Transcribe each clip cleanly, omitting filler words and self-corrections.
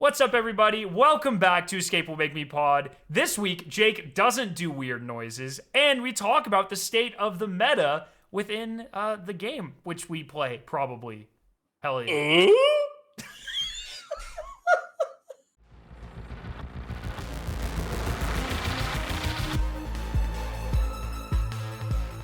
What's up, everybody? Welcome back to Escape Will Make Me Pod. This week, Jake doesn't do weird noises, and we talk about the state of the meta within the game, which we play, probably. Hell yeah.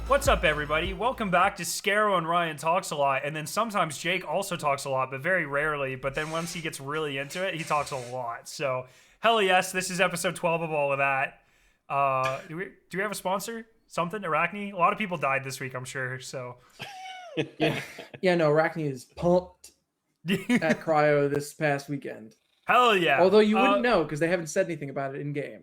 What's up, everybody? Welcome back to Skarrow and Ryan Talks a Lot, and then sometimes Jake also talks a lot, but very rarely. But then once he gets really into it, he talks a lot. So, hell yes, this is episode 12 of all of that. Do we have a sponsor? Something? Arachne? A lot of people died this week, I'm sure. So, no, Arachne is pumped at Cryo this past weekend. Hell yeah! Although you wouldn't know because they haven't said anything about it in game.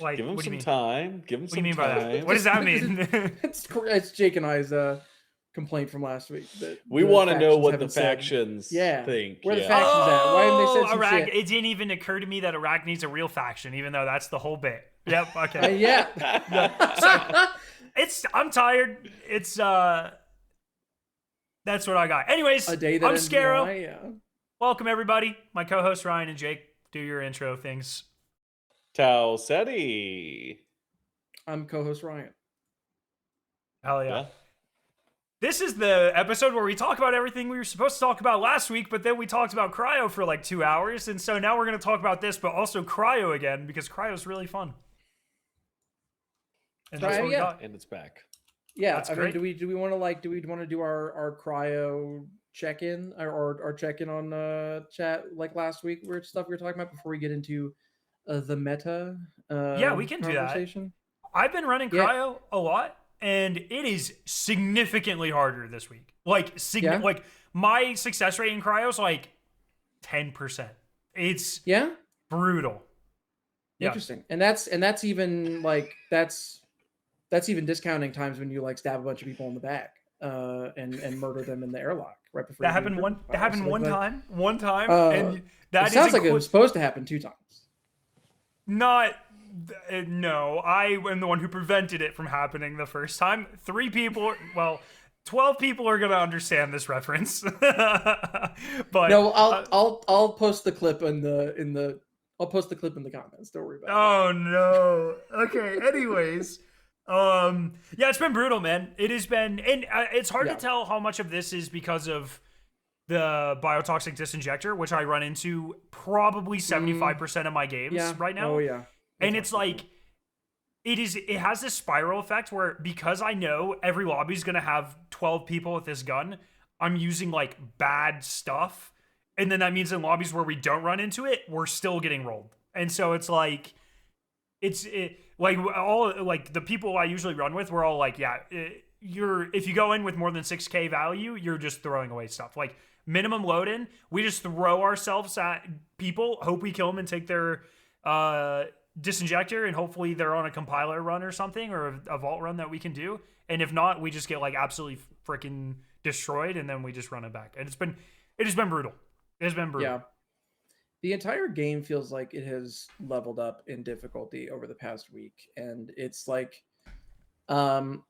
Like, give him what do some you mean? time. Give him What do some you mean by time. that? What does that mean? It's Jake and I's complaint from last week. We want to know what the said. factions Yeah. think. Where the factions at? Why haven't they said some shit? It didn't even occur to me that Arachne's a real faction, even though that's the whole bit. Yep. Okay. Yeah. So, I'm tired. It's that's what I got. Anyways, A day that I'm ends in Skarrow. Y, yeah. Welcome everybody. My co-hosts Ryan and Jake. Do your intro things. Tau Seti. I'm co-host Ryan. Hell yeah. This is the episode where we talk about everything we were supposed to talk about last week, but then we talked about Cryo for like 2 hours, and so now we're going to talk about this, but also Cryo again, because Cryo's really fun. And that's what we got. And it's back. Yeah, That's I great. mean, do we want to do our Cryo check-in or check-in on chat like last week, where stuff we were talking about before we get into the meta? Yeah, we can do that. I've been running Cryo a lot, and it is significantly harder this week. Like, like my success rate in Cryo is like 10%. It's brutal. Interesting, and that's even like that's even discounting times when you like stab a bunch of people in the back and murder them in the airlock right before. That happened one time, and that sounds like it was supposed to happen 2 times. Not. No, I am the one who prevented it from happening the first time. 3 people, 12 people are gonna understand this reference. But no, I'll post the clip I'll post the clip in the comments. Don't worry about it. Oh no. Okay. Anyways, yeah, it's been brutal, man. It has been, and it's hard to tell how much of this is because of the Biotoxic Disinjector, which I run into probably 75% of my games right now. Oh yeah. And it's like, it has this spiral effect where, because I know every lobby is going to have 12 people with this gun, I'm using like bad stuff. And then that means in lobbies where we don't run into it, we're still getting rolled. And so it's like, like all like the people I usually run with, we're all like, if you go in with more than 6K value, you're just throwing away stuff. Like minimum load in, we just throw ourselves at people, hope we kill them and take their disinjector, and hopefully they're on a compiler run or something, or a vault run that we can do. And if not, we just get like absolutely freaking destroyed, and then we just run it back. And it has been brutal. It has been brutal. Yeah. The entire game feels like it has leveled up in difficulty over the past week. And it's like, kind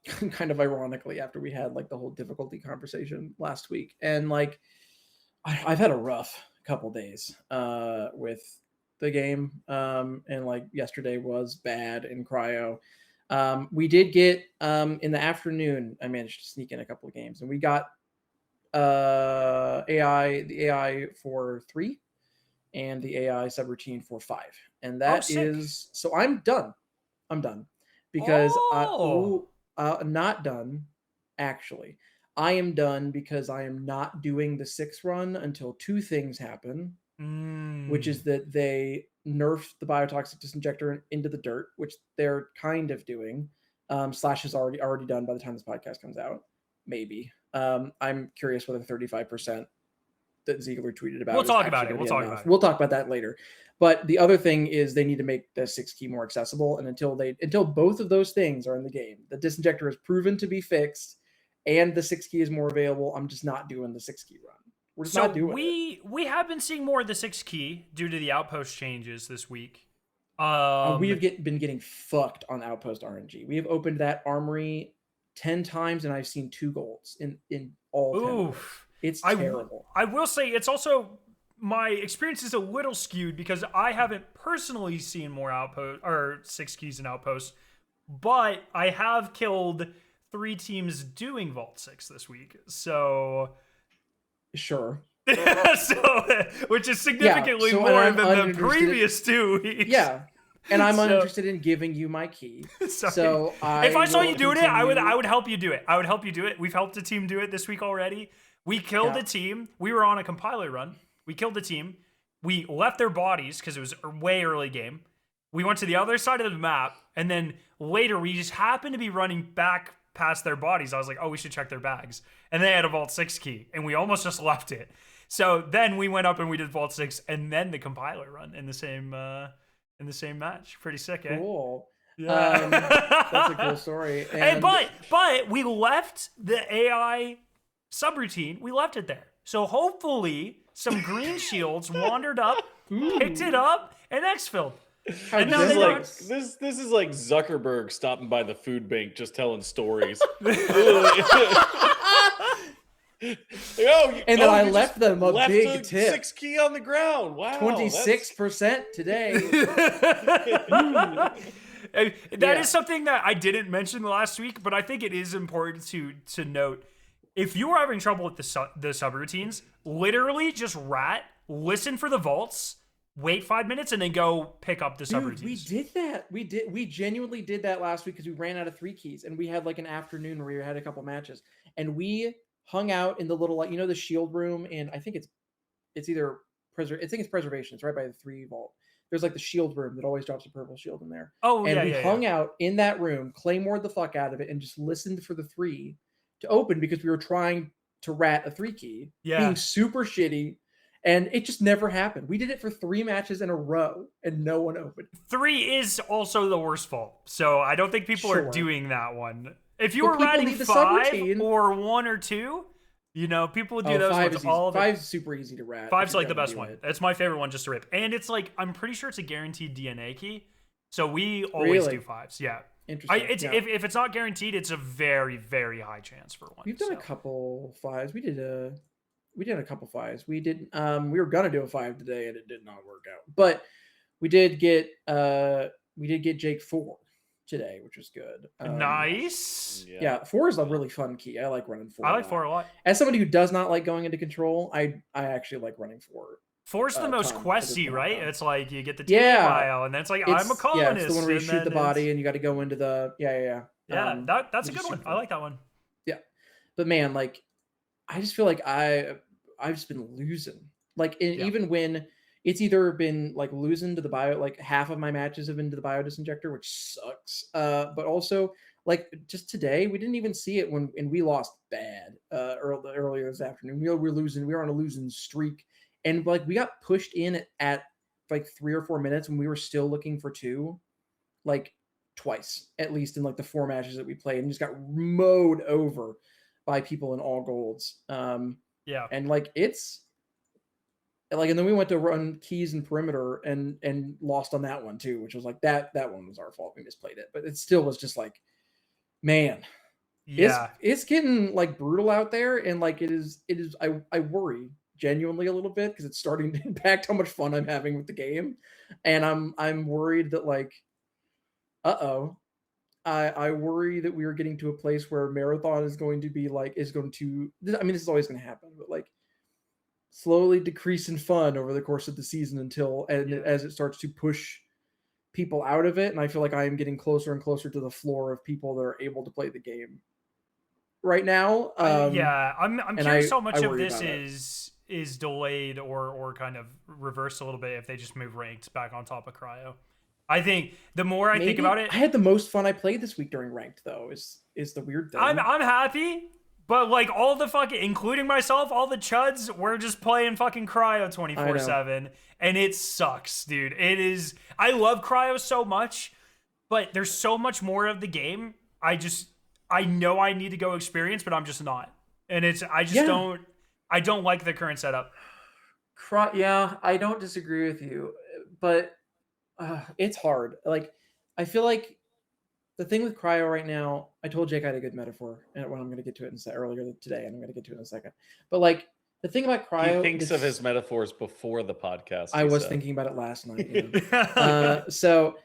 of ironically, after we had like the whole difficulty conversation last week. And like, I've had a rough couple days with the game. And like yesterday was bad in Cryo. We did get, in the afternoon, I managed to sneak in a couple of games. And we got the AI for 3. And the AI subroutine for 5, and that is so. I'm done because not done. Actually, I am done because I am not doing the 6 run until 2 things happen, which is that they nerfed the Biotoxic Disinjector into the dirt, which they're kind of doing. Slash is already done by the time this podcast comes out. Maybe. I'm curious whether 35%. That Ziegler tweeted about. We'll talk about it. We'll talk about that later. But the other thing is they need to make the 6 key more accessible. And until both of those things are in the game, the disinjector is proven to be fixed, and the 6 key is more available. I'm just not doing the 6 key run. We're just not doing it. We have been seeing more of the 6 key due to the outpost changes this week. We have been getting fucked on outpost RNG. We have opened that armory 10 times, and I've seen 2 golds in all 10. Oof. It's I terrible. I will say it's also my experience is a little skewed because I haven't personally seen more outpost or 6 keys and outposts, but I have killed 3 teams doing Vault 6 this week. So Sure. so which is significantly so- and more I'm than the uninterested- previous 2 weeks. Yeah. And I'm So- uninterested in giving you my key. Sorry. So if I saw will you doing it, I continue- would help you do it. I would help you do it. We've helped a team do it this week already. We killed a team. We were on a compiler run. We killed a team. We left their bodies because it was a way early game. We went to the other side of the map, and then later we just happened to be running back past their bodies. I was like, oh, we should check their bags. And they had a Vault 6 key, and we almost just left it. So then we went up and we did Vault 6, and then the compiler run in the same match. Pretty sick, eh? Cool. Yeah. That's a cool story. Hey, And but we left the AI subroutine. We left it there. So hopefully some green shields wandered up, picked it up, and exfilled. how and now This they is don't- like this is like Zuckerberg stopping by the food bank just telling stories. And then I left them a big the tip. 6 key on the ground. Wow, 26% today. That is something that I didn't mention last week, but I think it is important to note. If you are having trouble with the subroutines, literally just listen for the vaults, wait 5 minutes, and then go pick up the subroutines. Dude, we did that. We genuinely did that last week because we ran out of 3 keys and we had like an afternoon where we had a couple matches and we hung out in the little, like, the shield room, and I think it's either I think it's preservation. It's right by the 3 vault. There's like the shield room that always drops a purple shield in there. Oh, And yeah, we yeah, hung out in that room, claymored the fuck out of it, and just listened for the 3 to open because we were trying to rat a 3 key, being super shitty, and it just never happened. We did it for 3 matches in a row, and no one opened. 3 is also the worst fault, so I don't think people are Sure. doing that one. If you But were people ratting need the 5 subroutine. or 1 or 2, people would do those 5 ones is all easy. the 5's super easy to rat. 5's if you're like the gonna best do one. it. That's my favorite one just to rip. And it's like, I'm pretty sure it's a guaranteed DNA key. So we always Really? do 5s. Yeah. Interesting. Yeah. If it's not guaranteed, it's a very, very high chance for 1. We've done a couple 5s. We did a couple 5s. We did we were gonna do a 5 today and it did not work out. But we did get Jake 4 today, which was good. Nice. Yeah, 4 is a really fun key. I like running 4. I like 4 a lot. As somebody who does not like going into control, I actually like running 4. 4's the most ton. It is questy, more right? fun. It's like you get the Yeah. file, and then it's like I'm a colonist. Yeah, it's the one where you and shoot the then body it's- and you got to go into the Yeah, that's a which is good one. super I fun. like that one. But man, like, I just feel like I've just been losing. Like, even when it's either been like losing to the like half of my matches have been to the Biodisinjector, which sucks. But also, like, just today we didn't even see it when we lost bad earlier this afternoon. We were losing. We were on a losing streak, and like we got pushed in at like 3 or 4 minutes when we were still looking for 2, like twice at least in like the 4 matches that we played, and just got mowed over by people in all golds. And like it's like, and then we went to run keys and perimeter and lost on that one too, which was like that one was our fault. We misplayed it, but it still was just like, man, it's getting like brutal out there, and like it is. I worry genuinely a little bit because it's starting to impact how much fun I'm having with the game, and I'm worried that like, I worry that we are getting to a place where Marathon is going to be like, I mean, this is always going to happen, but like slowly decrease in fun over the course of the season as it starts to push people out of it. And I feel like I am getting closer and closer to the floor of people that are able to play the game right now. I'm curious how much I of worry this about is delayed or kind of reversed a little bit if they just move ranked back on top of Cryo. I think the more I think about it, I had the most fun I played this week during ranked though, is the weird thing. I'm happy, but like all the fucking, including myself, all the chuds, we're just playing fucking Cryo 24/7, and it sucks, dude. It is. I love Cryo so much, but there's so much more of the game. I know I need to go experience, but I'm just not, and I don't like the current setup. Yeah, I don't disagree with you, but it's hard. Like, I feel like the thing with cryo right now, I told Jake I had a good metaphor, and when I'm going to get to it earlier today, and I'm going to get to it in a second. But like the thing about cryo, He thinks of his metaphors before the podcast. I was thinking about it last night. So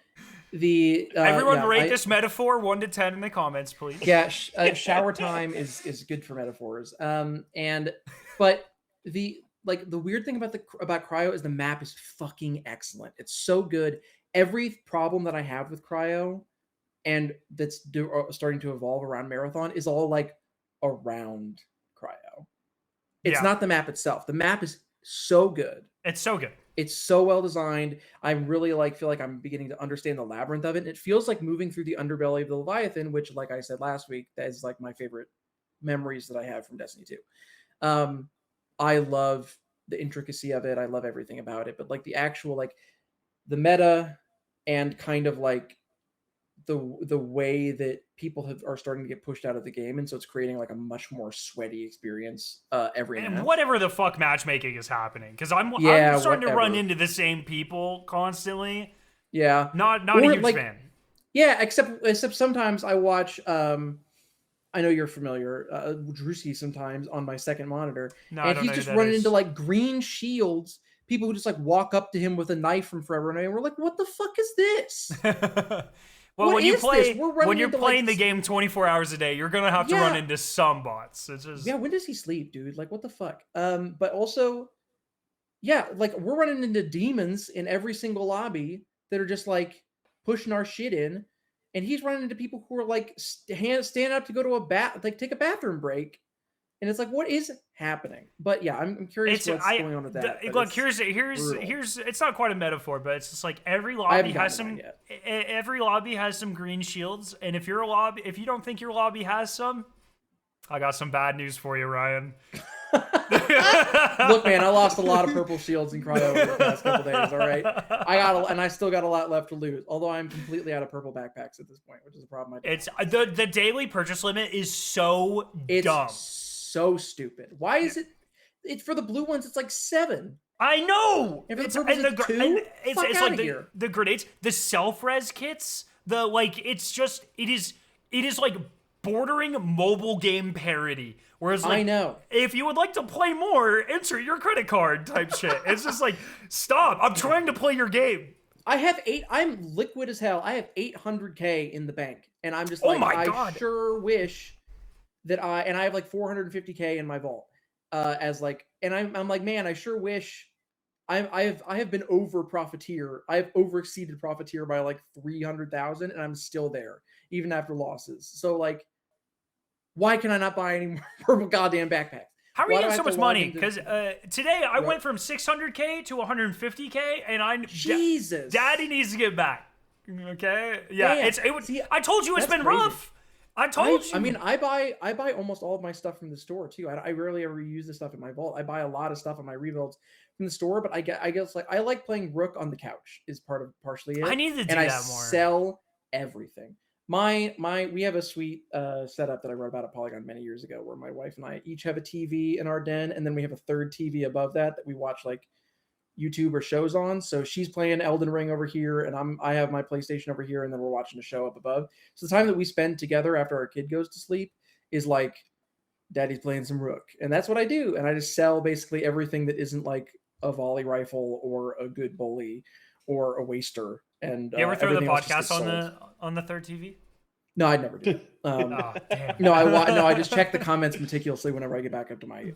the everyone yeah, rate this metaphor 1 to 10 in the comments, please. Yeah, shower time is good for metaphors. But the weird thing about cryo is the map is fucking excellent. It's so good. Every problem that I have with cryo, and that's starting to evolve around Marathon, is all like around cryo. It's not the map itself. The map is so good. It's so good. It's so well designed. I really feel like I'm beginning to understand the labyrinth of it. And it feels like moving through the underbelly of the Leviathan, which, like I said last week, that is like my favorite memories that I have from Destiny 2. I love the intricacy of it. I love everything about it. But like the actual, like the meta and kind of like the way that people are starting to get pushed out of the game, and so it's creating like a much more sweaty experience every and match. Whatever the fuck matchmaking is happening, because I'm starting to run into the same people constantly. Yeah, not a huge fan. Yeah, except sometimes I watch. I know you're familiar, Drusy sometimes on my second monitor, and he's just running into like green shields. People who just like walk up to him with a knife from forever, and we're like, "What the fuck is this?" Well, when you're playing the game 24 hours a day, you're gonna have to run into some bots. It's just... Yeah, when does he sleep, dude? Like, what the fuck? But also, yeah, like we're running into demons in every single lobby that are just like pushing our shit in, and he's running into people who are like stand up to go to take a bathroom break, and it's like, what is happening? But yeah, I'm curious what's going on with that. Look, here's it's not quite a metaphor, but it's just like every lobby has some green shields, and if you don't think your lobby has some, I got some bad news for you, Ryan. Look, man, I lost a lot of purple shields in cryo over the past couple days. All right, I still got a lot left to lose. Although I'm completely out of purple backpacks at this point, which is a problem. It's the daily purchase limit is so dumb. So stupid. Why is it? It's for the blue ones. It's like 7. I know. It's like the grenades, the self-res kits. It is like bordering mobile game parody. Whereas, like, I know, if you would like to play more, insert your credit card type shit. It's just like, stop. I'm trying to play your game. I'm liquid as hell. I have 800K in the bank, and I'm just like, I sure wish that I have like 450K in my vault, and I'm like, man, I sure wish I have been over profiteer. I have over exceeded profiteer by like 300,000, and I'm still there even after losses. So like, why can I not buy any more purple goddamn backpacks? How are you getting so much money? Because today I went from 600K to 150K, and Jesus, Daddy needs to get back. Okay, yeah, I told you it's been rough. I told you. I mean, I buy almost all of my stuff from the store too. I rarely ever use the stuff in my vault. I buy a lot of stuff on my rebuilds from the store, but I guess like I like playing Rook on the couch is partially it. I need to do that more. Sell everything. We have a sweet setup that I wrote about at Polygon many years ago, where my wife and I each have a TV in our den, and then we have a third TV above that we watch like YouTube or shows on. So she's playing Elden Ring over here, and I have my PlayStation over here, and then we're watching a show up above. So the time that we spend together after our kid goes to sleep is like Daddy's playing some Rook, and that's what I do. And I just sell basically everything that isn't like a volley rifle or a good bully or a waster. And you ever throw the podcast on the third TV? No, I never do. Oh, damn. No, I just check the comments meticulously whenever I get back up to my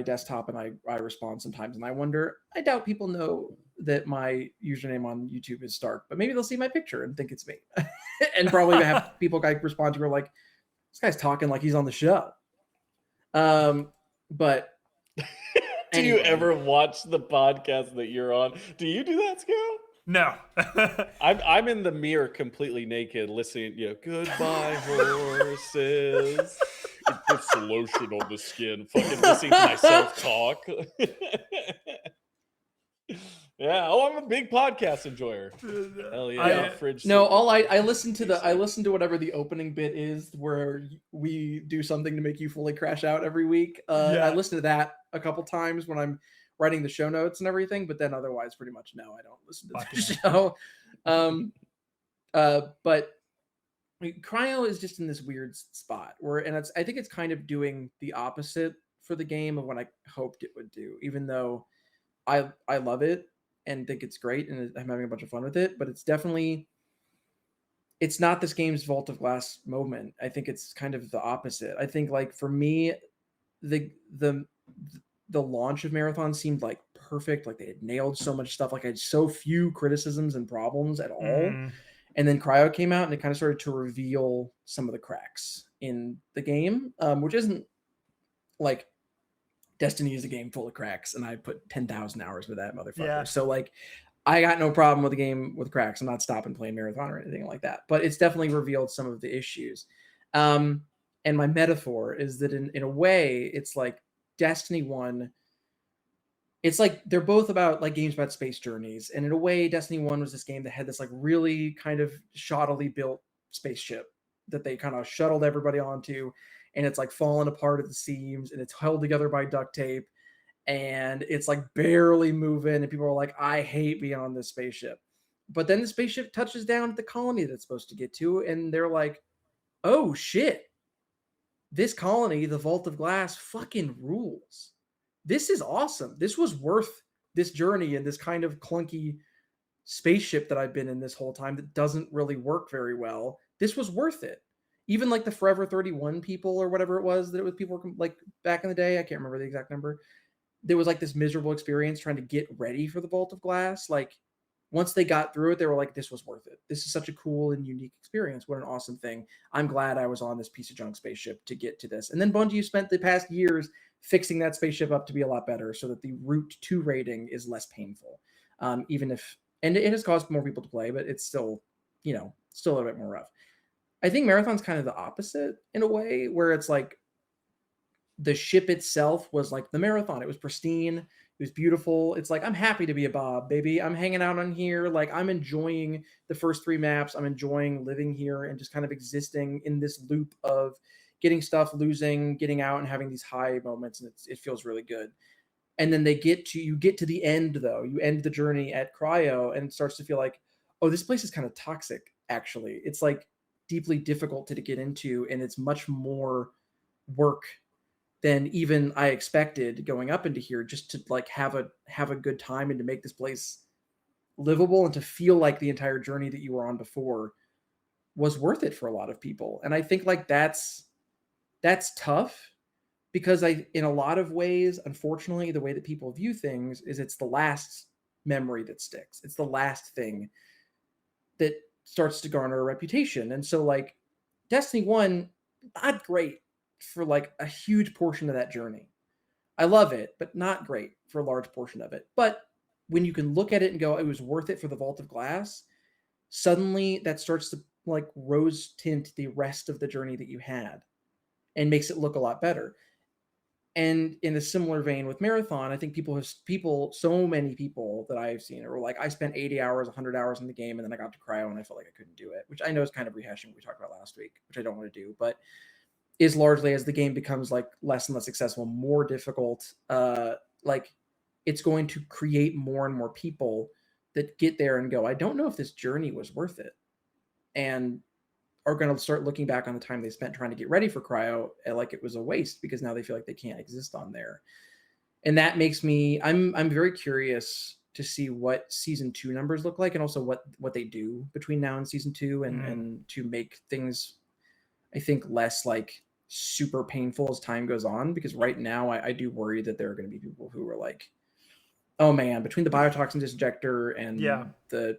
desktop, and I respond sometimes. And I wonder, I doubt people know that my username on YouTube is Stark, but maybe they'll see my picture and think it's me, and probably have people like respond to her like, this guy's talking like he's on the show. But do you ever watch the podcast that you're on? Do you do that, Skarrow? No. I'm in the mirror completely naked listening, goodbye horses. It puts lotion on the skin. Fucking listening to myself talk. Yeah. Oh, I'm a big podcast enjoyer. Hell yeah. I listen to whatever the opening bit is where we do something to make you fully crash out every week. I listen to that a couple times when I'm writing the show notes and everything, but then otherwise pretty much no, I don't listen to the show. But Cryo is just in this weird spot where, and I think it's kind of doing the opposite for the game of what I hoped it would do. Even though I love it and think it's great and I'm having a bunch of fun with it, but it's not this game's Vault of Glass moment. I think it's kind of the opposite. I think like for me, the launch of Marathon seemed like perfect. Like they had nailed so much stuff. Like I had so few criticisms and problems at all. And then Cryo came out and it kind of started to reveal some of the cracks in the game, which isn't like Destiny is a game full of cracks, and I put 10,000 hours with that motherfucker. Yeah. So like, I got no problem with the game with cracks. I'm not stopping playing Marathon or anything like that. But it's definitely revealed some of the issues. And my metaphor is that in a way, it's like Destiny 1. It's like they're both about like games about space journeys. And in a way, Destiny 1 was this game that had this like really kind of shoddily built spaceship that they kind of shuttled everybody onto. And it's like falling apart at the seams and it's held together by duct tape. And it's like barely moving. And people are like, I hate being on this spaceship. But then the spaceship touches down at the colony that it's supposed to get to. And they're like, oh shit. This colony, the Vault of Glass, fucking rules. This is awesome. This was worth this journey and this kind of clunky spaceship that I've been in this whole time that doesn't really work very well. This was worth it. Even like the Forever 31 people or whatever it was that it was people were like back in the day. I can't remember the exact number. There was like this miserable experience trying to get ready for the Vault of Glass. Like once they got through it, they were like, this was worth it. This is such a cool and unique experience. What an awesome thing. I'm glad I was on this piece of junk spaceship to get to this. And then Bungie spent the past years fixing that spaceship up to be a lot better so that the Route 2 rating is less painful. Even if, and it has caused more people to play, but it's still, still a little bit more rough. I think Marathon's kind of the opposite in a way where it's like the ship itself was like the Marathon. It was pristine. It was beautiful. It's like, I'm happy to be a Bob, baby. I'm hanging out on here. Like I'm enjoying the first 3 maps. I'm enjoying living here and just kind of existing in this loop of getting stuff, losing, getting out and having these high moments. And it feels really good. And then you get to the end though. You end the journey at Cryo and it starts to feel like, oh, this place is kind of toxic. Actually, it's like deeply difficult to get into. And it's much more work than even I expected going up into here just to like have a good time and to make this place livable and to feel like the entire journey that you were on before was worth it for a lot of people. And I think like that's tough because in a lot of ways, unfortunately, the way that people view things is it's the last memory that sticks. It's the last thing that starts to garner a reputation. And so like Destiny 1, not great for like a huge portion of that journey. I love it, but not great for a large portion of it. But when you can look at it and go, it was worth it for the Vault of Glass, suddenly that starts to like rose tint the rest of the journey that you had and makes it look a lot better. And in a similar vein with Marathon, I think so many people that I've seen are like, I spent 80 hours, 100 hours in the game, and then I got to Cryo and I felt like I couldn't do it, which I know is kind of rehashing what we talked about last week, which I don't want to do, but is largely as the game becomes like less and less accessible, more difficult, like it's going to create more and more people that get there and go, I don't know if this journey was worth it. And are going to start looking back on the time they spent trying to get ready for Cryo like it was a waste because now they feel like they can't exist on there. And that makes me, I'm very curious to see what season 2 numbers look like and also what they do between now and season 2 and to make things, I think, less like super painful as time goes on, because right now I do worry that there are going to be people who are like, oh man, between the Biotoxic Disinjector and the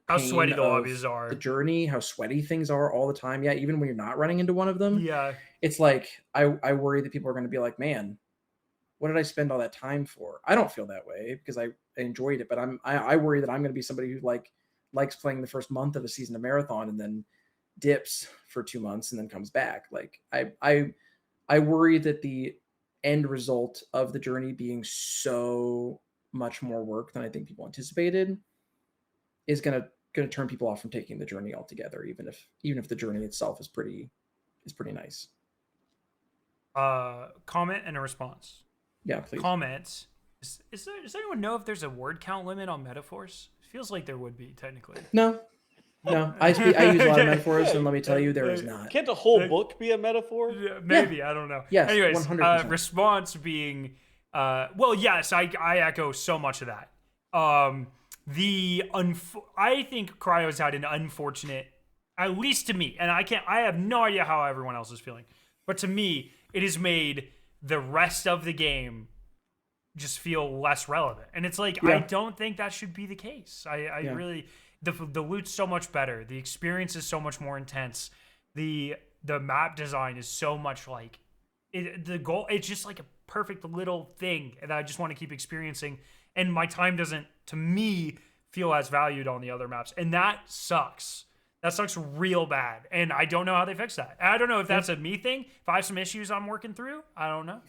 how pain sweaty the of lobbies are, the journey, how sweaty things are all the time. Yeah, even when you're not running into one of them. Yeah, it's like I worry that people are going to be like, man, what did I spend all that time for? I don't feel that way because I enjoyed it, but I worry that I'm going to be somebody who likes playing the first month of a season of Marathon and then dips for 2 months and then comes back. Like I worry that the end result of the journey being so much more work than I think people anticipated is going to turn people off from taking the journey altogether, even if the journey itself is pretty nice. Comment and a response. Yeah, please. Comments. Does anyone know if there's a word count limit on MetaPhors? It feels like there would be technically. No. No, I use a lot of metaphors, and let me tell you, there is not. Can't a whole book be a metaphor? Maybe, I don't know. Yes, Anyways, 100%. response being, well, yes, I echo so much of that. I think Cryo's had an unfortunate, at least to me, and I have no idea how everyone else is feeling, but to me, it has made the rest of the game just feel less relevant. And it's like, I don't think that should be the case. I really, the loot's so much better. The experience is so much more intense. The map design is so much like the goal. It's just like a perfect little thing that I just want to keep experiencing. And my time doesn't, to me, feel as valued on the other maps. And that sucks. That sucks real bad. And I don't know how they fix that. I don't know if that's a me thing. If I have some issues I'm working through, I don't know.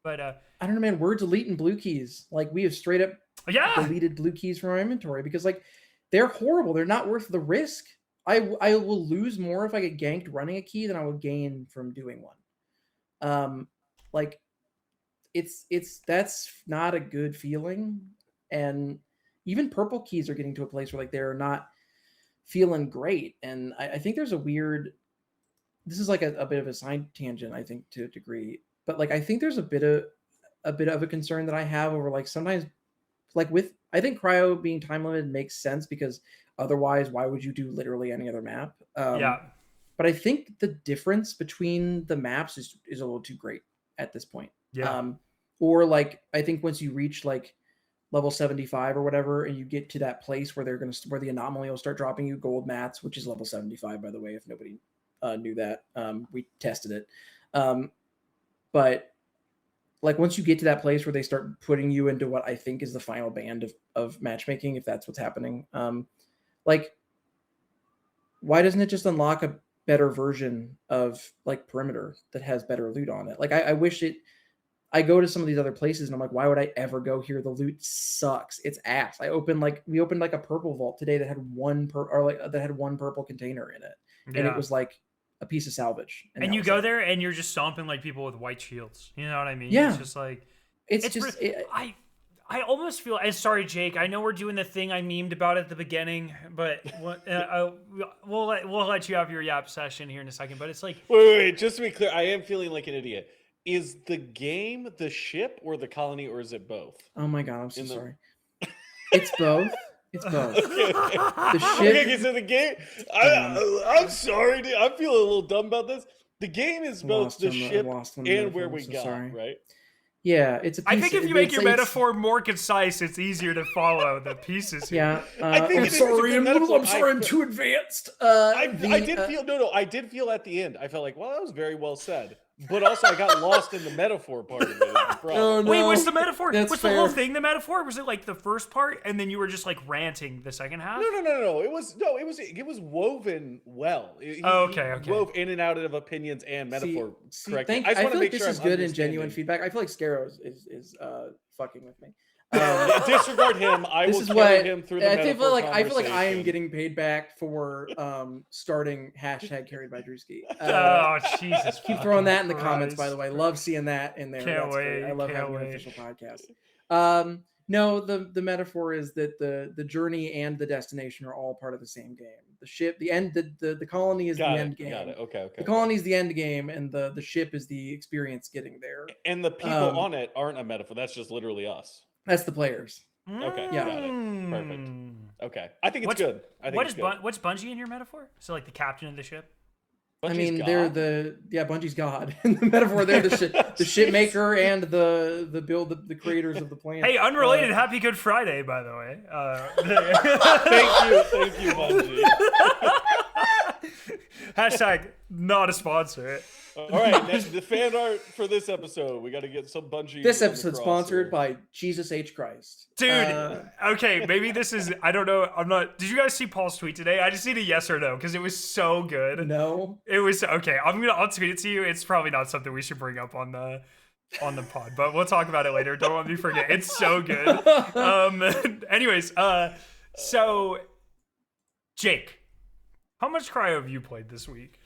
But I don't know, man. We're deleting blue keys. Like, we have straight up deleted blue keys from our inventory because, like, they're horrible. They're not worth the risk. I will lose more if I get ganked running a key than I would gain from doing one. Like, that's not a good feeling. And even purple keys are getting to a place where, like, they're not feeling great. And I think there's a weird. This is like a bit of a side tangent, I think, to a degree. But, like, I think there's a bit of a concern that I have over, like, sometimes, like, I think Cryo being time limited makes sense because otherwise, why would you do literally any other map? But I think the difference between the maps is a little too great at this point. Or, like, I think once you reach, like, level 75 or whatever, and you get to that place where where the anomaly will start dropping you gold mats, which is level 75, by the way, if nobody knew that. We tested it. But, like, once you get to that place where they start putting you into what I think is the final band of matchmaking, if that's what's happening, like, why doesn't it just unlock a better version of, like, perimeter that has better loot on it? Like, I wish it. I go to some of these other places and I'm like, why would I ever go here? The loot sucks. It's ass. We opened like a purple vault today that had one purple container in it, and it was like a piece of salvage. And you go there and you're just stomping like people with white shields. You know what I mean? Yeah. It's just like I almost feel. And sorry, Jake. I know we're doing the thing I memed about at the beginning, but we'll let you have your yap session here in a second. But it's like, wait. Just to be clear, I am feeling like an idiot. Is the game the ship or the colony, or is it both? Oh my god, I'm so sorry. It's both. It's both. Okay. The ship. Okay, so the game. I'm sorry, dude. I'm feeling a little dumb about this. The game is both the ship and where we got, right? Yeah, it's a piece. I think if you make your metaphor more concise, it's easier to follow the pieces here. Yeah, I think I'm sorry, I'm too advanced. I did feel at the end. I felt like, well, that was very well said. But also, I got lost in the metaphor part of it. Oh, no. Wait, what's the metaphor? What's the whole thing? The metaphor? Was it like the first part, and then you were just like ranting the second half? No. It was woven well. He wove in and out of opinions and metaphor correctly. I feel like this is good and genuine feedback. I feel like Skarrow is fucking with me. Disregard him. I will carry him through the metaphor I feel like I am getting paid back for starting hashtag carried by Drewski. Oh, Jesus. Keep throwing that in the comments, by the way. Love seeing that in there. Can't wait. I love having an official podcast. No, the metaphor is that the journey and the destination are all part of the same game. The ship, the end, the colony is the end game. Got it. Okay. The colony is the end game, and the ship is the experience getting there. And the people on it aren't a metaphor. That's just literally us. That's the players. Okay. Yeah. Got it. Perfect. Okay. I think it's good. What's Bungie in your metaphor? So like the captain of the ship? Bungie's they're Bungie's God. In the metaphor, they're the ship maker and the creators of the planet. Hey, unrelated, happy Good Friday, by the way. Thank you, Bungie. Hashtag not a sponsor. All right, the fan art for this episode. We got to get some Bungie. This episode sponsored by Jesus H. Christ. Dude, okay, maybe this is, I don't know, I'm not, did you guys see Paul's tweet today? I just need a yes or no, because it was so good. No. It was, okay, I'll tweet it to you. It's probably not something we should bring up on the pod, but we'll talk about it later. Don't let me forget. It's so good. Anyways, so, Jake, how much Cryo have you played this week?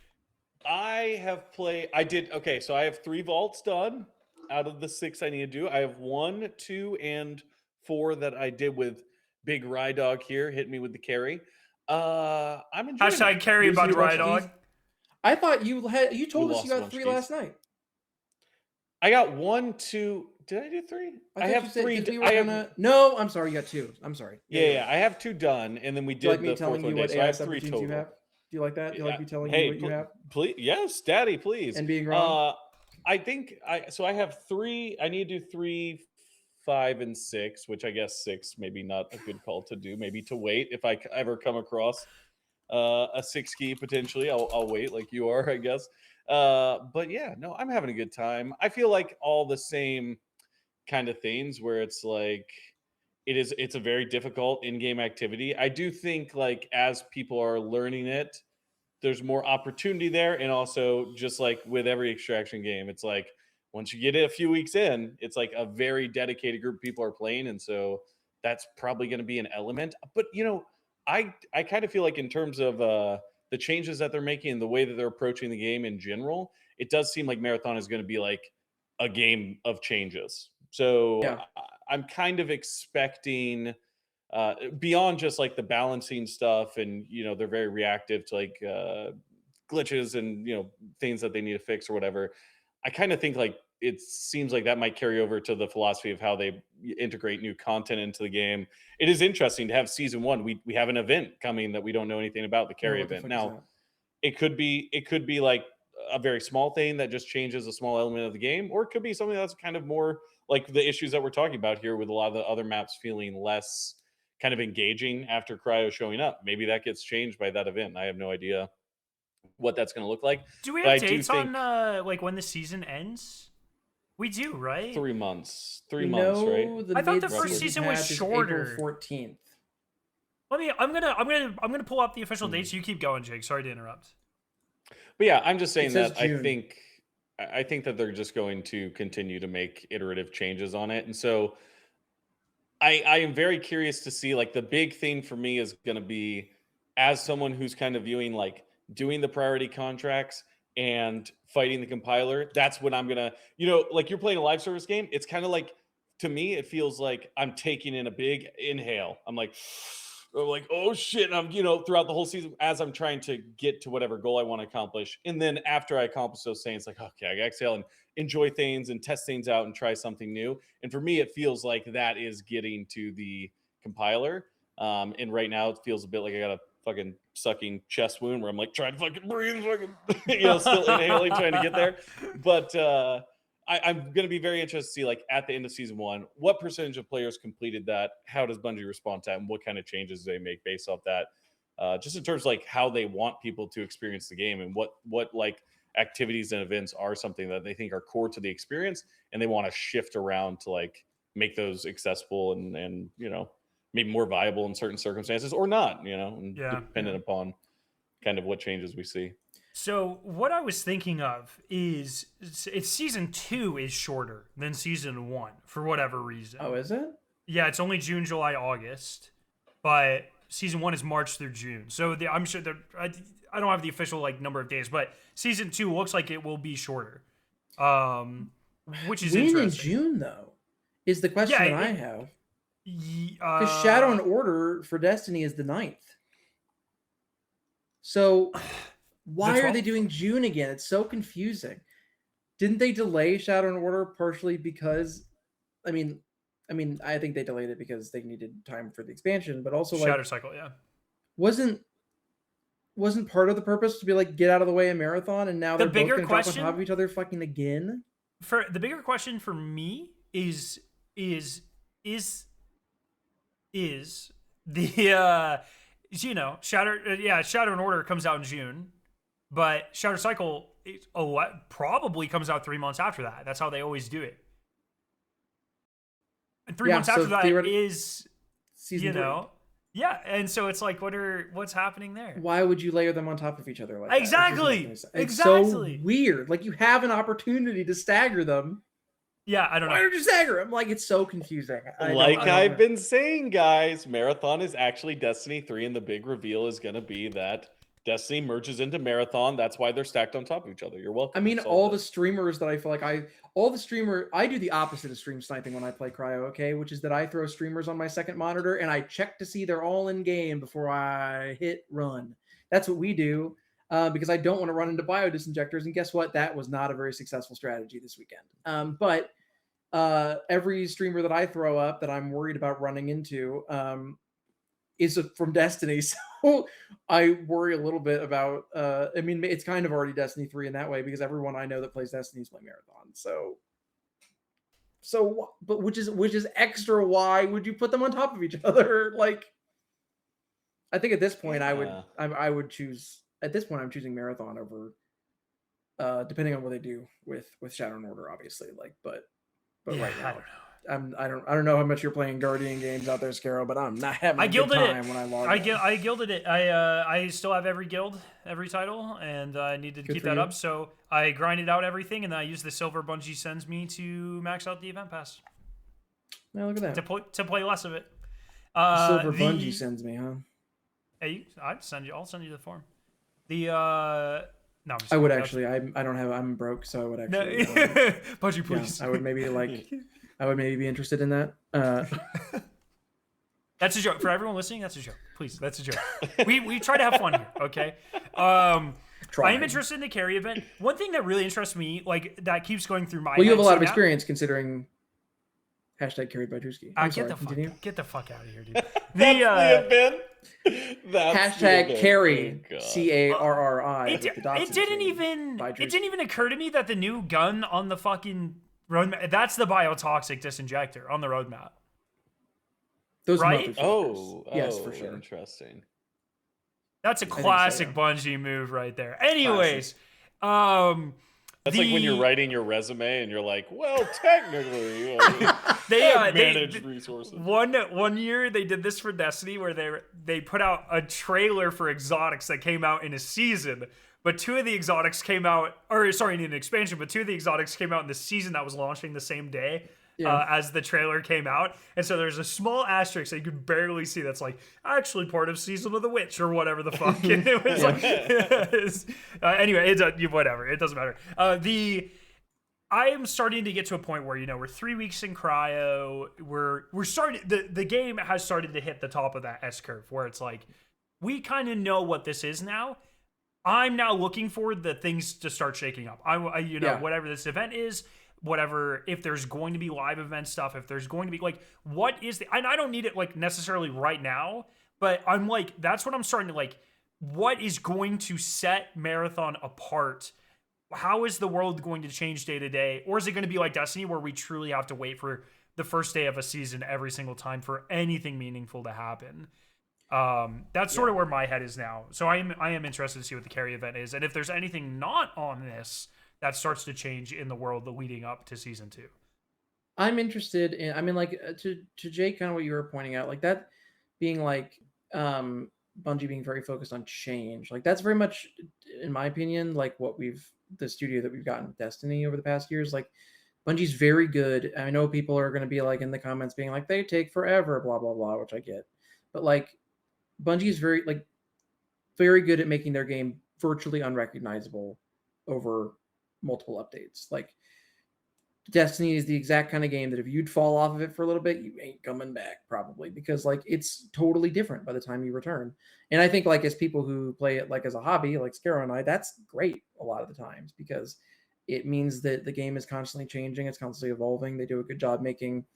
So I have 3 vaults done out of the 6 I need to do. I have 1, 2, and 4 that I did with Big Rye Dog here, hit me with the carry. I'm enjoying Hashtag it. carry Gives about you a bunch Riot of Dog. keys. I thought you told us lost you a got bunch of 3 keys. last night. I got 1, 2. Did I do 3? I thought you have said, 3. 'cause we were gonna... No, I'm sorry, you got 2. I'm sorry. Yeah. I have 2 done, and then we Do you like did me the telling 4th you one day, what so I AI have 3 subroutines total. you have? Do you like that? Do you like me telling Hey, you what you have? please, yes, Daddy, please. And being wrong? I think I have 3. I need to do 3, 5, and 6, which I guess 6 maybe not a good call to do. Maybe to wait if I ever come across a 6 key potentially. I'll wait like you are, I guess. But yeah, no, I'm having a good time. I feel like all the same kind of things where it's like it's a very difficult in-game activity. I do think like as people are learning it, there's more opportunity there. And also just like with every extraction game, it's like once you get it a few weeks in, it's like a very dedicated group of people are playing. And so that's probably going to be an element. But I kind of feel like in terms of the changes that they're making and the way that they're approaching the game in general, it does seem like Marathon is going to be like a game of changes. So Yeah. I'm kind of expecting beyond just like the balancing stuff, and they're very reactive to like glitches and things that they need to fix or whatever. I kind of think like it seems like that might carry over to the philosophy of how they integrate new content into the game. It is interesting to have season 1. We have an event coming that we don't know anything about, the carry What the event. fuck is Now that? it could be like a very small thing that just changes a small element of the game, or it could be something that's kind of more like the issues that we're talking about here, with a lot of the other maps feeling less kind of engaging after Cryo showing up. Maybe that gets changed by that event. I have no idea what that's going to look like. Do we But have I do dates think on like when the season ends? We do, right? 3 months. 3 We months, right? know the I thought the first mid-season season was patch is shorter. April 14th. I'm gonna pull up the official dates. You keep going, Jake. Sorry to interrupt. But yeah, I'm just saying It says that June. I think that they're just going to continue to make iterative changes on it. And so I am very curious to see, like, the big thing for me is going to be, as someone who's kind of viewing like doing the priority contracts and fighting the compiler, that's when I'm gonna, like you're playing a live service game. It's kind of like, to me, it feels like I'm taking in a big inhale. I'm like, oh shit. And I'm, throughout the whole season as I'm trying to get to whatever goal I want to accomplish. And then after I accomplish those things, like, okay, I exhale and enjoy things and test things out and try something new. And for me, it feels like that is getting to the compiler. And right now it feels a bit like I got a fucking sucking chest wound where I'm like trying to fucking breathe, still inhaling, trying to get there. But I'm going to be very interested to see, like, at the end of season 1, what percentage of players completed that? How does Bungie respond to that? And what kind of changes do they make based off that? Just in terms of like how they want people to experience the game, and what like activities and events are something that they think are core to the experience, and they want to shift around to like make those accessible and maybe more viable in certain circumstances, or not, and dependent upon kind of what changes we see. So what I was thinking of is it's season 2 is shorter than season 1 for whatever reason. Oh, is it? Yeah, it's only June, July, August, but season 1 is March through June. So I'm sure I don't have the official like number of days, but season 2 looks like it will be shorter, which is when interesting. in June though is the question that I have. Because Shadow and Order for Destiny is the 9th. So why are they doing June again? It's so confusing. Didn't they delay Shadow and Order partially because, I mean, I think they delayed it because they needed time for the expansion, but also Shadow Cycle, yeah. Wasn't part of the purpose to be like, get out of the way of Marathon, and now they're both going to jump on top of each other fucking again? For the bigger question for me is the Shadow and Order comes out in June, but Shadow Cycle probably comes out 3 months after that. That's how they always do it. And 3 months after that is season 3. Yeah, and so it's like, what's happening there? Why would you layer them on top of each other like exactly? That? It's exactly. So weird. Like, you have an opportunity to stagger them. Yeah, I don't know. Why did you stagger them? Like, it's so confusing. I've been saying, guys, Marathon is actually Destiny 3, and the big reveal is going to be that Destiny merges into Marathon. That's why they're stacked on top of each other. You're welcome. I mean, Solved all it. the streamers that I feel like I do the opposite of stream sniping when I play Cryo, okay? Which is that I throw streamers on my second monitor and I check to see they're all in game before I hit run. That's what we do because I don't want to run into biodisinjectors. And guess what? That was not a very successful strategy this weekend. But every streamer that I throw up that I'm worried about running into is from Destiny. So I worry a little bit about, I mean, it's kind of already Destiny 3 in that way because everyone I know that plays Destiny is playing Marathon. But which is extra. Why would you put them on top of each other? Like, I think at this point I would choose, at this point I'm choosing Marathon over, depending on what they do with Shadow and Order, obviously. Like, but Yeah, right now, I don't know. I don't know how much you're playing Guardian games out there, Skarrow, but I'm not having a good time when I log in. I gilded it. I still have every guild, every title, and I needed to keep that up. So I grinded out everything, and then I used the silver Bungie sends me to max out the event pass. Now look at that. To play less of it. Silver Bungie sends me, huh? Hey, I'll send you the form. No, I would actually. I'm broke, so I would actually. Bungie, please. Yeah, I would maybe be interested in that. That's a joke for everyone listening. That's a joke. Please, that's a joke. we try to have fun here, okay? I am interested in the carry event. One thing that really interests me, like that keeps going through my. Well, you have a lot of experience considering. Hashtag carried by Drewski. Get the fuck out of here, dude. That's the event. Hashtag carry CARRI. It didn't even occur to me that the new gun on the fucking roadmap, that's the Biotoxic Disinjector on the roadmap. Those right? Yes, for sure. Interesting. That's a classic Bungie move right there. Anyways, that's like when you're writing your resume and you're like, well, technically, they manage resources. One year they did this for Destiny where they put out a trailer for exotics that came out in a season, but two of the exotics came out, in an expansion, but two of the exotics came out in the season that was launching the same day. As the trailer came out, and so there's a small asterisk that you could barely see that's like actually part of Season of the Witch or whatever the fuck. And it was anyway, whatever, it doesn't matter. I am starting to get to a point where we're 3 weeks in cryo. We're starting the game has started to hit the top of that S curve where it's like we kind of know what this is now. I'm now looking for the things to start shaking up. Whatever this event is. Whatever, if there's going to be live event stuff, if there's going to be like, what is and I don't need it like necessarily right now, but I'm like, that's what I'm starting to like, what is going to set Marathon apart? How is the world going to change day to day? Or is it going to be like Destiny where we truly have to wait for the first day of a season every single time for anything meaningful to happen? That's sort of where my head is now. So I am interested to see what the carry event is. And if there's anything not on this, that starts to change in the world leading up to season 2. I'm interested in, I mean, like to Jake, kind of what you were pointing out, like that being like Bungie being very focused on change. Like that's very much, in my opinion, like the studio that we've gotten with Destiny over the past years. Like Bungie's very good. I know people are going to be like in the comments being like, they take forever, blah, blah, blah, which I get. But like Bungie's very good at making their game virtually unrecognizable over multiple updates. Like Destiny is the exact kind of game that if you'd fall off of it for a little bit, you ain't coming back probably, because like it's totally different by the time you return. And I think like as people who play it like as a hobby, like Skarrow and I, that's great a lot of the times because it means that the game is constantly changing, it's constantly evolving. They do a good job making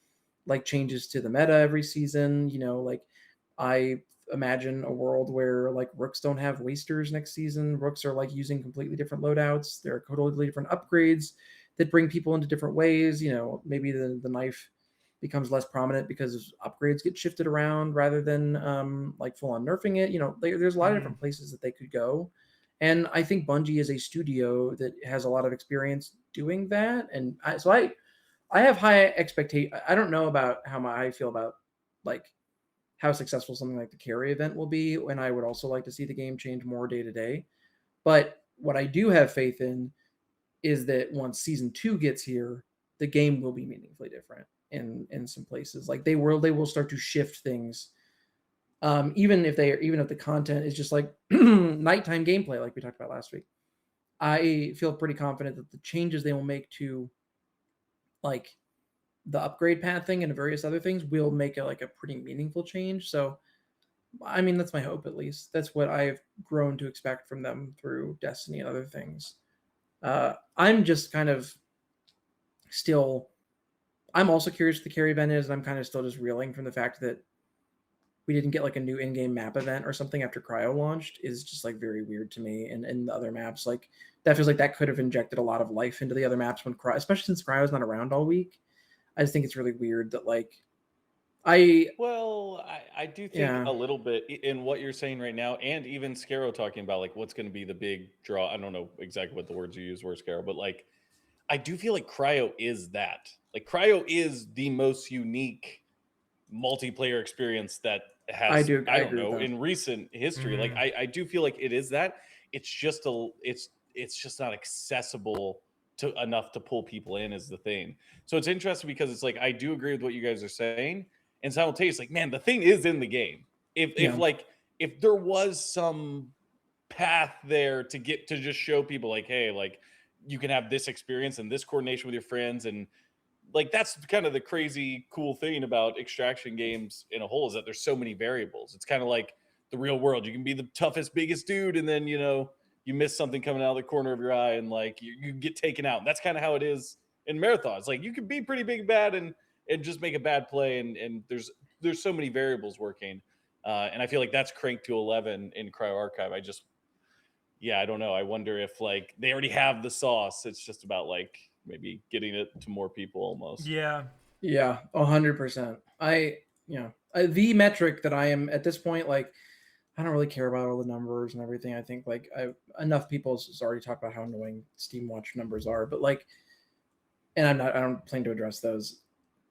like changes to the meta every season. Like I imagine a world where like rooks don't have wasters next season. Rooks are like using completely different loadouts. There are totally different upgrades that bring people into different ways. Maybe the knife becomes less prominent because upgrades get shifted around rather than like full on nerfing it. There's a lot of different places that they could go. And I think Bungie is a studio that has a lot of experience doing that. And I have high expectation. I don't know about how I feel about like how successful something like the carry event will be. And I would also like to see the game change more day to day. But what I do have faith in is that once season 2 gets here, the game will be meaningfully different in some places. Like they will start to shift things Even if the content is just like nighttime gameplay, like we talked about last week, I feel pretty confident that the changes they will make to like the upgrade path thing and various other things will make it like a pretty meaningful change. So, I mean, that's my hope at least. That's what I've grown to expect from them through Destiny and other things. I'm just kind of still. I'm also curious what the carry event is, and I'm kind of still just reeling from the fact that we didn't get like a new in-game map event or something after Cryo launched is just like very weird to me. And the other maps, like that feels like that could have injected a lot of life into the other maps when Cryo, especially since Cryo's not around all week. I just think it's really weird that like Well, I do think yeah, a little bit in what you're saying right now, and even Scarrow talking about like what's going to be the big draw. I don't know exactly what the words you use were, Scarrow, but like I do feel like Cryo is that. Like Cryo is the most unique multiplayer experience that has, I I don't agree with know, that. in recent history. Like Mhm. I do feel like it is that. It's just it's just not accessible to enough to pull people in is the thing. So it's interesting because it's like I do agree with what you guys are saying, and simultaneously, like, man, the thing is in the game. If Yeah. like if there was some path there to get to just show people like, hey, like you can have this experience and this coordination with your friends, and like that's kind of the crazy cool thing about extraction games in a whole is that there's so many variables. It's kind of like the real world. You can be the toughest, biggest dude, and then you miss something coming out of the corner of your eye, and like you get taken out. And that's kind of how it is in marathons. Like you can be pretty big bad and just make a bad play, and there's so many variables working. And I feel like that's cranked to 11 in Cryo Archive. Yeah, I don't know. I wonder if like they already have the sauce. It's just about like maybe getting it to more people almost. Yeah. Yeah, 100%. The metric that I am at this point, like, I don't really care about all the numbers and everything. I think like enough people has already talked about how annoying Steam Watch numbers are, but like, and I don't plan to address those,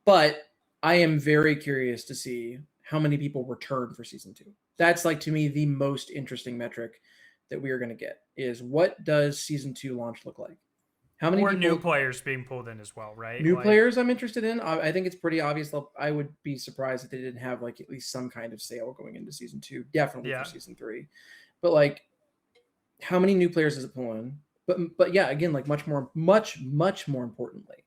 but I am very curious to see how many people return for season 2. That's like to me the most interesting metric that we are going to get is what does season 2 launch look like? How many Or new people players being pulled in as well, right? New Like, players I'm interested in. I think it's pretty obvious. I would be surprised if they didn't have like at least some kind of sale going into season 2, definitely for yeah. season 3. But like, how many new players does it pull in? But yeah, again, like much more importantly,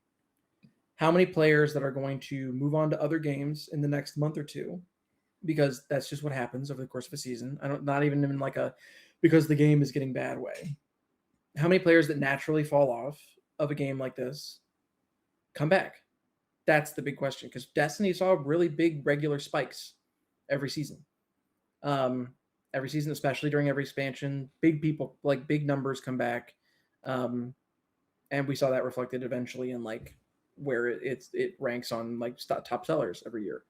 how many players that are going to move on to other games in the next month or two? Because that's just what happens over the course of a season. I don't not even in like a because the game is getting bad way. How many players that naturally fall off of a game like this come back? That's the big question because Destiny saw really big regular spikes every season. Um, every season, especially during every expansion, big people like big numbers come back, and we saw that reflected eventually in like where it ranks on like top sellers every year.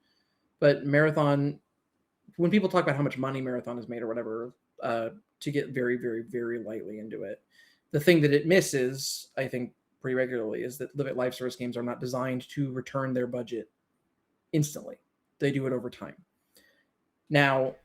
But Marathon, when people talk about how much money Marathon has made or whatever, to get very very very lightly into it, the thing that it misses, I think, pretty regularly is that live service games are not designed to return their budget instantly. They do it over time. Now,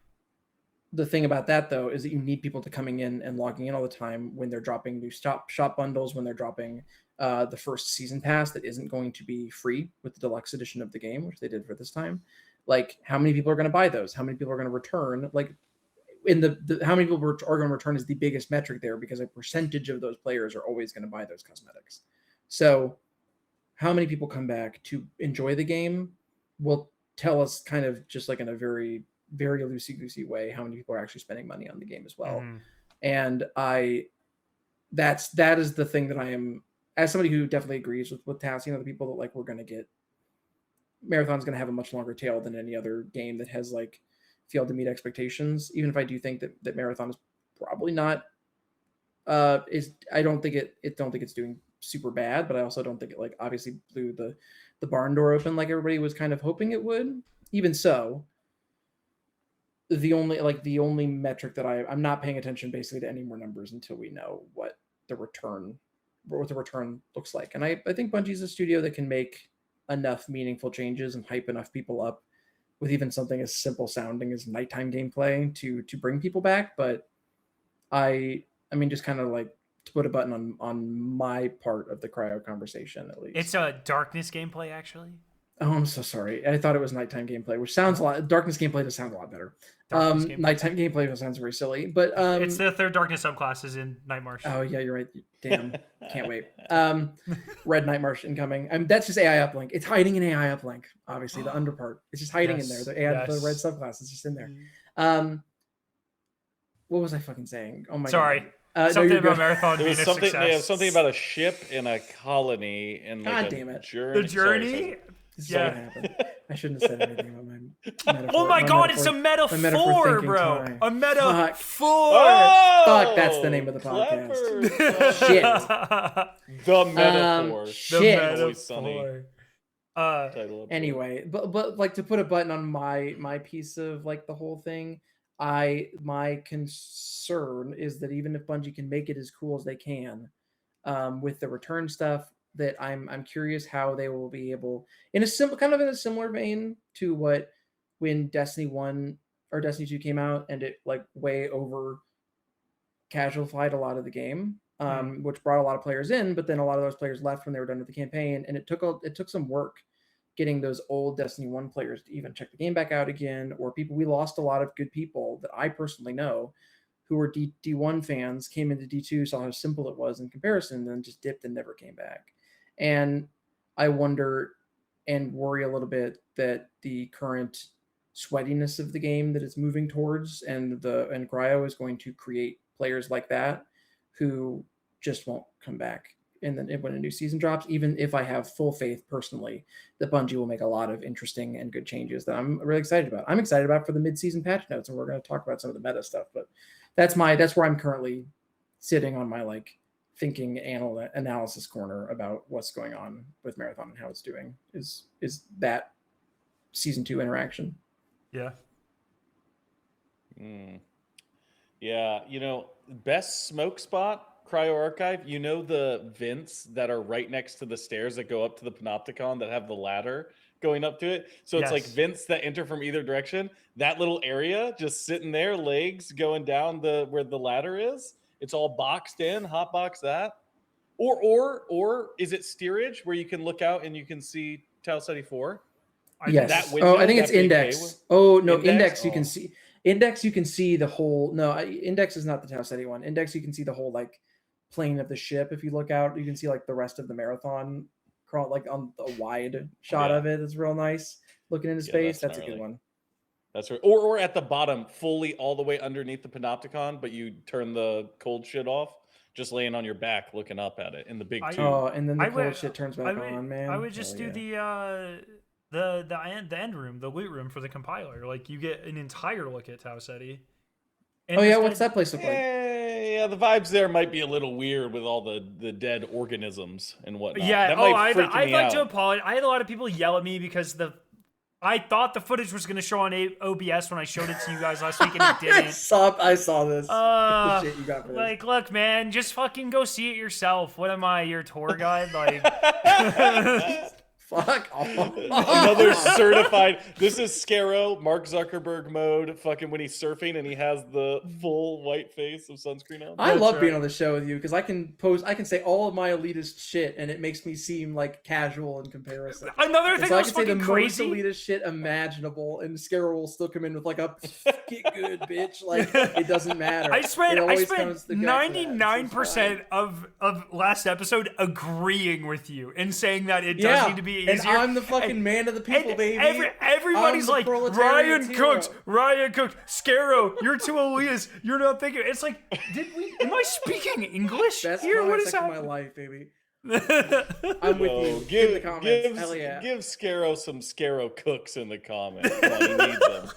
the thing about that though is that you need people to coming in and logging in all the time when they're dropping new shop bundles, when they're dropping the first season pass that isn't going to be free with the deluxe edition of the game, which they did for this time. Like, how many people are going to buy those? How many people are going to return? Like, in the how many people are going to return is the biggest metric there because a percentage of those players are always going to buy those cosmetics. So, how many people come back to enjoy the game will tell us kind of just like in a very very loosey goosey way how many people are actually spending money on the game as well. Mhm. And that is the thing that I am, as somebody who definitely agrees with Tassie and other people, that like we're going to get Marathon's going to have a much longer tail than any other game that has like failed to meet expectations. Even if I do think that Marathon is probably not is I don't think it's doing super bad, but I also don't think it like obviously blew the barn door open like everybody was kind of hoping it would. Even so, the only metric that I'm not paying attention basically to any more numbers until we know what the return looks like. And I think Bungie's a studio that can make enough meaningful changes and hype enough people up with even something as simple sounding as nighttime gameplay to bring people back. But I mean, just kind of like to put a button on my part of the cryo conversation at It's least. a darkness gameplay, actually. Oh, I'm so sorry. I thought it was nighttime gameplay, which sounds a lot. Darkness gameplay does sound a lot better. Darkness gameplay. Nighttime gameplay sounds very silly, but It's the third Darkness subclasses in Night March. Oh yeah, you're right. Damn, can't wait. Red Night March incoming. That's just AI uplink. It's hiding in AI uplink. Obviously, the under part. It's just hiding in there. The red subclass is just in there. What was I fucking saying? Oh my Sorry. God. Something about Marathon being a success. Yeah, something about a ship in a colony and like God damn it. Journey. The journey? Sorry. This is what happened. I shouldn't have said anything about my metaphor. Oh my God, it's a MetaPhfor, bro. Time. A MetaPhfor. Oh, Fuck, that's the name of the podcast. Shit. The MetaPhfor. Shit. The MetaPhfor. Anyway, but like to put a button on my piece of like the whole thing, my concern is that even if Bungie can make it as cool as they can, with the return stuff, that I'm curious how they will be able in a similar vein to what when Destiny 1 or Destiny 2 came out and it like way over casualified a lot of the game, which brought a lot of players in, but then a lot of those players left when they were done with the campaign, and it took some work getting those old Destiny 1 players to even check the game back out again, or people. We lost a lot of good people that I personally know who were D1 fans, came into D2, saw how simple it was in comparison, then just dipped and never came back. And I wonder and worry a little bit that the current sweatiness of the game that it's moving towards and Cryo is going to create players like that who just won't come back. And then when a new season drops, even if I have full faith personally that Bungie will make a lot of interesting and good changes that I'm really excited about. I'm excited about for the mid-season patch notes, and we're going to talk about some of the meta stuff. But that's where I'm currently sitting on my like thinking analysis corner about what's going on with Marathon and how it's doing. Is that season 2 interaction? Yeah. Yeah, best smoke spot. Cryo Archive, the vents that are right next to the stairs that go up to the Panopticon that have the ladder going up to it. So it's like vents that enter from either direction. That little area just sitting there, legs going down where the ladder is. It's all boxed in, hot box that. Or is it steerage where you can look out and you can see Tau Ceti 4? Yes. That window, I think it's Index. Oh no, Index you can see. Index you can see the whole. No, Index is not the Tau Ceti one. Index you can see the whole like plane of the ship. If you look out, you can see like the rest of the Marathon crawl like on a wide shot of it. It's real nice looking into space. That's a good one. That's right. Or at the bottom, fully all the way underneath the Panopticon, but you turn the cold shit off, just laying on your back looking up at it in the big tube. Oh, and then the cold shit turns back on, man. I would just do the end room, the loot room for the compiler. Like you get an entire look at Tau Ceti. What's that place look like? Yeah, the vibes there might be a little weird with all the dead organisms and whatnot. Yeah, I'd like to apologize. I had a lot of people yell at me because I thought the footage was going to show on OBS when I showed it to you guys last week, and it didn't. I saw this. The shit you got for this. Like, look, man, just fucking go see it yourself. What am I, your tour guide? Like, fuck off. Another certified. This is Skarrow, Mark Zuckerberg mode. Fucking when he's surfing and he has the full white face of sunscreen on. I love being on the show with you because I can say all of my elitist shit and it makes me seem like casual in comparison. Another thing I can say the crazy. most elitist shit imaginable, and Skarrow will still come in with like a get good bitch. Like it doesn't matter. I spent 99% of last episode agreeing with you and saying that it does need to be easier. And I'm the fucking man of the people, baby. Everybody's like, Ryan cooked, Skarrow, you're too elitist. You're not thinking. It's like, am I speaking English Best here? What is happening? My life, baby. I'm with you. In the comments. Hell yeah. Give Skarrow some Skarrow cooks in the comments. He needs them.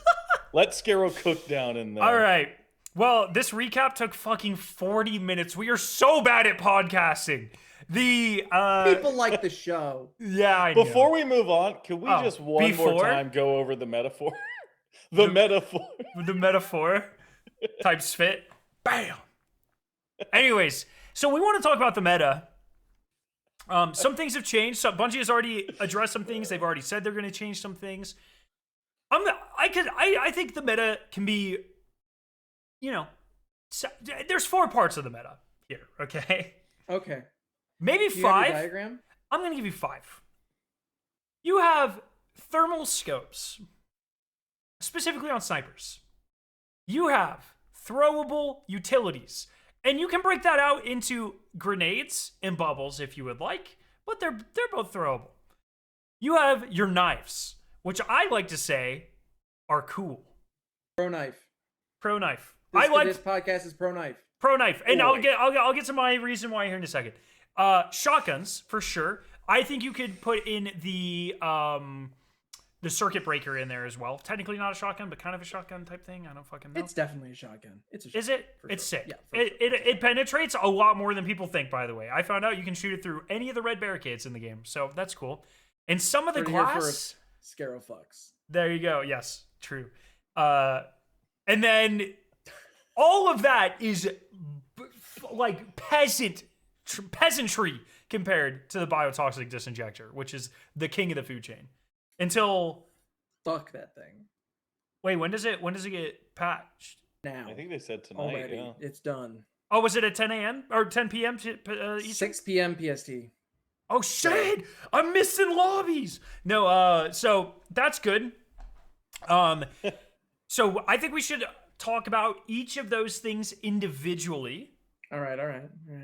Let Skarrow cook down in there. All right. Well, this recap took fucking 40 minutes. We are so bad at podcasting. People like the show. Yeah, I know. Before we move on, can we just one more time go over the MetaPhfor? The MetaPhfor types fit. Bam. Anyways, so we want to talk about the meta. Some things have changed. So Bungie has already addressed some things. They've already said they're going to change some things. I think the meta can be, there's 4 parts of the meta here. Okay. Okay. Maybe Do you 5. have your diagram? I'm going to give you 5. You have thermal scopes, specifically on snipers, you have throwable utilities. And you can break that out into grenades and bubbles if you would like, but they're both throwable. You have your knives, which I like to say are cool. Pro knife. Pro knife. This podcast is pro knife. Pro knife, and Boy. I'll get to my reason why here in a second. Shotguns for sure. I think you could put in the circuit breaker in there as well. Technically not a shotgun, but kind of a shotgun type thing. I don't fucking know. It's definitely a shotgun. It's a shotgun. Is it? For It's sure. sick. Yeah, It penetrates a lot more than people think, by the way. I found out you can shoot it through any of the red barricades in the game, so that's cool. And some of the glass. Skarrow fucks. There you go. Yes, true. And then all of that is like peasantry compared to the Biotoxic Disinjector, which is the king of the food chain. Until fuck that thing. Wait, when does it get patched? Now. I think they said tonight. Already. Yeah. It's done. Oh, was it at 10 a.m. or 10 p.m. Eastern? 6 p.m. PST. Oh shit! I'm missing lobbies. No, so that's good. So I think we should talk about each of those things individually. All right.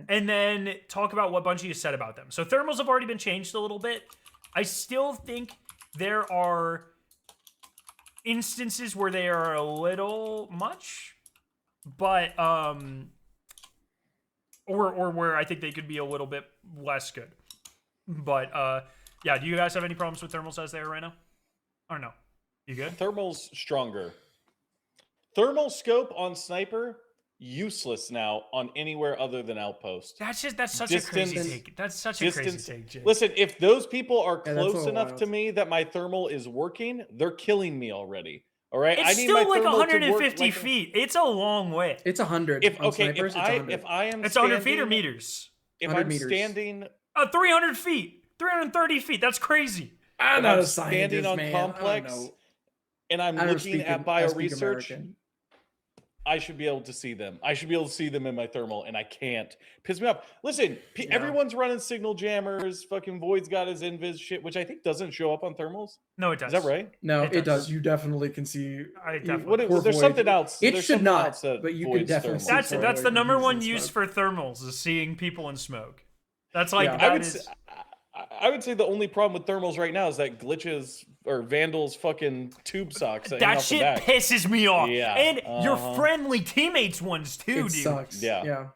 And then talk about what Bungie has said about them. So thermals have already been changed a little bit. I still think there are instances where they are a little much, but or where I think they could be a little bit less good. But yeah, do you guys have any problems with thermals as they are right now? Or no? You good? Thermal's stronger. Thermal scope on sniper, useless now on anywhere other than outpost. That's such a crazy take. That's such a crazy take, Jake. Listen, if those people are close that's enough wild. to me that my thermal is working, they're killing me already. All right, It's I need still my like thermal to work 150 like feet. It's a long way. It's 100. If on okay, snipers, if it's I 100. if I am It's 100 feet or standing- meters? If 100 I'm meters. standing 300 feet. 330 feet. That's crazy. I'm if not I'm a standing scientist, on man. complex I don't know. and I'm I don't looking speak at I bio speak research, American. I should be able to see them. I should be able to see them in my thermal, and I can't. Piss me off. Listen, everyone's running signal jammers. Fucking Void's got his invis shit, which I think doesn't show up on thermals. No, it does. Is that right? No, It it does. does. You definitely can see. I you- definitely- poor There's Void. something else. It There's should something not, else that but you can Void's definitely thermal. see That's Void the number using one use smoke. for thermals is seeing people in smoke. That's like Yeah. that I would say the only problem with thermals right now is that glitches or vandals fucking tube socks. hang that off the shit back. pisses me off. Yeah, And your friendly teammates ones too, It dude. sucks. Yeah.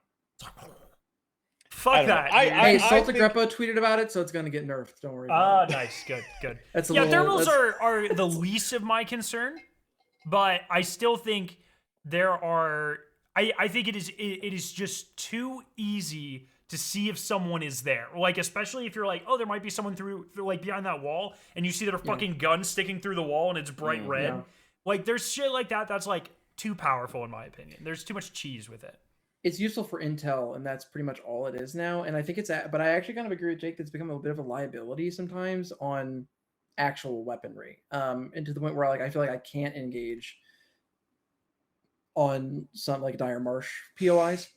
Fuck I don't know. that. I- dude. Hey, I Salted think- Greppo tweeted about it, so it's gonna get nerfed. Don't worry about it. Nice, good. That's a Yeah, little, thermals that's- are the least of my concern, but I still think there are. I think it is just too easy to see if someone is there. Like, especially if you're like, oh, there might be someone through like behind that wall, and you see their fucking gun sticking through the wall and it's bright red. Yeah. Like, there's shit like that that's like too powerful in my opinion. There's too much cheese with it. It's useful for intel, and that's pretty much all it is now. And I think but I actually kind of agree with Jake. That's become a bit of a liability sometimes on actual weaponry, and to the point where like I feel like I can't engage on some like Dire Marsh POIs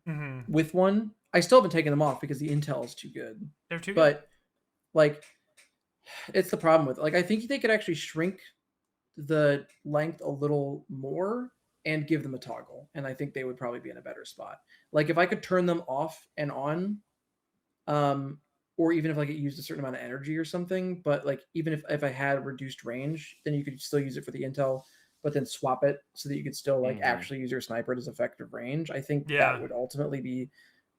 Mm-hmm. with one. I still haven't taken them off because the intel is too good. They're too. But like, it's the problem with like I think they could actually shrink the length a little more and give them a toggle, and I think they would probably be in a better spot. Like if I could turn them off and on, or even if like it used a certain amount of energy or something, but like even if I had reduced range, then you could still use it for the intel, but then swap it so that you could still like actually use your sniper as effective range. I think that would ultimately be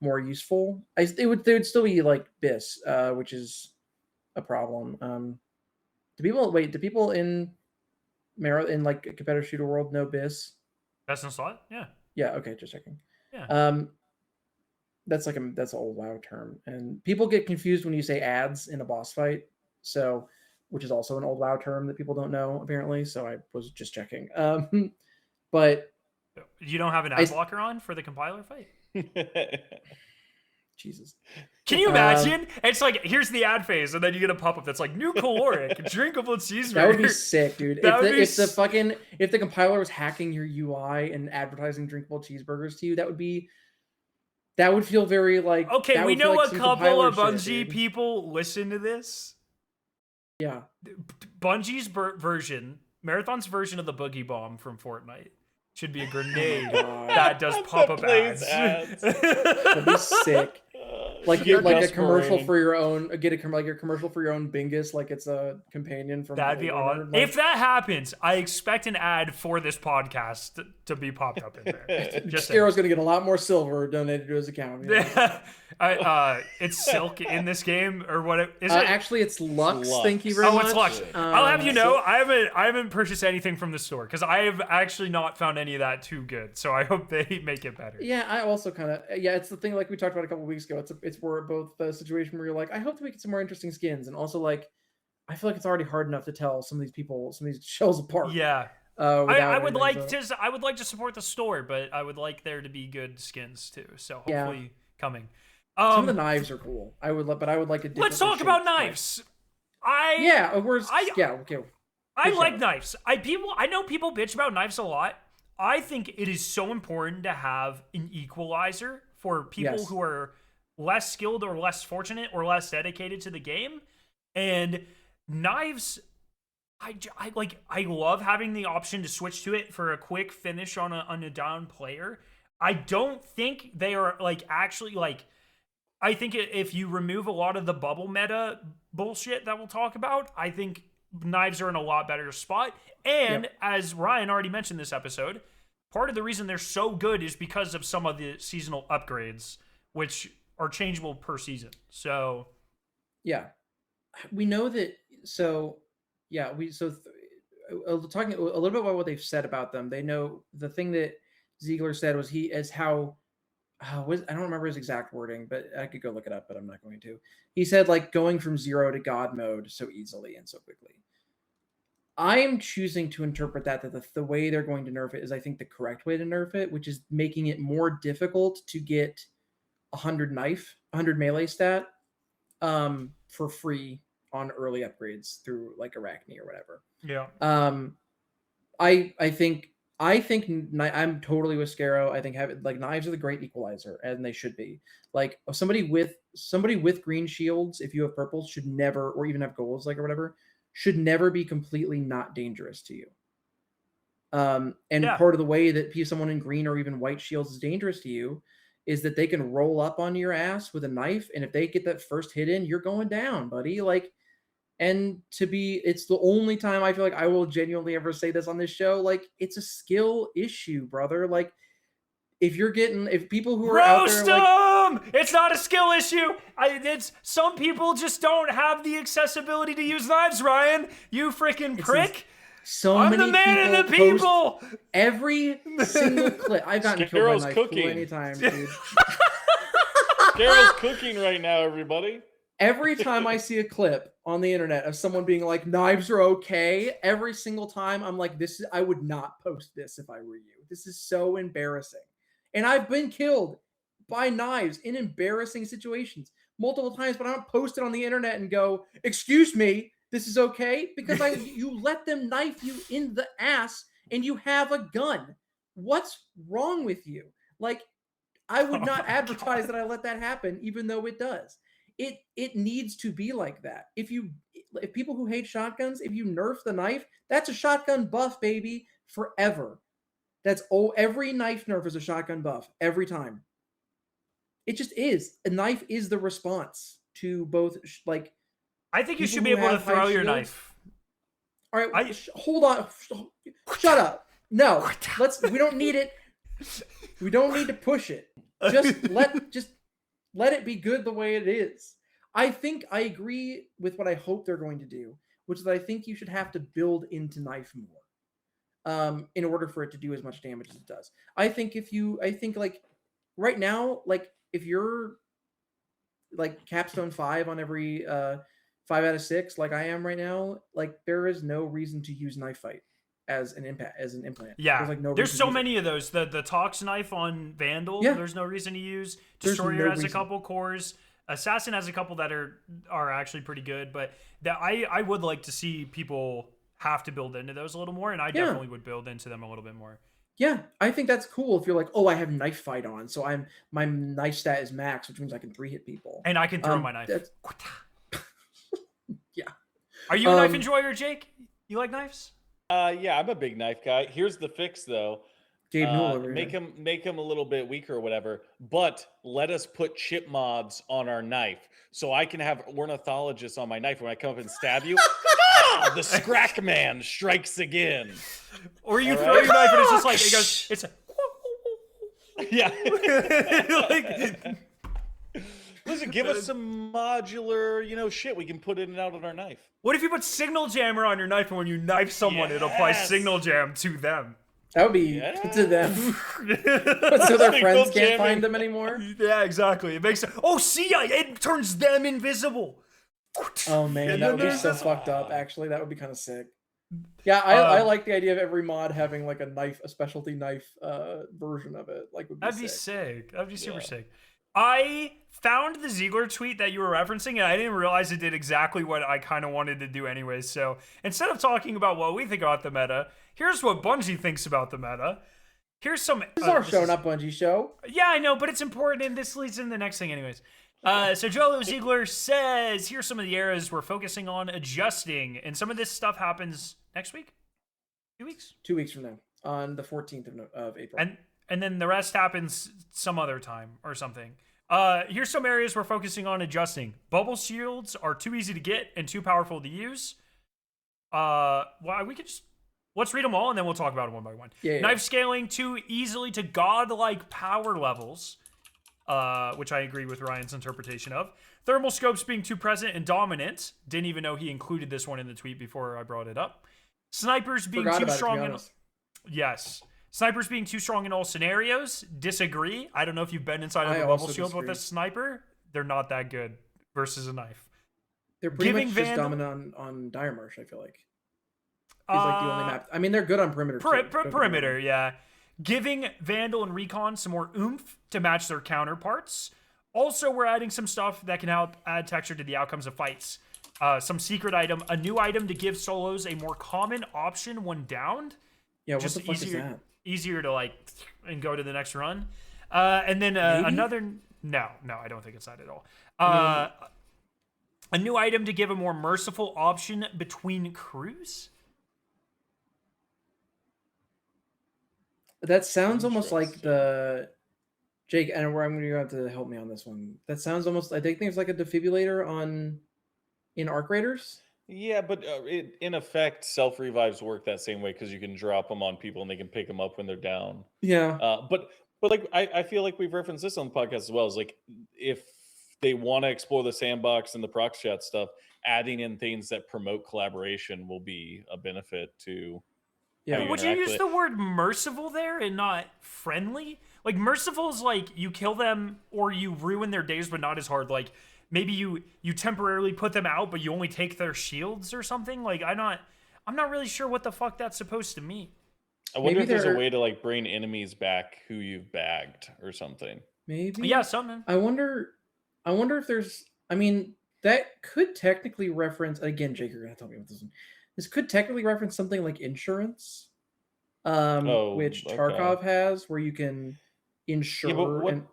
more useful. They would still be like BIS, which is a problem. Do people in like a competitive shooter world know BIS? Best in slot? Yeah. Yeah, okay, just checking. Yeah. That's an old WoW term, and people get confused when you say ads in a boss fight. So, which is also an old WoW term that people don't know apparently. So I was just checking. But You don't have an ad blocker on for the compiler fight? Jesus. Can you imagine? It's like, here's the ad phase, and then you get a pop-up that's like, new caloric, drinkable cheeseburger. That would be sick, dude. That If the compiler was hacking your UI and advertising drinkable cheeseburgers to you, that would feel very like Okay, we know like a some couple of compiler Bungie shit, dude. people listen to this. Yeah. Bungie's version, Marathon's version of the boogie bomb from Fortnite should be a grenade God. that does pop-up plays ads. That'd be sick. Like Should get be like a just commercial Marine. for your own. Get a like a commercial for your own Bingus, like it's a companion from. That'd be Blade Runner, awesome. like- If that happens, I expect an ad for this podcast to be popped up in there. Just saying. Skarrow's gonna get a lot more silver donated to his account. You know? It's silk in this game, or what? Is it? Actually, it's Lux. Lux. Thank you very Oh, much. it's Lux. I'll have you so- know, I haven't purchased anything from the store because I have actually not found any of that too good. So I hope they make it better. Yeah, I also kind of it's the thing like we talked about a couple weeks ago. It's where both the situation where you're like, I hope to make some more interesting skins, and also like, I feel like it's already hard enough to tell some of these shells apart. Yeah. without I would anything, so- I would like to support the store, but I would like there to be good skins too. So Yeah. hopefully coming. Some of the knives are cool. I would like a different. Let's talk about knives. Yeah, okay. I Good like shout. knives. I know people bitch about knives a lot. I think it is so important to have an equalizer for people Yes. who are less skilled or less fortunate or less dedicated to the game. And knives, I love having the option to switch to it for a quick finish on a down player. I don't think they are actually I think if you remove a lot of the bubble meta bullshit that we'll talk about, I think knives are in a lot better spot. And as Ryan already mentioned this episode, part of the reason they're so good is because of some of the seasonal upgrades, which are changeable per season. So Yeah, we know that. So talking a little bit about what they've said about them. They know the thing that Ziegler said was I don't remember his exact wording, but I could go look it up, but I'm not going to. He said like going from 0 to God mode so easily and so quickly. I'm choosing to interpret that the way they're going to nerf it is I think the correct way to nerf it, which is making it more difficult to get 100 melee stat for free on early upgrades through like Arachne or whatever. yeah. I think I'm totally with Skarrow. I think knives are the great equalizer, and they should be. Like somebody with green shields, if you have purples, should never, or even have golds or whatever, should never be completely not dangerous to you. Part of the way that someone in green or even white shields is dangerous to you is that they can roll up onto your ass with a knife, and if they get that first hit in, you're going down, buddy. It's the only time I feel like I will genuinely ever say this on this show. Like, it's a skill issue, brother. Like, if people who are out there, Roast them! It's not a skill issue. It's some people just don't have the accessibility to use knives, Ryan. You freaking prick. I'm the man of the people. Every single clip. I've gotten killed by Skarrow's knife cooking. plenty of times, dude. Skarrow's cooking right now, everybody. Every time I see a clip on the internet of someone being like, knives are okay, every single time I'm like, I would not post this if I were you. This is so embarrassing. And I've been killed by knives in embarrassing situations multiple times, but I don't post it on the internet and go, excuse me, this is okay? Because you let them knife you in the ass and you have a gun. What's wrong with you? Like, I would not advertise that I let that happen, even though it does. It needs to be like that. If people who hate shotguns, if you nerf the knife, that's a shotgun buff, baby, forever. Every knife nerf is a shotgun buff every time. It just is. A knife is the response to both I think you should people be who able to have high throw your shields. knife. All right, hold on. Shut up. No, we don't need it. We don't need to push it. Just let it be good the way it is. I think I agree with what I hope they're going to do, which is I think you should have to build into knife more in order for it to do as much damage as it does. I think right now, like if you're like capstone 5 on every 5 out of 6, like I am right now, like there is no reason to use knife fight as an implant. Yeah, there's so reason to many of those. The Tox knife on Vandal, Yeah. there's no reason to use. There's Destroyer no has a reason. couple cores. Assassin has a couple that are actually pretty good, but that I would like to see people have to build into those a little more, and I definitely would build into them a little bit more. Yeah, I think that's cool if you're like, oh, I have knife fight on, so my knife stat is max, which means I can 3-hit people. And I can throw my knife. Yeah. Are you a knife enjoyer, Jake? You like knives? Yeah, I'm a big knife guy. Here's the fix, though. Gabe Newell over Make here. him a little bit weaker or whatever, but let us put chip mods on our knife so I can have ornithologists on my knife when I come up and stab you. The Scrack Man strikes again. Or you All throw right. your knife and it's just like it goes. It's a, Yeah. like, Listen, give us some modular, shit we can put in and out on our knife. what if you put signal jammer on your knife and when you knife someone, it applies Yes. signal jam to them? That would be to them. So their friends can't find them anymore? Yeah, exactly. It makes it turns them invisible. Oh man, And that then would be there's so this- fucked up. Actually, that would be kind of sick. Yeah, I Um, like the idea of every mod having like a specialty knife version of it. Like, would be That'd be sick. sick. That'd be super Yeah. sick. I found the Ziegler tweet that you were referencing, and I didn't realize it did exactly what I kind of wanted to do anyways. So instead of talking about what we think about the meta, here's what Bungie thinks about the meta. Here's some. This is our show, not Bungie show. Yeah, I know, but it's important, and this leads into the next thing, anyways. So Joe Ziegler says, here's some of the areas we're focusing on adjusting, and some of this stuff happens next week, 2 weeks, 2 weeks from now, on the 14th of April. and then the rest happens some other time or something. Here's some areas we're focusing on adjusting. Bubble shields are too easy to get and too powerful to use. Well, we could just let's read them all and then we'll talk about them one by one. Yeah. Knife scaling too easily to godlike power levels, which I agree with Ryan's interpretation of. Thermal scopes being too present and dominant. Didn't even know he included this one in the tweet before I brought it up. Snipers being Forgot too about it, to be strong. honest. Yes. Snipers being too strong in all scenarios. Disagree. I don't know if you've been inside of I a bubble also shield with a disagree. sniper. They're not that good versus a knife. They're pretty Giving much just Vandal- dominant on Dire Marsh, I feel like. He's like the only map. I mean, they're good on perimeter. too, don't get me Perimeter, wrong. yeah. Giving Vandal and Recon some more oomph to match their counterparts. Also, we're adding some stuff that can help add texture to the outcomes of fights. Some secret item, a new item to give solos a more common option when downed. Yeah, what Just the fuck is that? easier to like and go to the next run. And then Maybe? another no, I don't think it's that at all. I mean- A new item to give a more merciful option between crews. That sounds almost like Interesting. the Jake, and I'm going to have to help me on this one. That sounds almost. I think it's like a defibrillator in Arc Raiders. Yeah, but in effect, self revives work that same way because you can drop them on people and they can pick them up when they're down. Yeah, But like I feel like we've referenced this on the podcast as well. Is like if they want to explore the sandbox and the prox chat stuff, adding in things that promote collaboration will be a benefit to. yeah. you Would you interact use with the word merciful there and not friendly? Like merciful is like you kill them or you ruin their days, but not as hard. Like maybe you temporarily put them out, but you only take their shields or something. Like I'm not really sure what the fuck that's supposed to mean. I wonder Maybe if there's a they're- way to like bring enemies back who you've bagged or something. Maybe. Yeah, something. I wonder if there's. I mean, that could technically reference. Again, Jake, you're gonna tell me what this is. This could technically reference something like insurance, which okay. Tarkov has, where you can insure what- an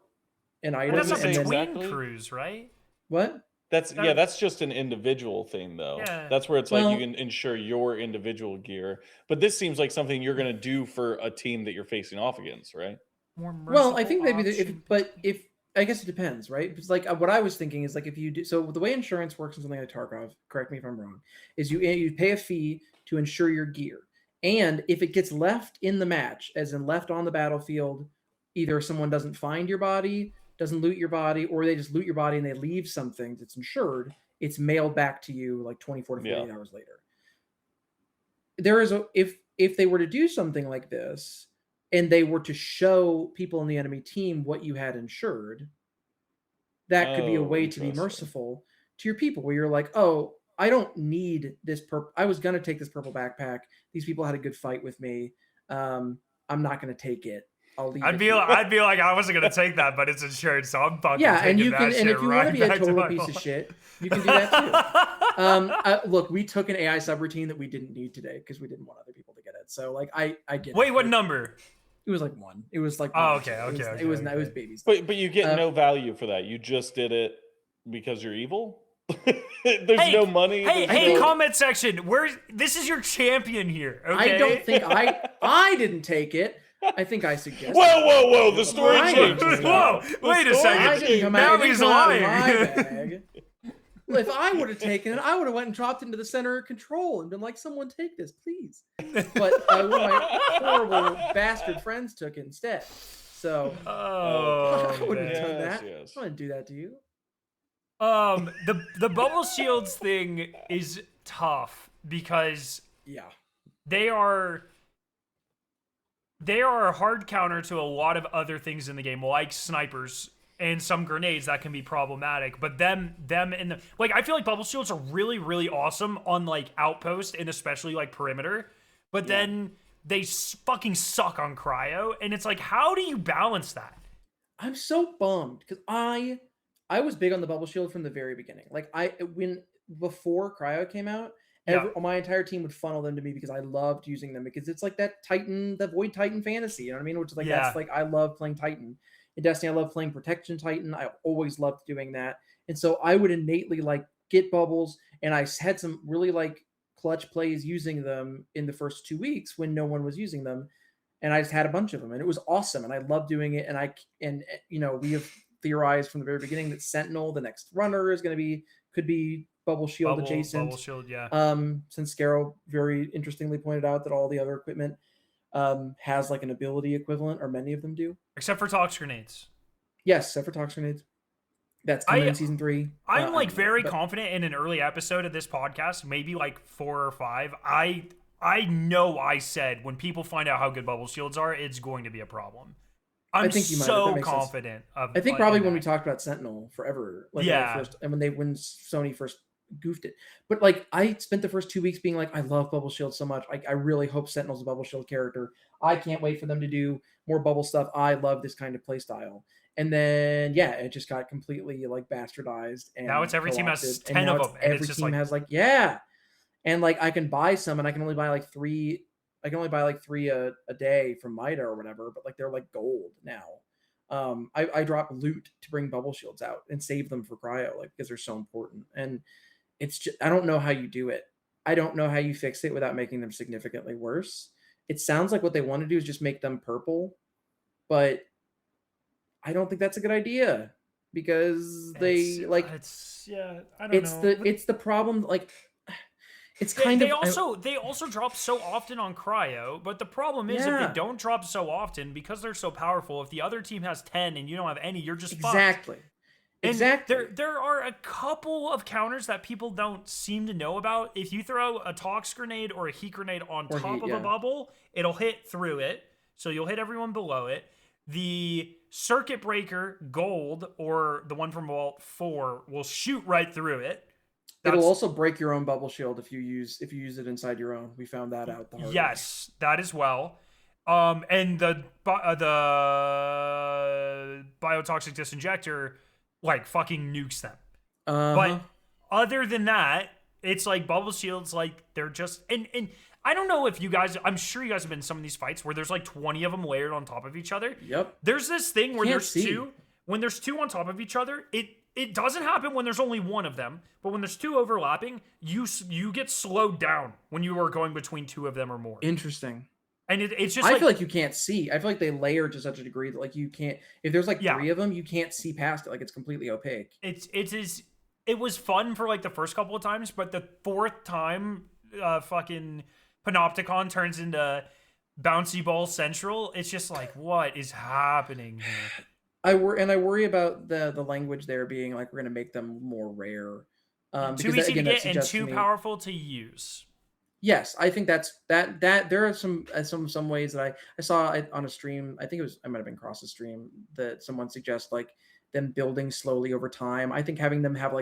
But item, that's not doesn't and say then between exactly? crews, right? what? That's That- that's just an individual thing though. Yeah. That's where it's like Well- you can insure your individual gear. But this seems like something you're gonna do for a team that you're facing off against, right? More Well, I merciful think maybe option. if I guess it depends, right? Because like what I was thinking is like if you do so the way insurance works in something like Tarkov, correct me if I'm wrong, is you pay a fee to insure your gear, and if it gets left in the match, as in left on the battlefield, either someone doesn't find your body, doesn't loot your body, or they just loot your body and they leave something that's insured, it's mailed back to you like 24 to 48 hours later. There is if they were to do something like this and they were to show people in the enemy team what you had insured, that could be a Oh, way to be interesting. merciful to your people, where you're like, oh, I don't need this I was gonna take this purple backpack. These people had a good fight with me. I'm not gonna take it. I'll leave. I'd it be here." like I wasn't gonna take that, but it's insured, so I'm fucking Yeah, taking and you that can, and shit if you right want to be a back to total my piece of wallet. shit, you can do that too. Look, we took an AI subroutine that we didn't need today because we didn't want other people to get it. So like, I get. Wait, it. what number? It was like one. It was like. Oh, one or okay, two. okay, It was okay, it was okay. baby stuff. But you get Uh, no value for that. You just did it because you're evil. There's no money. Hey, comment section. This is your champion here. Okay? I don't think I didn't take it. I think I suggested. Whoa! The story changed. Whoa! Wait a second. Now he's lying. My bag. Well, if I would have taken it, I would have went and dropped into the center of control and been like, "Someone take this, please." But one of my horrible bastard friends took it instead. So I wouldn't have done that. Yes. I wouldn't do that to you. The bubble shields thing is tough because they are a hard counter to a lot of other things in the game, like snipers and some grenades that can be problematic. But them in the I feel like bubble shields are really, really awesome on like outpost and especially like perimeter. But then they fucking suck on cryo, and it's like, how do you balance that? I'm so bummed because I was big on the bubble shield from the very beginning. Like before cryo came out, my entire team would funnel them to me because I loved using them because it's like that Titan, the Void Titan fantasy. You know what I mean? Which is like that's like I love playing Titan. In Destiny, I love playing Protection Titan. I always loved doing that. And so I would innately like get bubbles, and I had some really like clutch plays using them in the first 2 weeks when no one was using them. And I just had a bunch of them, and it was awesome. And I loved doing it. And we have theorized from the very beginning that Sentinel, the next runner, is could be bubble shield adjacent. Bubble shield, yeah. Since Skarrow very interestingly pointed out that all the other equipment has like an ability equivalent, or many of them do. Except for Tox Grenades. Yes, except for Tox Grenades. That's coming in season 3. I'm very confident in an early episode of this podcast, maybe like 4 or 5. I know I said when people find out how good bubble shields are, it's going to be a problem. I think you so confident of. I think probably when we talked about Sentinel forever, when Sony first goofed it. But like I spent the first 2 weeks being like, I love bubble shield so much. I really hope Sentinel's a bubble shield character. I can't wait for them to do more bubble stuff. I love this kind of play style. And then it just got completely like bastardized. And now it's every team has 10 of them. And every team has and like I can buy some, and I can only buy like 3. I can only buy like 3 a day from Mida or whatever, but like they're like gold now. I drop loot to bring bubble shields out and save them for cryo, like because they're so important. And it's just, I don't know how you do it. I don't know how you fix it without making them significantly worse. It sounds like what they want to do is just make them purple, but I don't think that's a good idea because I don't know. It's the problem. Like they also drop so often on cryo, but the problem is if they don't drop so often because they're so powerful, if the other team has 10 and you don't have any, you're just fucked. Exactly. There are a couple of counters that people don't seem to know about. If you throw a Tox Grenade or a Heat Grenade on top of a bubble, it'll hit through it, so you'll hit everyone below it. The Circuit Breaker Gold, or the one from Vault 4, will shoot right through it. It'll also break your own bubble shield if you use it inside your own. We found that out. Yes, that as well. And the Biotoxic Disinjector like fucking nukes them. But other than that, it's like bubble shields, like they're just and I don't know if you guys, I'm sure you guys have been in some of these fights where there's like 20 of them layered on top of each other. Yep. There's this thing where when there's 2 on top of each other, it doesn't happen when there's only 1 of them, but when there's 2 overlapping, you get slowed down when you are going between 2 of them or more. Interesting. And it's just I feel like you can't see. I feel like they layer to such a degree that like you can't, if there's like 3 of them, you can't see past it. Like it's completely opaque. It was fun for like the first couple of times, but the 4th time fucking Panopticon turns into Bouncy Ball Central, it's just like, what is happening here? I worry about the language there being like, we're going to make them more rare. Too easy to get and too powerful to use. Yes, I think that there are some ways that I saw it on a stream. I think I might have been across the stream that someone suggests like them building slowly over time. I think having them have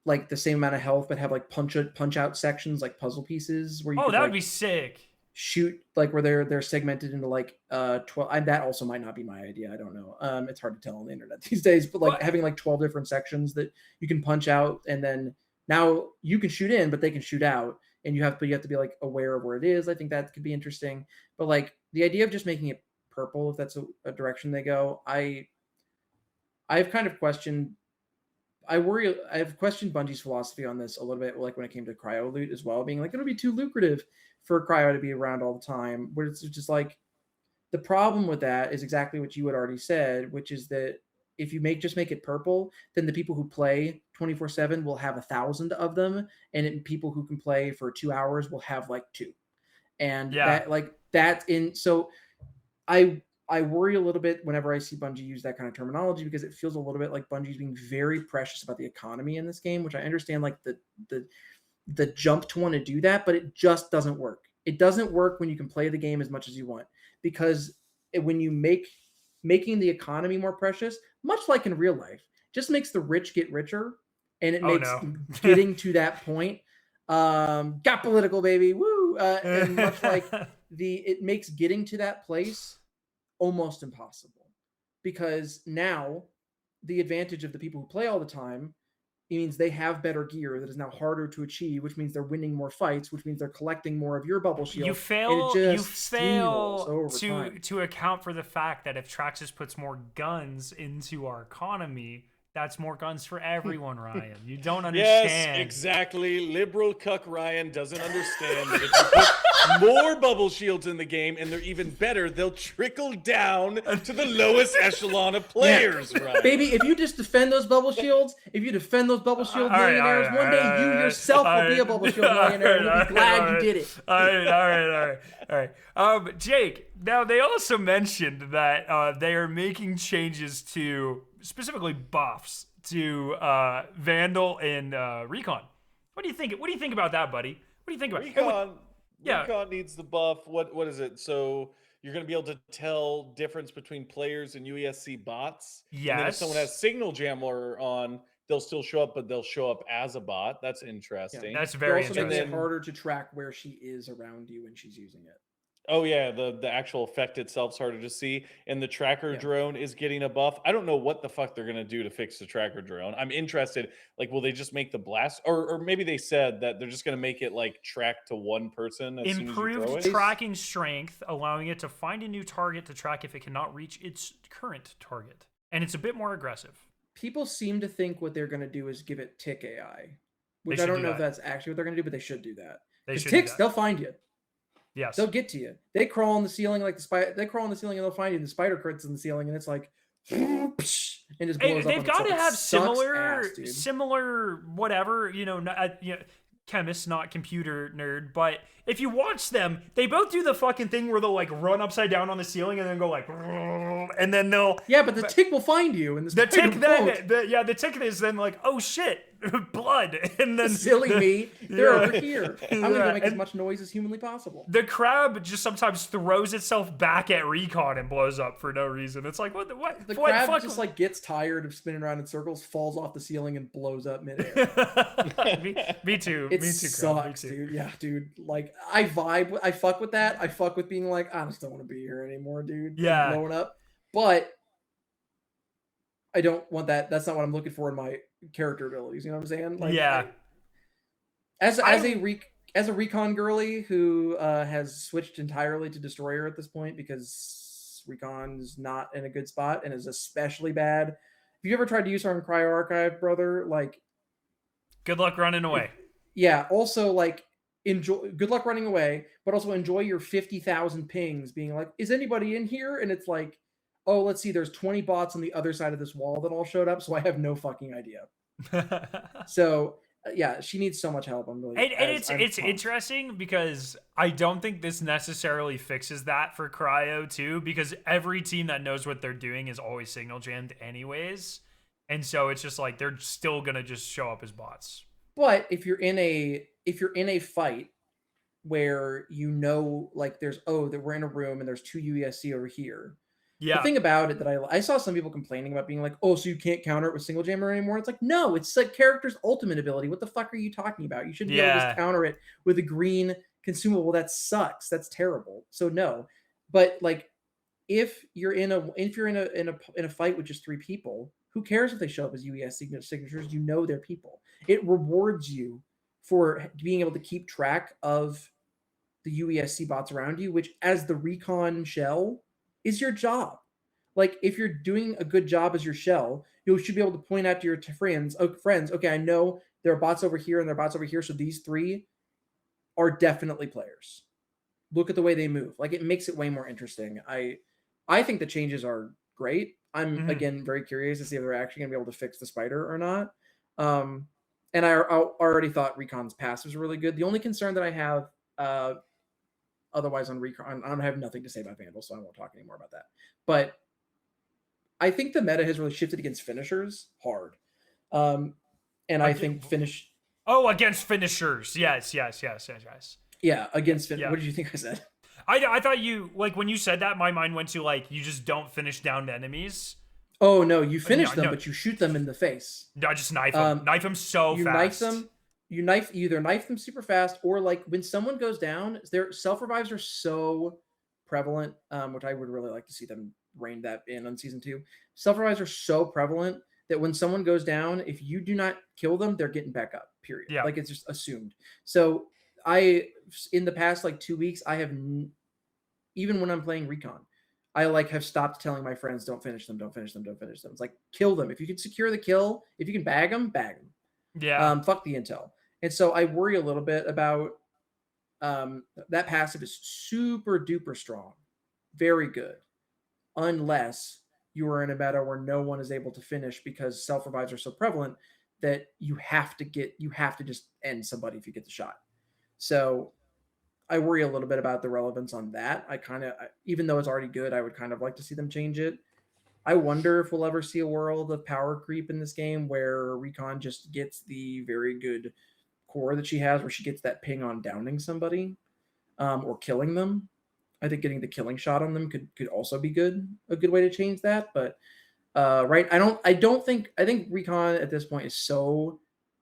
like the same amount of health, but have like punch out sections, like puzzle pieces where you that would be sick. Shoot like where they're segmented into like 12. That also might not be my idea. I don't know. It's hard to tell on the internet these days, but like having like 12 different sections that you can punch out, and then now you can shoot in, but they can shoot out, and you have to be like aware of where it is. I think that could be interesting. But like the idea of just making it purple, if that's a direction they go, I've kind of questioned. I've questioned Bungie's philosophy on this a little bit, like when it came to cryo loot as well, being like it'll be too lucrative for cryo to be around all the time. Where it's just like the problem with that is exactly what you had already said, which is that if you make it purple, then the people who play 24/7 will have 1,000 of them, and people who can play for 2 hours will have like 2. And Yeah. that's in. So I worry a little bit whenever I see Bungie use that kind of terminology, because it feels a little bit like Bungie's being very precious about the economy in this game, which I understand, like the jump to want to do that, but it just doesn't work. It doesn't work when you can play the game as much as you want, because when you making the economy more precious, much like in real life, just makes the rich get richer, and it makes getting to that point got political, baby, woo, and much like it makes getting to that place almost impossible, because now the advantage of the people who play all the time means they have better gear that is now harder to achieve, which means they're winning more fights, which means they're collecting more of your bubble shield. You fail to account for the fact that if Traxxas puts more guns into our economy, that's more guns for everyone, Ryan. You don't understand. Yes, exactly. Liberal cuck Ryan doesn't understand that if you put more bubble shields in the game and they're even better, they'll trickle down to the lowest echelon of players, Ryan. Baby, if you just defend those bubble shields, millionaires, one day you yourself will be a bubble shield millionaire, and you'll be glad you did it. All right. Jake, now they also mentioned that they are making changes to specifically buffs to Vandal and Recon. What do you think? What do you think about that, buddy? What do you think about Recon? Recon needs the buff. What is it? So you're going to be able to tell difference between players and UESC bots. Yes. And then if someone has Signal Jammer on, they'll still show up, but they'll show up as a bot. That's interesting. Yeah, that's very interesting. interesting. It also makes it harder to track where she is around you when she's using it. Oh yeah, the actual effect itself's harder to see, and the tracker drone is getting a buff. I don't know what the fuck they're gonna do to fix the tracker drone. I'm interested. Like, will they just make the blast, or maybe they said that they're just gonna make it like track to one person as soon as you throw Improved it? tracking strength, allowing it to find a new target to track if it cannot reach its current target, and it's a bit more aggressive. People seem to think what they're gonna do is give it tick AI, which I don't know if that's actually what they're gonna do, but they should do that. Because ticks, they'll find you. Yes. They'll get to you. They crawl on the ceiling like the spider. They crawl on the ceiling and they'll find you. The spider crits in the ceiling, and it's like, and just blows up. They've got to have similar, similar whatever. Chemist, not computer nerd, but if you watch them, they both do the fucking thing where they'll like run upside down on the ceiling and then go like, and then they'll. Yeah, but the tick will find you, and the tick the tick is then like, oh shit, blood, and then silly me, they're over here. I'm gonna go make as much noise as humanly possible. The crab just sometimes throws itself back at Recon and blows up for no reason. It's like what? The crab just like gets tired of spinning around in circles, falls off the ceiling, and blows up midair. me too. It sucks, dude. Yeah, dude. Like I fuck with that. I fuck with being like, I just don't want to be here anymore, dude. Yeah, blowing up. But I don't want that. That's not what I'm looking for in my character abilities. You know what I'm saying? Like, yeah. As a recon girly who has switched entirely to destroyer at this point because recon's not in a good spot and is especially bad. If you ever tried to use her on Cryo Archive, brother, like, good luck running away. Also, like, good luck running away, but also enjoy your 50,000 pings being like, is anybody in here? And it's like, oh, let's see, there's 20 bots on the other side of this wall that all showed up, so I have no fucking idea. So yeah, she needs so much help. I'm really it's interesting because I don't think this necessarily fixes that for Cryo too, because every team that knows what they're doing is always signal jammed anyways, and so it's just like they're still gonna just show up as bots. But if you're in a fight where like that we're in a room and there's 2 UESC over here. Yeah. The thing about it that I saw some people complaining about being like, oh, so you can't counter it with single jammer anymore. It's like, no, it's like character's ultimate ability. What the fuck are you talking about? You should be able to just counter it with a green consumable. That sucks. That's terrible. So no. But like, if you're in a fight with just 3 people, who cares if they show up as UES signatures? You know they're people. It rewards you for being able to keep track of the UESC bots around you, which as the recon shell is your job. Like if you're doing a good job as your shell, you should be able to point out to your friends, okay, I know there are bots over here and there are bots over here, so these 3 are definitely players. Look at the way they move. Like it makes it way more interesting. I think the changes are great. I'm again very curious to see if they're actually gonna be able to fix the spider or not. And I already thought Recon's passives were really good. The only concern that I have, otherwise on Recon, I have nothing to say about Vandal, so I won't talk anymore about that. But I think the meta has really shifted against finishers hard. And I think finish. Oh, against finishers. Yes. Yeah, against What did you think I said? I thought you, like, when you said that, my mind went to, like, you just don't finish down enemies. Oh, no, you finish them, but you shoot them in the face. No, just knife them. Knife them so fast. You knife them. You either knife them super fast, or, like, when someone goes down, their self-revives are so prevalent, which I would really like to see them rein that in on Season 2. Self-revives are so prevalent that when someone goes down, if you do not kill them, they're getting back up, period. Yeah. Like, it's just assumed. So, in the past, like, 2 weeks, I have... even when I'm playing Recon, I have stopped telling my friends, don't finish them. It's like, kill them. If you can secure the kill, if you can bag them, bag them. Yeah. Fuck the intel. And so I worry a little bit about that passive is super duper strong. Very good. Unless you are in a meta where no one is able to finish because self-revives are so prevalent that you have to just end somebody if you get the shot. So I worry a little bit about the relevance on that. Even though it's already good, I would kind of like to see them change it. I wonder if we'll ever see a world of power creep in this game where Recon just gets the very good core that she has, where she gets that ping on downing somebody or killing them. I think getting the killing shot on them could also be a good way to change that. But right, I think Recon at this point is so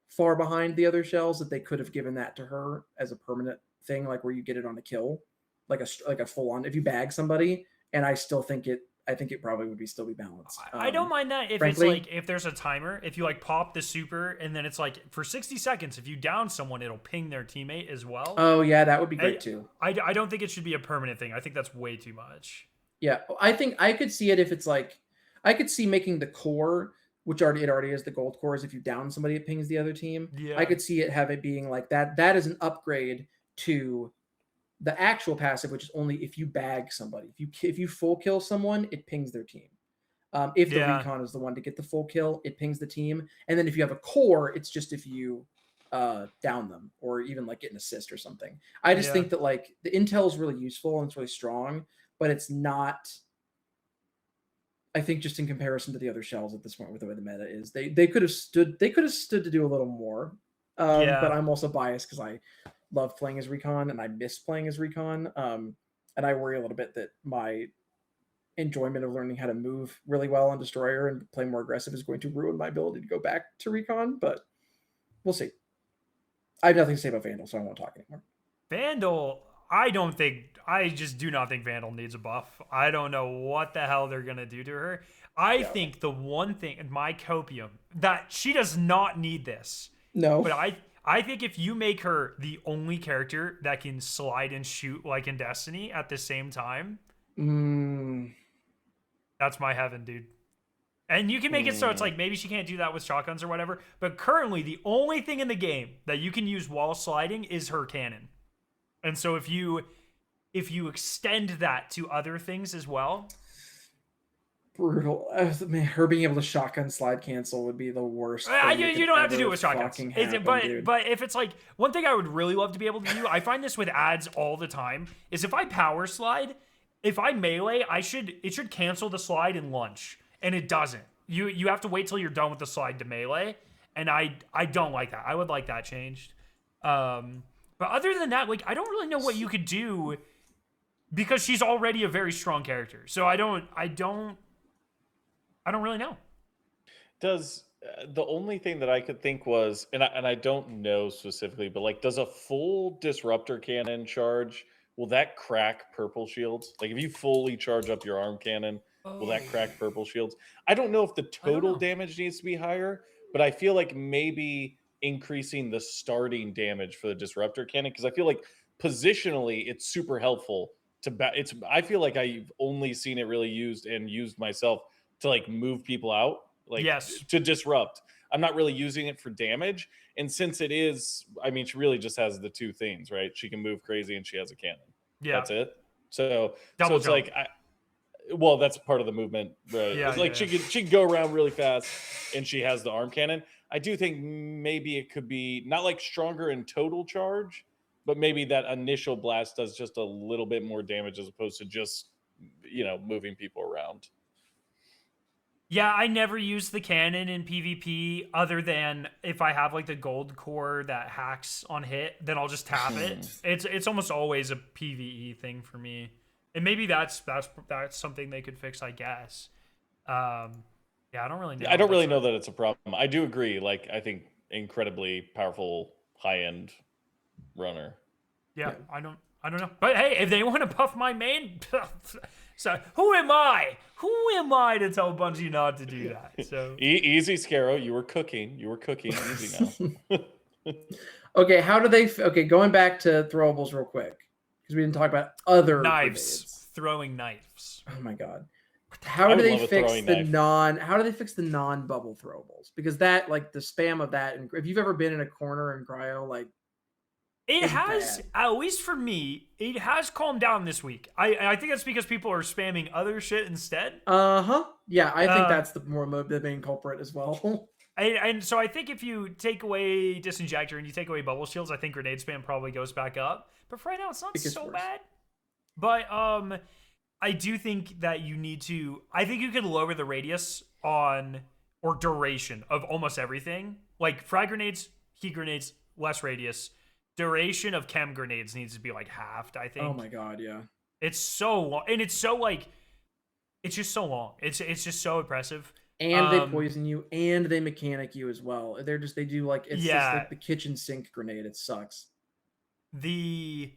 far behind the other shells that they could have given that to her as a permanent thing, like where you get it on a kill, like a full on. If you bag somebody, and I think it probably would still be balanced. I don't mind that if frankly, it's like if there's a timer, if you like pop the super and then it's like for 60 seconds, if you down someone, it'll ping their teammate as well. Oh yeah, that would be great too. I don't think it should be a permanent thing. I think that's way too much. Yeah, I think I could see it if it's like, I could see making the core, which already is the gold cores. If you down somebody, it pings the other team. Yeah. I could see it being like that. That is an upgrade to the actual passive, which is only if you bag somebody. If you full kill someone, it pings their team. If the Recon is the one to get the full kill, it pings the team. And then if you have a core, it's just if you down them or even like get an assist or something. I just think that like the intel is really useful and it's really strong, but it's not. I think just in comparison to the other shells at this point, with the way the meta is, they could have stood to do a little more. But I'm also biased because I love playing as Recon and I miss playing as Recon. And I worry a little bit that my enjoyment of learning how to move really well on Destroyer and play more aggressive is going to ruin my ability to go back to Recon, but we'll see. I have nothing to say about Vandal, so I won't talk anymore. Vandal, I just do not think Vandal needs a buff. I don't know what the hell they're going to do to her. I think the one thing, my copium, that she does not need this. No. But I think if you make her the only character that can slide and shoot like in Destiny at the same time, that's my heaven, dude. And you can make it so it's like maybe she can't do that with shotguns or whatever, but currently the only thing in the game that you can use while sliding is her cannon. And so if you extend that to other things as well, brutal. Her being able to shotgun slide cancel would be the worst. You don't have to do it with shotguns. But if it's like one thing I would really love to be able to do, I find this with ads all the time, is if I power slide, if I melee, it should cancel the slide and launch, and it doesn't. You have to wait till you're done with the slide to melee, and I don't like that. I would like that changed. But other than that, like I don't really know what you could do because she's already a very strong character. So I don't really know. Does the only thing that I could think was, and I don't know specifically, but like, does a full disruptor cannon charge, will that crack purple shields? Like if you fully charge up your arm cannon, will that crack purple shields? I don't know if the total damage needs to be higher, but I feel like maybe increasing the starting damage for the disruptor cannon, because I feel like positionally it's super helpful it's I feel like I've only seen it really used myself to like move people out, like Yes. to disrupt. I'm not really using it for damage. And since it is, I mean, she really just has the two things, right? She can move crazy and she has a cannon. Yeah. That's it. So Double it's jump. like well, that's part of the movement, right? Yeah, It's like she can go around really fast and she has the arm cannon. I do think maybe it could be not like stronger in total charge, but maybe that initial blast does just a little bit more damage as opposed to just, moving people around. Yeah, I never use the cannon in PvP other than if I have like the gold core that hacks on hit, then I'll just tap it. It's almost always a PvE thing for me. And maybe that's something they could fix, I guess. Yeah, I don't really know. I don't really know that it's a problem. I do agree. Like, I think incredibly powerful high-end runner. Yeah, I don't know. But hey, if they want to buff my main, so who am I? Who am I to tell Bungie not to do that? So easy, Skarrow. You were cooking. Easy now. Okay, how do they? Okay, going back to throwables real quick because we didn't talk about other knives, grenades. throwing knives. Oh my god. How do they fix the non-bubble throwables? Because that, like the spam of that, and if you've ever been in a corner in cryo, like it has, at least for me, it has calmed down this week. I think that's because people are spamming other shit instead. Yeah, I think that's the main culprit as well. And so I think if you take away Disinjector and you take away bubble shields, I think grenade spam probably goes back up. But for right now, it's not so bad. But I do think that you need to. I think you could lower the radius or duration of almost everything. Like frag grenades, heat grenades, less radius. Duration of chem grenades needs to be like halved, I think. Oh my god, yeah. It's so long, and it's so like, it's just so long. It's just so oppressive. And they poison you, and they mechanic you as well. They do like it's just like the kitchen sink grenade. It sucks. I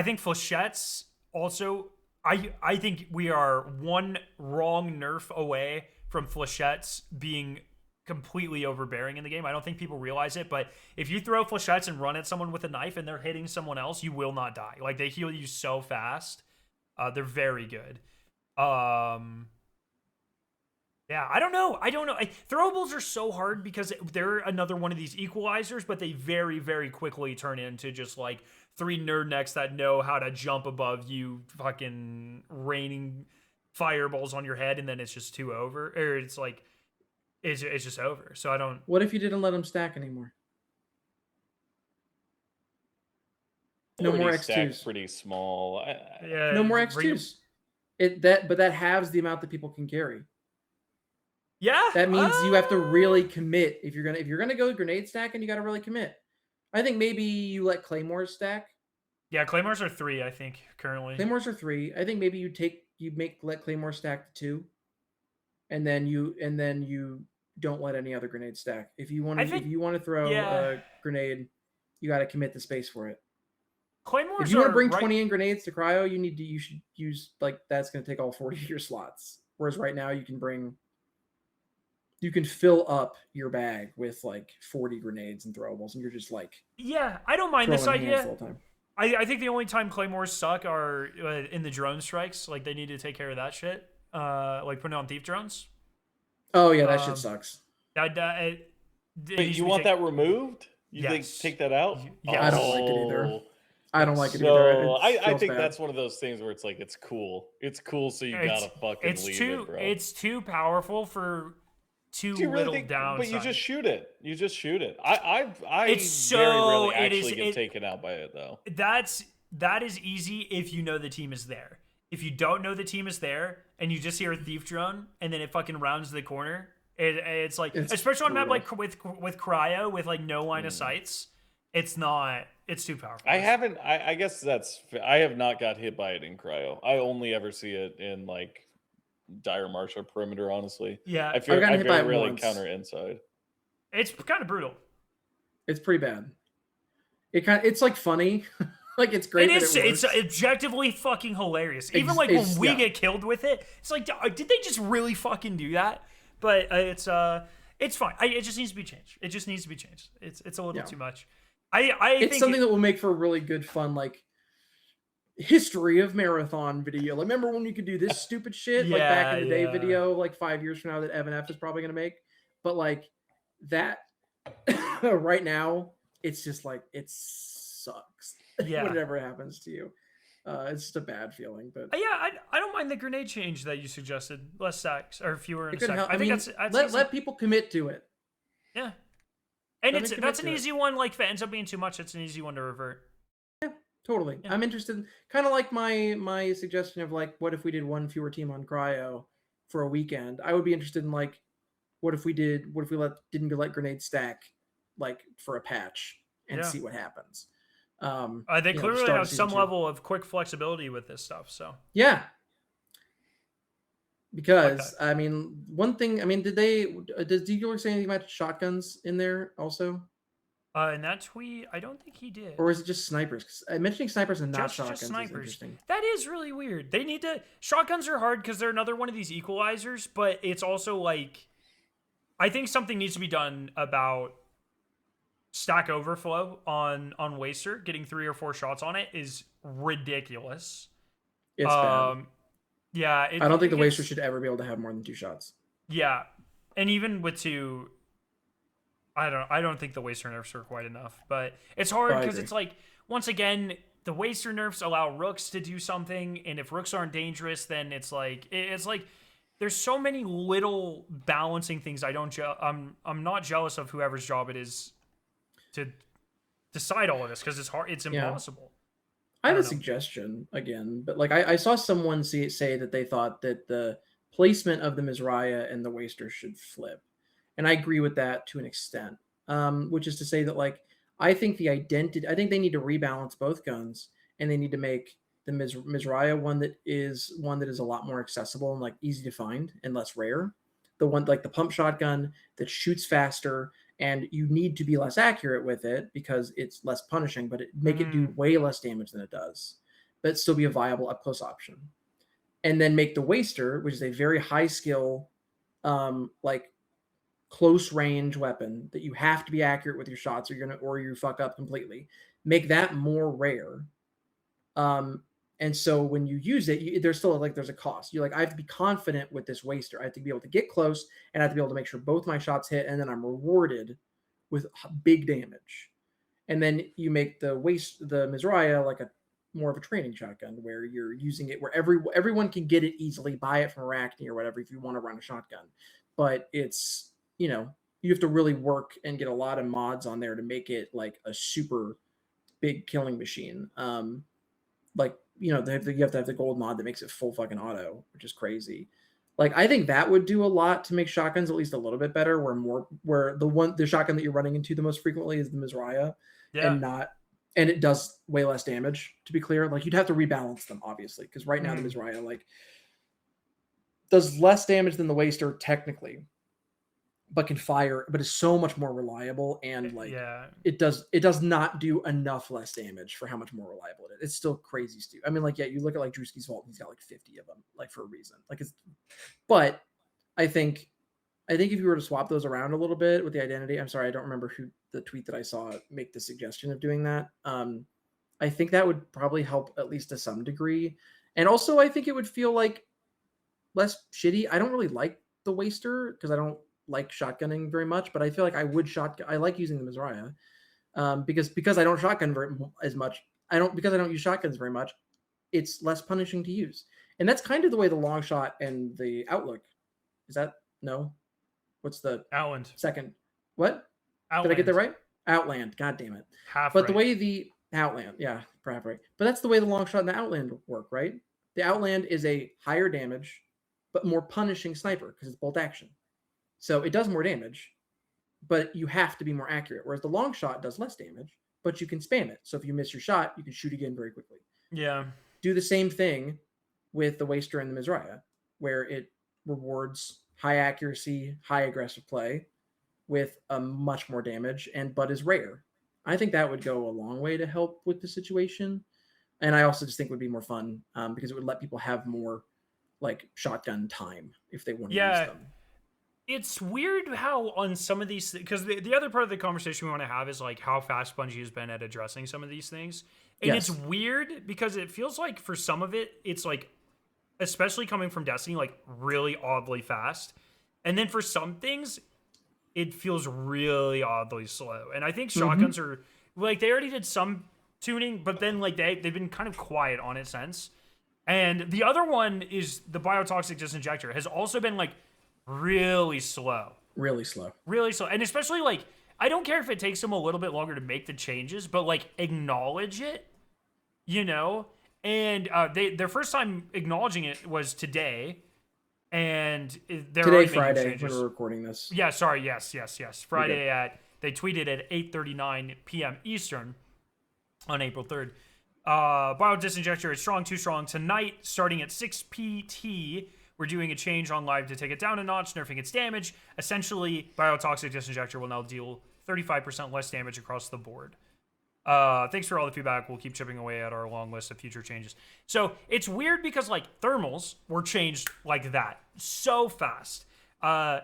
think flechettes also. I think we are one wrong nerf away from flechettes being completely overbearing in the game. I don't think people realize it, but if you throw flechettes and run at someone with a knife and they're hitting someone else, you will not die. Like they heal you so fast. They're very good. Yeah, I don't know. Throwables are so hard because they're another one of these equalizers, but they very, very quickly turn into just like 3 nerd necks that know how to jump above you, fucking raining fireballs on your head, and then it's just over. Or it's like, it's just over. So I don't. What if you didn't let them stack anymore? No more X2s. Pretty small. Yeah, no more X2s. But that halves the amount that people can carry. Yeah, that means you have to really commit. If you're gonna go grenade stack, and you got to really commit. I think maybe you let claymores stack. Yeah, claymores are 3. I think currently. Claymores are 3. I think maybe let claymore stack to 2, and then you don't let any other grenade stack. If you want to throw a grenade, you got to commit the space for it. Claymores. If you want to bring 20 in grenades to cryo, you should use like that's going to take all 40 of your slots. Whereas right now you can fill up your bag with like 40 grenades and throwables, and you're just like, yeah, I don't mind this idea. The whole time. I think the only time claymores suck are in the drone strikes. Like they need to take care of that shit. Like putting on thief drones. Oh yeah, that shit sucks. But you want that removed? You think take that out? Yeah, I don't like it either. I don't like it either. I think that's one of those things where it's like it's cool. It's cool, so you gotta fucking leave it, bro. It's too powerful for too little downside. But you just shoot it. I very rarely actually get taken out by it though. That is easy if you know the team is there. If you don't know the team is there and you just hear a thief drone and then it fucking rounds the corner, it's like, especially on a map like with cryo with like no line of sights, it's too powerful. I guess I have not got hit by it in cryo. I only ever see it in like dire marsh or perimeter, honestly. Yeah, I very rarely encounter inside. It's kind of brutal. It's pretty bad. It's like funny. Like it's great. It's objectively fucking hilarious. Even like when we get killed with it, it's like, did they just really fucking do that? But it's fine. It just needs to be changed. It's a little too much. I think something that will make for really good fun. Like history of marathon video. Like, remember when you could do this stupid shit like back in the day video, like 5 years from now that Evan F is probably gonna make. But like that right now, it's just like it sucks Yeah. whatever happens to you. It's just a bad feeling. But Yeah, I don't mind the grenade change that you suggested. Less stacks or fewer in it a could stack. help. I think mean, that's let, easy. let people commit to it. Yeah. And Let me commit that's an to it. easy one. Like if it ends up being too much, it's an easy one to revert. Totally. Yeah. I'm interested. Kind of like my suggestion of like, what if we did one fewer team on cryo for a weekend? I would be interested in like, what if we didn't let grenade stack like for a patch and Yeah. see what happens. They You know, the clearly start of have season some 2. level of quick flexibility with this stuff. So Yeah. Because Okay. I mean, one thing. I mean, does Dealer say anything about shotguns in there also, In that tweet, I don't think he did. or is it just snipers? 'Cause, mentioning snipers and not Just shotguns is snipers. interesting. That is really weird. They need to. Shotguns are hard because they're another one of these equalizers, but it's also like, I think something needs to be done about stack overflow on Waster. Getting 3 or 4 shots on it is ridiculous. It's bad. Yeah, I don't think the gets, Waster should ever be able to have more than 2 shots. Yeah, and even with 2, I don't think the Waster nerfs are quite enough. But it's hard because it's like, once again, the Waster nerfs allow rooks to do something, and if rooks aren't dangerous, then it's like there's so many little balancing things. I'm not jealous of whoever's job it is to decide all of this because it's hard. It's impossible. I have a suggestion again, but like I saw someone say that they thought that the placement of the Mizraya and the Waster should flip, and I agree with that to an extent. Which is to say that like I think they need to rebalance both guns, and they need to make the Mizraya one that is a lot more accessible and like easy to find and less rare. The one like the pump shotgun that shoots faster, and you need to be less accurate with it because it's less punishing, but make it do way less damage than it does, but still be a viable up close option. And then make the Waster, which is a very high skill, like close range weapon that you have to be accurate with your shots or you fuck up completely. Make that more rare. And so when you use it, there's still like there's a cost. You're like, I have to be confident with this Waster. I have to be able to get close, and I have to be able to make sure both my shots hit, and then I'm rewarded with big damage. And then you make the Mizraya like a more of a training shotgun where you're using it where everyone can get it easily, buy it from Arachne or whatever if you want to run a shotgun. But it's, you have to really work and get a lot of mods on there to make it like a super big killing machine. Like, you have to have the gold mod that makes it full fucking auto, which is crazy. Like, I think that would do a lot to make shotguns at least a little bit better, where the shotgun that you're running into the most frequently is the Mizraya, and it does way less damage, to be clear. Like, you'd have to rebalance them, obviously, because right now the Mizraya like does less damage than the Waster technically, but can fire, but is so much more reliable, and like it does not do enough less damage for how much more reliable it is. It's still crazy stupid. I mean, like, yeah, you look at like Drewski's Vault, he's got like 50 of them, like for a reason. Like but I think if you were to swap those around a little bit with the identity, I'm sorry, I don't remember who the tweet that I saw make the suggestion of doing that. I think that would probably help at least to some degree. And also I think it would feel like less shitty. I don't really like the Waster because I don't like shotgunning very much, but I feel like I would shotgun. I like using the Mizraya because I don't shotgun as much. Because I don't use shotguns very much. It's less punishing to use, and that's kind of the way the long shot and the outlook. Is that no? What's the Outland second? What? Outland. Did I get that right? Outland. God damn it. The way the Outland, yeah, perhaps right. But that's the way the long shot and the Outland work, right? The Outland is a higher damage, but more punishing sniper because it's bolt action. So it does more damage, but you have to be more accurate. Whereas the long shot does less damage, but you can spam it. So if you miss your shot, you can shoot again very quickly. Yeah. Do the same thing with the Waster and the Mizraya, where it rewards high accuracy, high aggressive play with a much more damage, but is rare. I think that would go a long way to help with the situation. And I also just think it would be more fun because it would let people have more like shotgun time if they want to use them. it's weird how on some of these, because the other part of the conversation we want to have is like how fast Bungie has been at addressing some of these things. And it's Yes. weird because it feels like for some of it, it's like, especially coming from Destiny, like really oddly fast. And then for some things, it feels really oddly slow. And I think shotguns are like, they already did some tuning, but then like they've been kind of quiet on it since. And the other one is the Biotoxic Disinjector has also been like really slow. Really slow. Really slow. And especially like, I don't care if it takes them a little bit longer to make the changes, but like acknowledge it, you know? And their first time acknowledging it was today. And they're Today, already making Friday, changes. when we're recording this. Yeah, sorry. Yes. Friday they tweeted at 8:39 p.m. Eastern on April 3rd. Bio Disinjector is strong, too strong. Tonight, starting at 6 PT, we're doing a change on live to take it down a notch, nerfing its damage. Essentially, Biotoxic Disinjector will now deal 35% less damage across the board. Thanks for all the feedback. We'll keep chipping away at our long list of future changes. So it's weird because like thermals were changed like that so fast. Another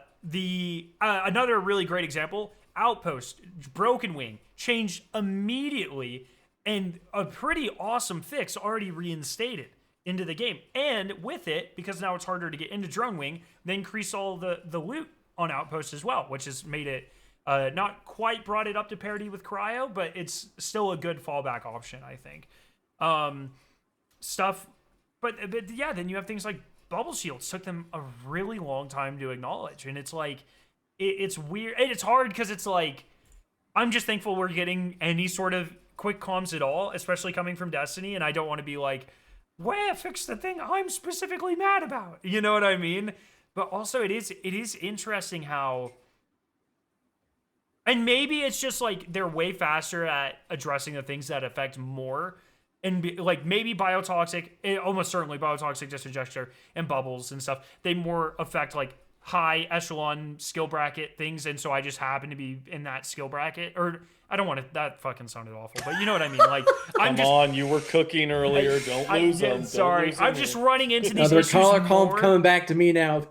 really great example, Outpost, Broken Wing, changed immediately, and a pretty awesome fix already reinstated into the game. And with it, because now it's harder to get into Drone Wing, they increase all the loot on Outpost as well, which has made it not quite brought it up to parity with Cryo, but it's still a good fallback option, I think. But yeah, then you have things like bubble shields. Took them a really long time to acknowledge, and it's like it's weird. And it's hard because it's like I'm just thankful we're getting any sort of quick comms at all, especially coming from Destiny, and I don't want to be like, "Well, fix the thing I'm specifically mad about." You know what I mean? But also, it is interesting how. And maybe it's just like they're way faster at addressing the things that affect more. And like maybe Biotoxic, almost certainly Biotoxic Disinjector and Bubbles and stuff, they more affect like high echelon skill bracket things. And so I just happen to be in that skill bracket. Or I don't want to, that fucking sounded awful, but you know what I mean? Like, Come on, you were cooking earlier. Don't lose them. Sorry, I'm just running into these Another issues column coming back to me now.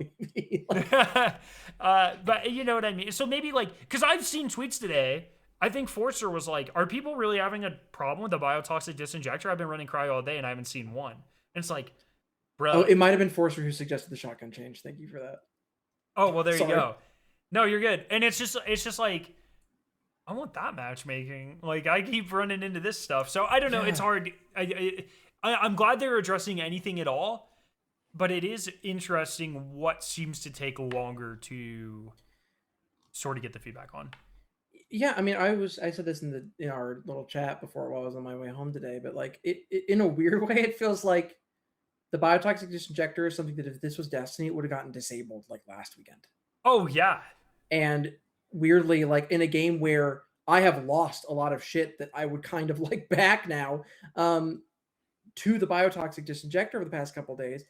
But you know what I mean? So maybe like, because I've seen tweets today, I think Forcer was like, are people really having a problem with the Biotoxic Disinjector? I've been running Cryo all day and I haven't seen one. And it's like, bro. Oh, it might have been Forcer who suggested the shotgun change. Thank you for that. Oh, well, there you go. No, you're good. And it's just like, I want that matchmaking. Like, I keep running into this stuff. So I don't know. Yeah. It's hard. I'm glad they're addressing anything at all. But it is interesting what seems to take longer to sort of get the feedback on. Yeah, I mean, I said this in our little chat before while I was on my way home today, but like it in a weird way, it feels like the Biotoxic Disinjector is something that if this was Destiny, it would have gotten disabled like last weekend. Oh yeah. And weirdly, like in a game where I have lost a lot of shit that I would kind of like back now to the Biotoxic Disinjector over the past couple of days.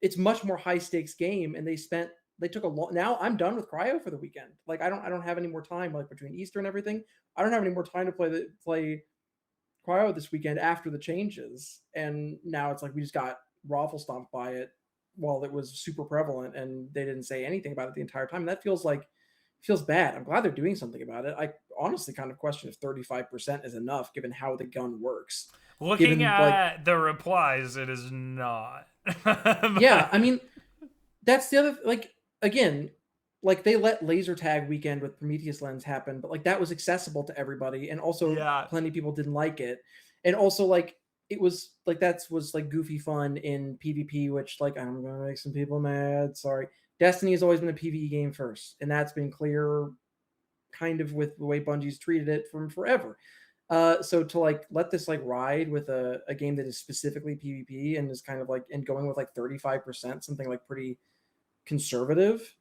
It's much more high stakes game, and they took a lot. Now I'm done with Cryo for the weekend. Like I don't have any more time, like between Easter and everything. I don't have any more time to play Cryo this weekend after the changes. And now it's like we just got raffle stomped by it while it was super prevalent, and they didn't say anything about it the entire time. And that feels bad. I'm glad they're doing something about it. I honestly kind of question if 35% is enough given how the gun works. Looking at the replies, it is not. Yeah, I mean, that's the other, like, again, like they let laser tag weekend with Prometheus lens happen, but like that was accessible to everybody, and also plenty of people didn't like it, and also like it was like was like goofy fun in PvP, which like I'm gonna make some people mad. Sorry, Destiny has always been a PvE game first, and that's been clear, kind of with the way Bungie's treated it from forever. So to like let this like ride with a game that is specifically PvP and is kind of like and going with like 35%, something like pretty conservative,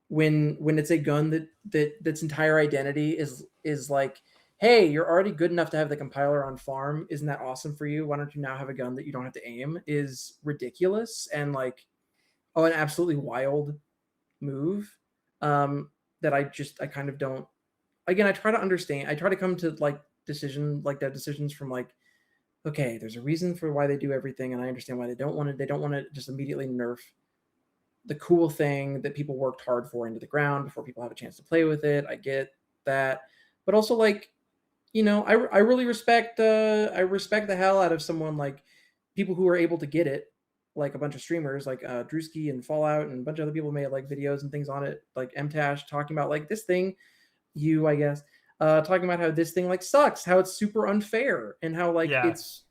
when it's a gun that's entire identity is like, hey, you're already good enough to have the compiler on farm. Isn't that awesome for you? Why don't you now have a gun that you don't have to aim? Is ridiculous and like an absolutely wild move that I kind of don't. Again, I try to understand. I try to come to like decisions from like, okay, there's a reason for why they do everything, and I understand why they don't want to just immediately nerf the cool thing that people worked hard for into the ground before people have a chance to play with it. I get that, but also like, I really respect the hell out of someone like people who are able to get it, like a bunch of streamers like Drewski and Fallout and a bunch of other people made like videos and things on it, like Mtash talking about like this thing, I guess, talking about how this thing like sucks, how it's super unfair, and how like Yeah. it's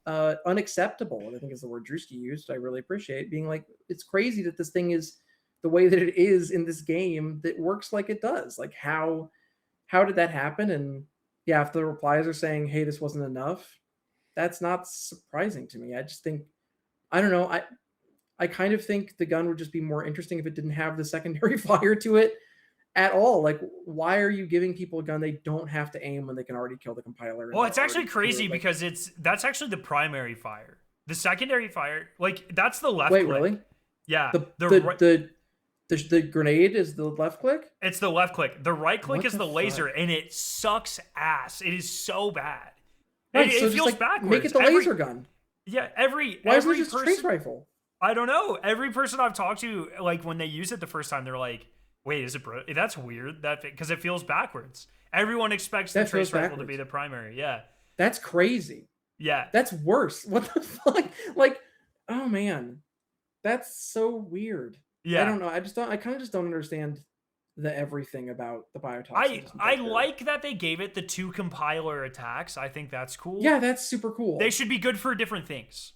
unacceptable. I think is the word Drewski used. I really appreciate being like, it's crazy that this thing is the way that it is in this game that works like it does. Like how did that happen? And yeah, if the replies are saying, hey, this wasn't enough, that's not surprising to me. I just think, I don't know, I kind of think the gun would just be more interesting if it didn't have the secondary fire to it at all. Like, why are you giving people a gun they don't have to aim when they can already kill the compiler? Well, it's actually crazy because that's actually the primary fire. The secondary fire, like that's the left Wait, click. really? Yeah. The grenade is the left click? It's the left click. The right click What is the the laser, fuck? and it sucks ass. It is so bad. Right, It so just feels like backwards. make it the laser gun. Yeah, Why isn't it every just a person. trace rifle? I don't know. Every person I've talked to, like when they use it the first time, they're like, "Wait, is it bro? That's weird." Because it feels backwards. Everyone expects the That trace feels rifle to be backwards. the primary. Yeah, That's crazy. yeah. That's worse. What the fuck? Like, oh man, that's so weird. Yeah. I don't know. I kind of just don't understand the everything about the biotoxic. I disinjector. like that they gave it the 2 compiler attacks. I think that's cool. Yeah, that's super cool. They should be good for different things.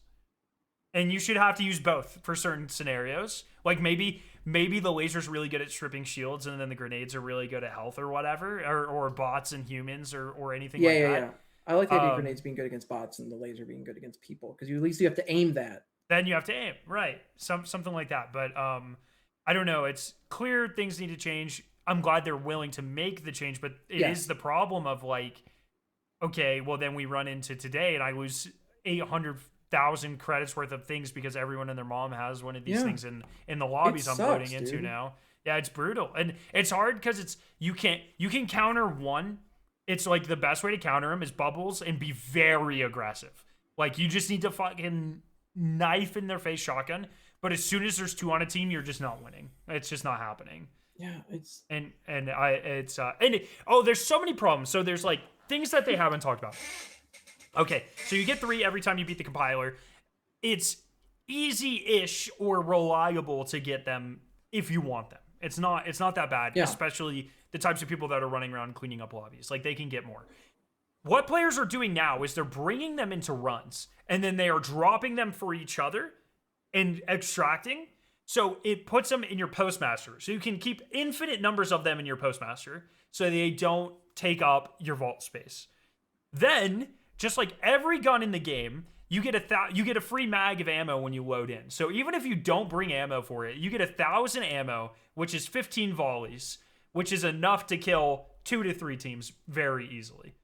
And you should have to use both for certain scenarios. Like maybe the laser's really good at stripping shields, and then the grenades are really good at health or whatever, or bots and humans or anything like that. Yeah. I like the idea of grenades being good against bots and the laser being good against people, because at least you have to aim that. Then you have to aim, right? Something like that. But I don't know. It's clear things need to change. I'm glad they're willing to make the change, but it is the problem of like, okay, well then we run into today, and I lose 800,000 credits worth of things because everyone and their mom has one of these things in the lobbies I'm loading into now. Yeah, it's brutal, and it's hard because you can counter one. It's like the best way to counter them is bubbles and be very aggressive. Like you just need to fucking knife in their face shotgun. But as soon as there's 2 on a team, you're just not winning. It's just not happening. Yeah, it's there's so many problems. So there's like things that they haven't talked about. Okay, so you get 3 every time you beat the compiler. It's easy-ish or reliable to get them if you want them. It's not that bad, especially the types of people that are running around cleaning up lobbies. Like they can get more. What players are doing now is they're bringing them into runs, and then they are dropping them for each other and extracting. So it puts them in your postmaster. So you can keep infinite numbers of them in your postmaster so they don't take up your vault space. Then, just like every gun in the game, you get a free mag of ammo when you load in. So even if you don't bring ammo for it, you get 1,000 ammo, which is 15 volleys, which is enough to kill 2 to 3 teams very easily.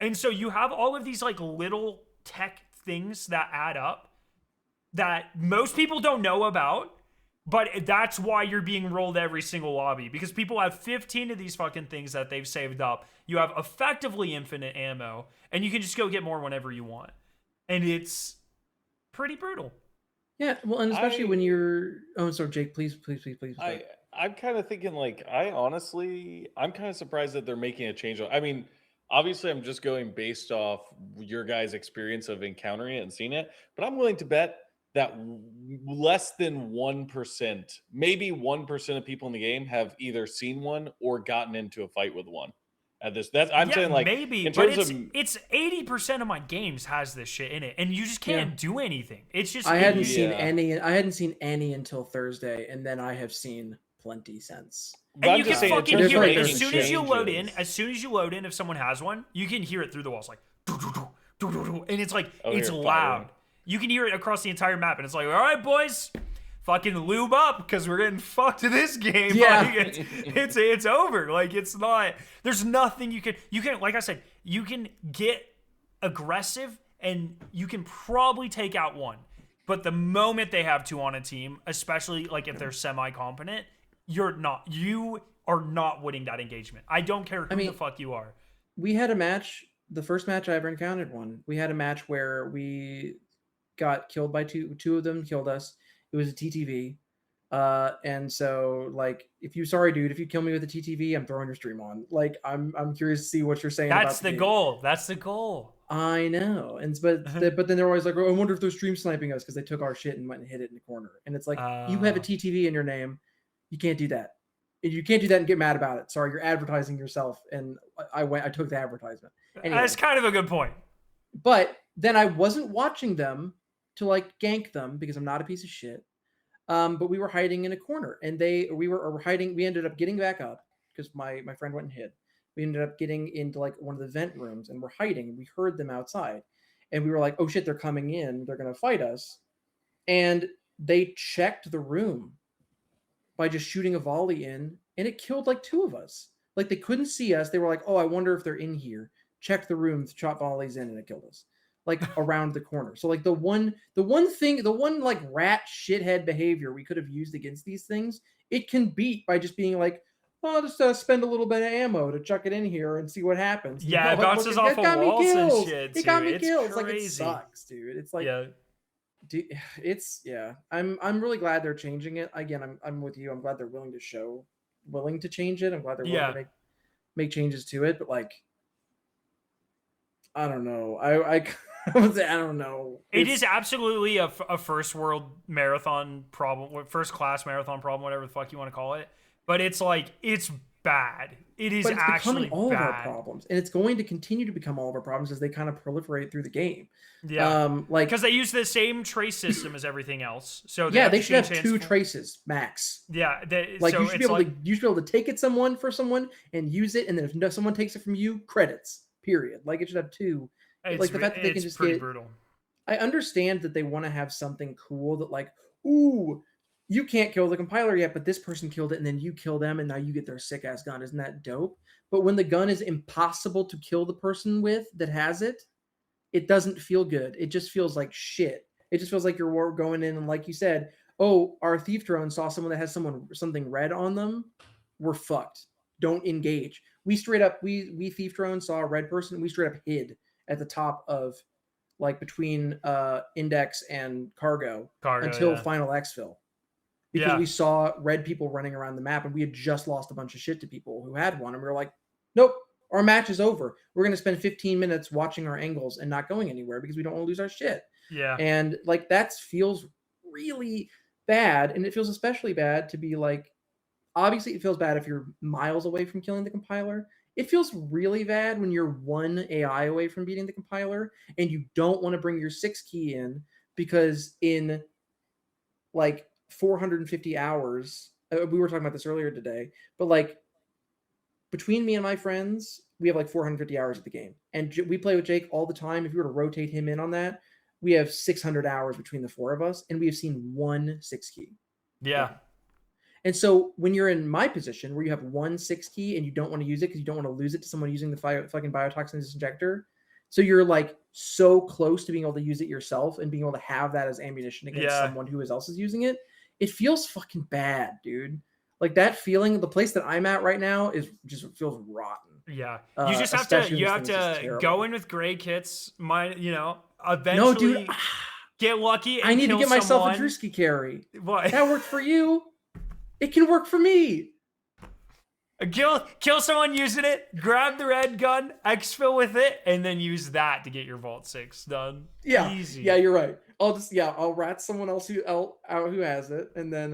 And so you have all of these like little tech things that add up that most people don't know about, but that's why you're being rolled every single lobby, because people have 15 of these fucking things that they've saved up. You have effectively infinite ammo, and you can just go get more whenever you want. And it's pretty brutal. Yeah, well, and especially when you're... Oh, sorry, Jake, please. I'm kind of thinking like, I'm kind of surprised that they're making a change. I mean, obviously I'm just going based off your guys' experience of encountering it and seeing it, but I'm willing to bet that less than 1%, maybe 1% of people in the game have either seen one or gotten into a fight with one. I'm saying like maybe, in but terms it's 80% of my games has this shit in it, and you just can't do anything. It's just I hadn't seen any until Thursday, and then I have seen plenty since. And you can fucking hear it as soon as you load in. changes. As soon as you load in, if someone has one, you can hear it through the walls, like, and it's like it's you're loud. firing. You can hear it across the entire map, and it's like, all right, boys, fucking lube up because we're getting fucked in this game. Yeah. Like, it's over. Like it's not. There's nothing you can. Like I said, you can get aggressive, and you can probably take out one. But the moment they have 2 on a team, especially like if they're semi-competent, you are not winning that engagement. I don't care who the fuck you are. We had a match, the first match I ever encountered one. We had a match where we got killed by two of them killed us. It was a TTV. And so like, if you kill me with a TTV, I'm throwing your stream on. Like, I'm curious to see what you're saying That's about the the game. goal. That's the goal. I know. And but then they're always like, oh, I wonder if they're stream sniping us because they took our shit and went and hit it in the corner. And it's like, you have a TTV in your name. You can't do that. You can't do that and get mad about it. Sorry, you're advertising yourself. And I took the advertisement. Anyway. That's kind of a good point. But then I wasn't watching them to like gank them because I'm not a piece of shit. But we were hiding in a corner, and we were hiding. We ended up getting back up because my friend went and hid. We ended up getting into like one of the vent rooms, and we're hiding. And we heard them outside, and we were like, "Oh shit, they're coming in! They're gonna fight us!" And they checked the room by just shooting a volley in, and it killed like 2 of us. Like, they couldn't see us. They were like, "Oh, I wonder if they're in here." Checked the room, shot volleys in, and it killed us. Like, around the corner. So like the one like rat shithead behavior we could have used against these things, it can beat by just being like, oh, I'll just spend a little bit of ammo to chuck it in here and see what happens. Yeah, it bounces off of walls and shit. It got me It's killed. crazy. Like, it sucks, dude. It's like, yeah. Dude, it's I'm really glad they're changing it. Again, I'm with you. I'm glad they're willing to change it. I'm glad they're willing to make changes to it. But like, I don't know. I don't know. It is absolutely a first world marathon problem, first class marathon problem, whatever the fuck you want to call it. But it's like, it's bad. It is actually becoming all bad. of our problems, and it's going to continue to become all of our problems as they kind of proliferate through the game. Yeah, like, because they use the same trace system as everything else. So they should have 2 traces max. Yeah, like, so you should be able to take it for someone and use it, and then if someone takes it from you, credits. Period. Like, it should have 2. Like, the fact that they can just pretty brutal. I understand that they want to have something cool that, like, ooh, you can't kill the compiler yet, but this person killed it, and then you kill them, and now you get their sick ass gun. Isn't that dope? But when the gun is impossible to kill the person with that has it, it doesn't feel good. It just feels like shit. It just feels like you're going in and, like you said, oh, our thief drone saw someone that has something red on them. We're fucked. Don't engage. We straight up, we thief drone saw a red person. We straight up hid at the top of, like, between index and cargo until final exfil. Because we saw red people running around the map, and we had just lost a bunch of shit to people who had one, and we were like, nope, our match is over. We're going to spend 15 minutes watching our angles and not going anywhere because we don't want to lose our shit. Yeah. And like, that feels really bad, and it feels especially bad to be like, obviously it feels bad if you're miles away from killing the compiler. It feels really bad when you're 1 AI away from beating the compiler and you don't want to bring your 6 key in, because in like 450 hours, we were talking about this earlier today, but like, between me and my friends, we have like 450 hours of the game, and we play with Jake all the time. If you were to rotate him in on that, we have 600 hours between the 4 of us, and we have seen 1 6 key. Yeah. And so when you're in my position where you have 1 6 key and you don't want to use it because you don't want to lose it to someone using the fucking Biotoxic Disinjector, so you're like so close to being able to use it yourself and being able to have that as ammunition against someone who else is using it, it feels fucking bad, dude. Like, that feeling, the place that I'm at right now feels rotten. Yeah. You just have to go in with gray kits. Eventually no, dude, get lucky and I need to get myself a Drewski carry. What? That worked for you. It can work for me. Kill someone using it, grab the red gun, exfil with it, and then use that to get your Vault 6 done. Yeah. Easy. Yeah, you're right. I'll rat someone else who has it, and then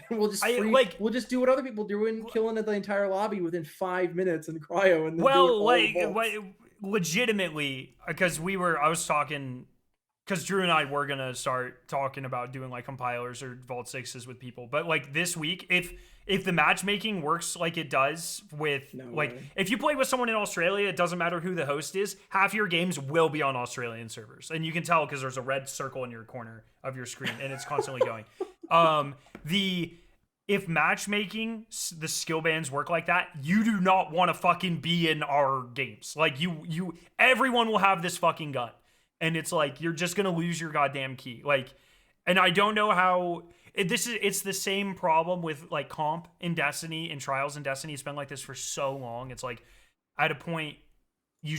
we'll just do what other people do and killing the entire lobby within 5 minutes in cryo. And then legitimately, because I was talking, because Drew and I were gonna start talking about doing like compilers or Vault 6s with people, but like this week, if the matchmaking works like it does with if you play with someone in Australia, it doesn't matter who the host is, half your games will be on Australian servers, and you can tell because there's a red circle in your corner of your screen and it's constantly going. If matchmaking, the skill bands work like that, you do not want to fucking be in our games. Like, everyone will have this fucking gun, and it's like, you're just gonna lose your goddamn key. Like, and I don't know how. It's the same problem with like comp in Destiny and Trials in Destiny. It's been like this for so long. It's like, at a point, you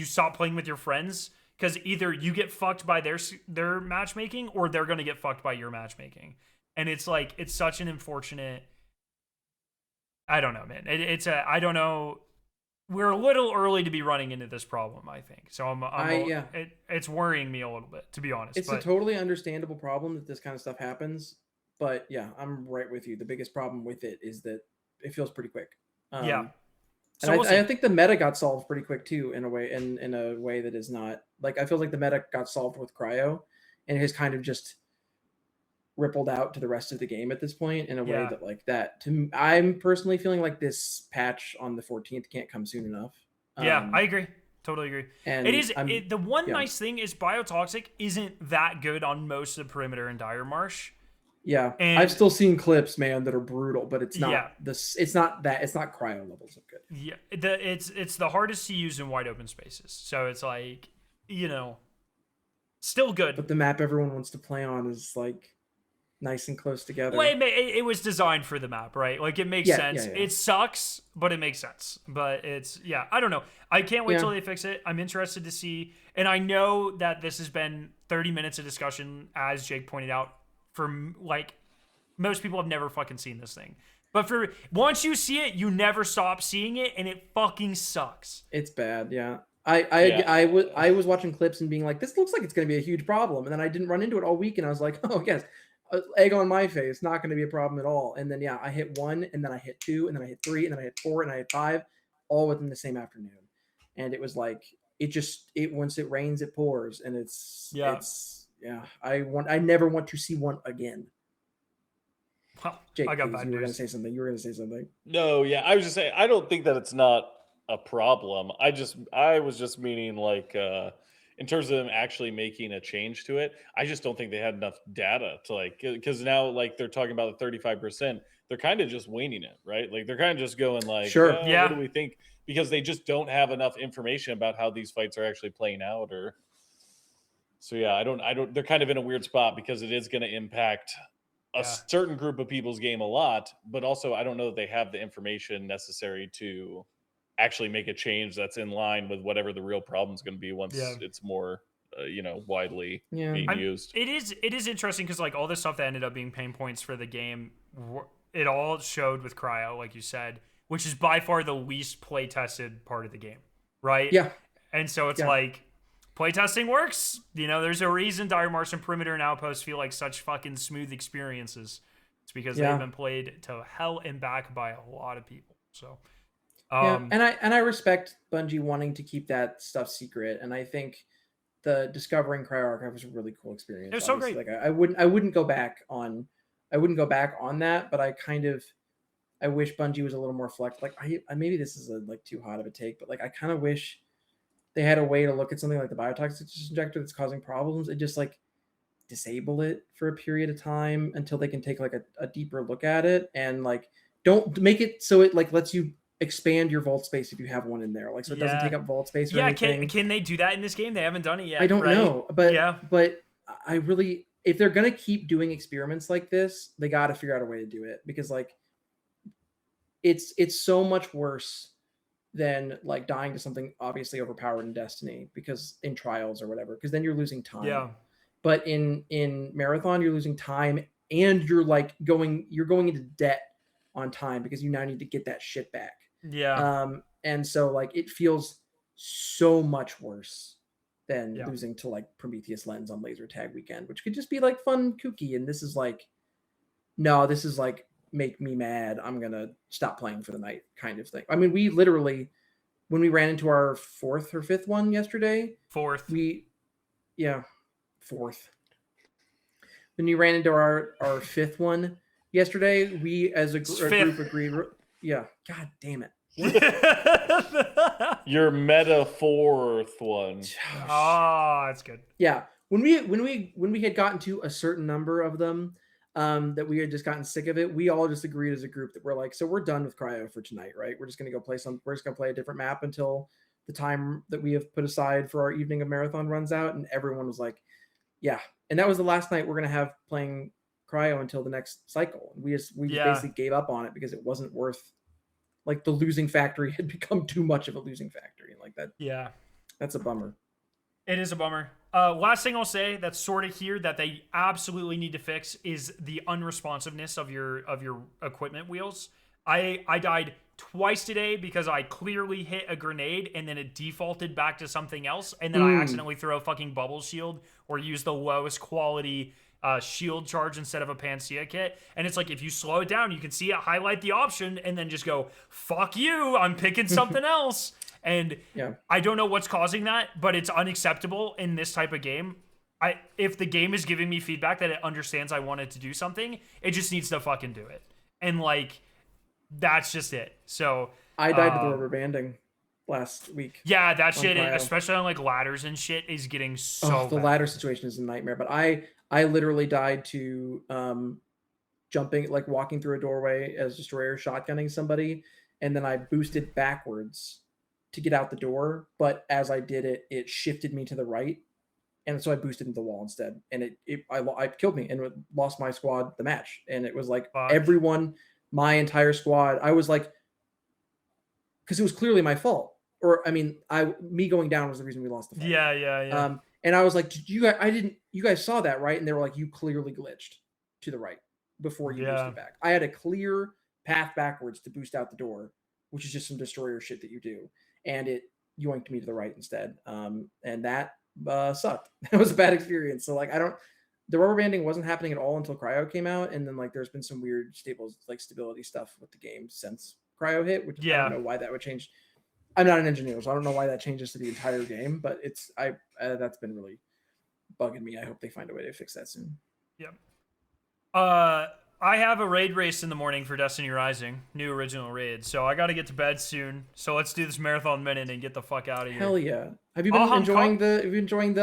stop playing with your friends because either you get fucked by their matchmaking or they're going to get fucked by your matchmaking. And it's like, it's such an unfortunate, I don't know, man. I don't know. We're a little early to be running into this problem, I think. So Yeah, it's worrying me a little bit, to be honest. it's a totally understandable problem that this kind of stuff happens. But yeah, I'm right with you. The biggest problem with it is that it feels pretty quick. Yeah. So I think the meta got solved pretty quick too, in a way that is not like, I feel like the meta got solved with cryo, and it has kind of just rippled out to the rest of the game at this point in a way that like that. I'm personally feeling like this patch on the 14th can't come soon enough. Yeah, I agree. Totally agree. And it is the one nice thing is Biotoxic isn't that good on most of the perimeter and Dire Marsh. Yeah, and I've still seen clips, man, that are brutal, but it's not Yeah. it's not cryo levels of good. Yeah, it's the hardest to use in wide open spaces. So it's like, still good. But the map everyone wants to play on is like nice and close together. Well, it was designed for the map, right? Like, it makes sense. Yeah. It sucks, but it makes sense. But it's, I don't know. I can't wait till they fix it. I'm interested to see. And I know that this has been 30 minutes of discussion, as Jake pointed out, for like, most people have never fucking seen this thing. But for once you see it, you never stop seeing it, and it fucking sucks. It's bad, yeah. I was watching clips and being like, this looks like it's going to be a huge problem, and then I didn't run into it all week, and I was like, oh yes, egg on my face, not going to be a problem at all. And then I hit 1, and then I hit 2, and then I hit 3, and then I hit 4, and I hit 5, all within the same afternoon. And it was like, once it rains, it pours, and I never want to see one again. Well, Jake, I got please, bad you were news. going to say something. No, yeah, I was just saying, I don't think that it's not a problem. I was just meaning like in terms of them actually making a change to it. I just don't think they had enough data to like, because now like they're talking about the 35%, they're kind of just winging it, right? Like they're kind of just going like, Sure. What do we think? Because they just don't have enough information about how these fights are actually playing out. Or so yeah, I don't. They're kind of in a weird spot because it is going to impact a certain group of people's game a lot, but also I don't know that they have the information necessary to actually make a change that's in line with whatever the real problem is going to be once it's more widely being used. It is interesting because like all this stuff that ended up being pain points for the game, it all showed with cryo, like you said, which is by far the least play tested part of the game, right? Yeah. And so it's like, playtesting works. There's a reason Dire Marsh and Perimeter and Outpost feel like such fucking smooth experiences. It's because they've been played to hell and back by a lot of people. So, and I respect Bungie wanting to keep that stuff secret, and I think the discovering Cryo Archive was a really cool experience. It was so great. Like I wouldn't go back on that, but I wish Bungie was a little more flexible. Like maybe this is like too hot of a take, but like I kind of wish they had a way to look at something like the Biotoxic Disinjector that's causing problems and just like disable it for a period of time until they can take like a deeper look at it, and like don't make it so it like lets you expand your vault space if you have one in there, like so it doesn't take up vault space or anything. Can they do that in this game? They haven't done it yet. I don't know, but I really, if they're gonna keep doing experiments like this, they got to figure out a way to do it, because like it's so much worse than like dying to something obviously overpowered in Destiny, because in trials or whatever, because then you're losing time. Yeah. But in Marathon, you're losing time, and you're going into debt on time because you now need to get that shit back. Yeah. And so like it feels so much worse than losing to like Prometheus Lens on Laser Tag Weekend, which could just be like fun, kooky. And this is like, no, this is like, make me mad, I'm gonna stop playing for the night kind of thing. I mean, we literally, when we ran into our 4th or 5th one yesterday, fourth, when you ran into our 5th one yesterday, we as a group agreed. Yeah, god damn it. Your MetaPhfor one. Oh, that's good. Yeah, when we had gotten to a certain number of them, that we had just gotten sick of it, we all just agreed as a group that we're like, so we're done with cryo for tonight, right? We're just gonna go we're just gonna play a different map until the time that we have put aside for our evening of marathon runs out. And everyone was like, yeah. And that was the last night we're gonna have playing cryo until the next cycle. We just basically gave up on it because it wasn't worth, like, the losing factory had become too much of a losing factory, like that. Yeah, that's a bummer. It is a bummer. Last thing I'll say that's sort of here that they absolutely need to fix is the unresponsiveness of your equipment wheels. I died twice today because I clearly hit a grenade and then it defaulted back to something else, and then I accidentally throw a fucking bubble shield or use the lowest quality shield charge instead of a Panacea kit. And it's like, if you slow it down, you can see it highlight the option and then just go, fuck you, I'm picking something else. And I don't know what's causing that, but it's unacceptable in this type of game. If the game is giving me feedback that it understands I wanted to do something, it just needs to fucking do it. And like, that's just it. So I died to the rubber banding last week. Yeah, that shit, especially on like ladders and shit, is getting so the bad. ladder situation is a nightmare. But I literally died to jumping, like walking through a doorway as Destroyer shotgunning somebody, and then I boosted backwards to get out the door, but as I did it, it shifted me to the right, and so I boosted into the wall instead, and I killed me and lost my squad the match. And it was like everyone, my entire squad, I was like, because it was clearly my fault, or I mean, me going down was the reason we lost the fight. Yeah. And I was like, you guys saw that, right? And they were like, you clearly glitched to the right before you boosted back. I had a clear path backwards to boost out the door, which is just some Destroyer shit that you do. And it yoinked me to the right instead. And that sucked. It was a bad experience. So like, the rubber banding wasn't happening at all until Cryo came out. And then like, there's been some weird stability stuff with the game since Cryo hit, which I don't know why that would change. I'm not an engineer, so I don't know why that changes to the entire game, but that's been really bugging me. I hope they find a way to fix that soon. Yep. I have a raid race in the morning for Destiny Rising, new original raid, so I got to get to bed soon. So let's do this marathon minute and get the fuck out of here. Hell yeah! Have you been enjoying the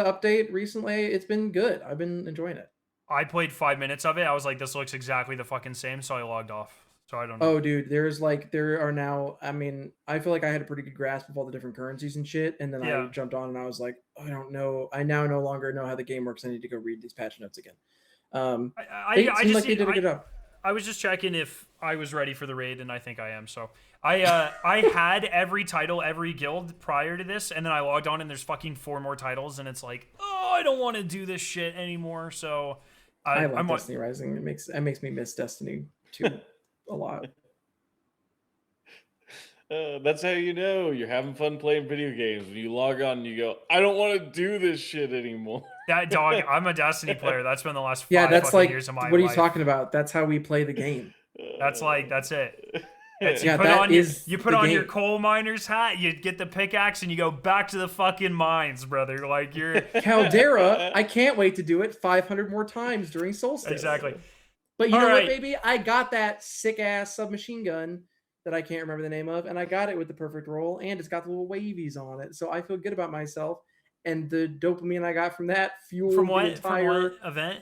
update recently? It's been good. I've been enjoying it. I played 5 minutes of it. I was like, this looks exactly the fucking same, so I logged off. So I don't know. Oh, dude, there are now. I mean, I feel like I had a pretty good grasp of all the different currencies and shit, and then I jumped on and I was like, I don't know. I now no longer know how the game works. I need to go read these patch notes again. They did a good job. I was just checking if I was ready for the raid, and I think I am. So I had every title, every guild prior to this, and then I logged on and there's fucking 4 more titles, and it's like, oh, I don't want to do this shit anymore. So I love Destiny Rising. It makes me miss Destiny 2 a lot. That's how you know you're having fun playing video games. When you log on and you go, I don't want to do this shit anymore. That dog, I'm a Destiny player. That's been the last 5 that's fucking like, years of my life. what are you talking about? That's how we play the game. That's it. You put on your coal miner's hat, you get the pickaxe, and you go back to the fucking mines, brother. Like you're Caldera. I can't wait to do it 500 more times during Solstice. Exactly. But you know what, baby? I got that sick ass submachine gun that I can't remember the name of, and I got it with the perfect roll, and it's got the little wavies on it, so I feel good about myself. And the dopamine I got from that fueled the entire event.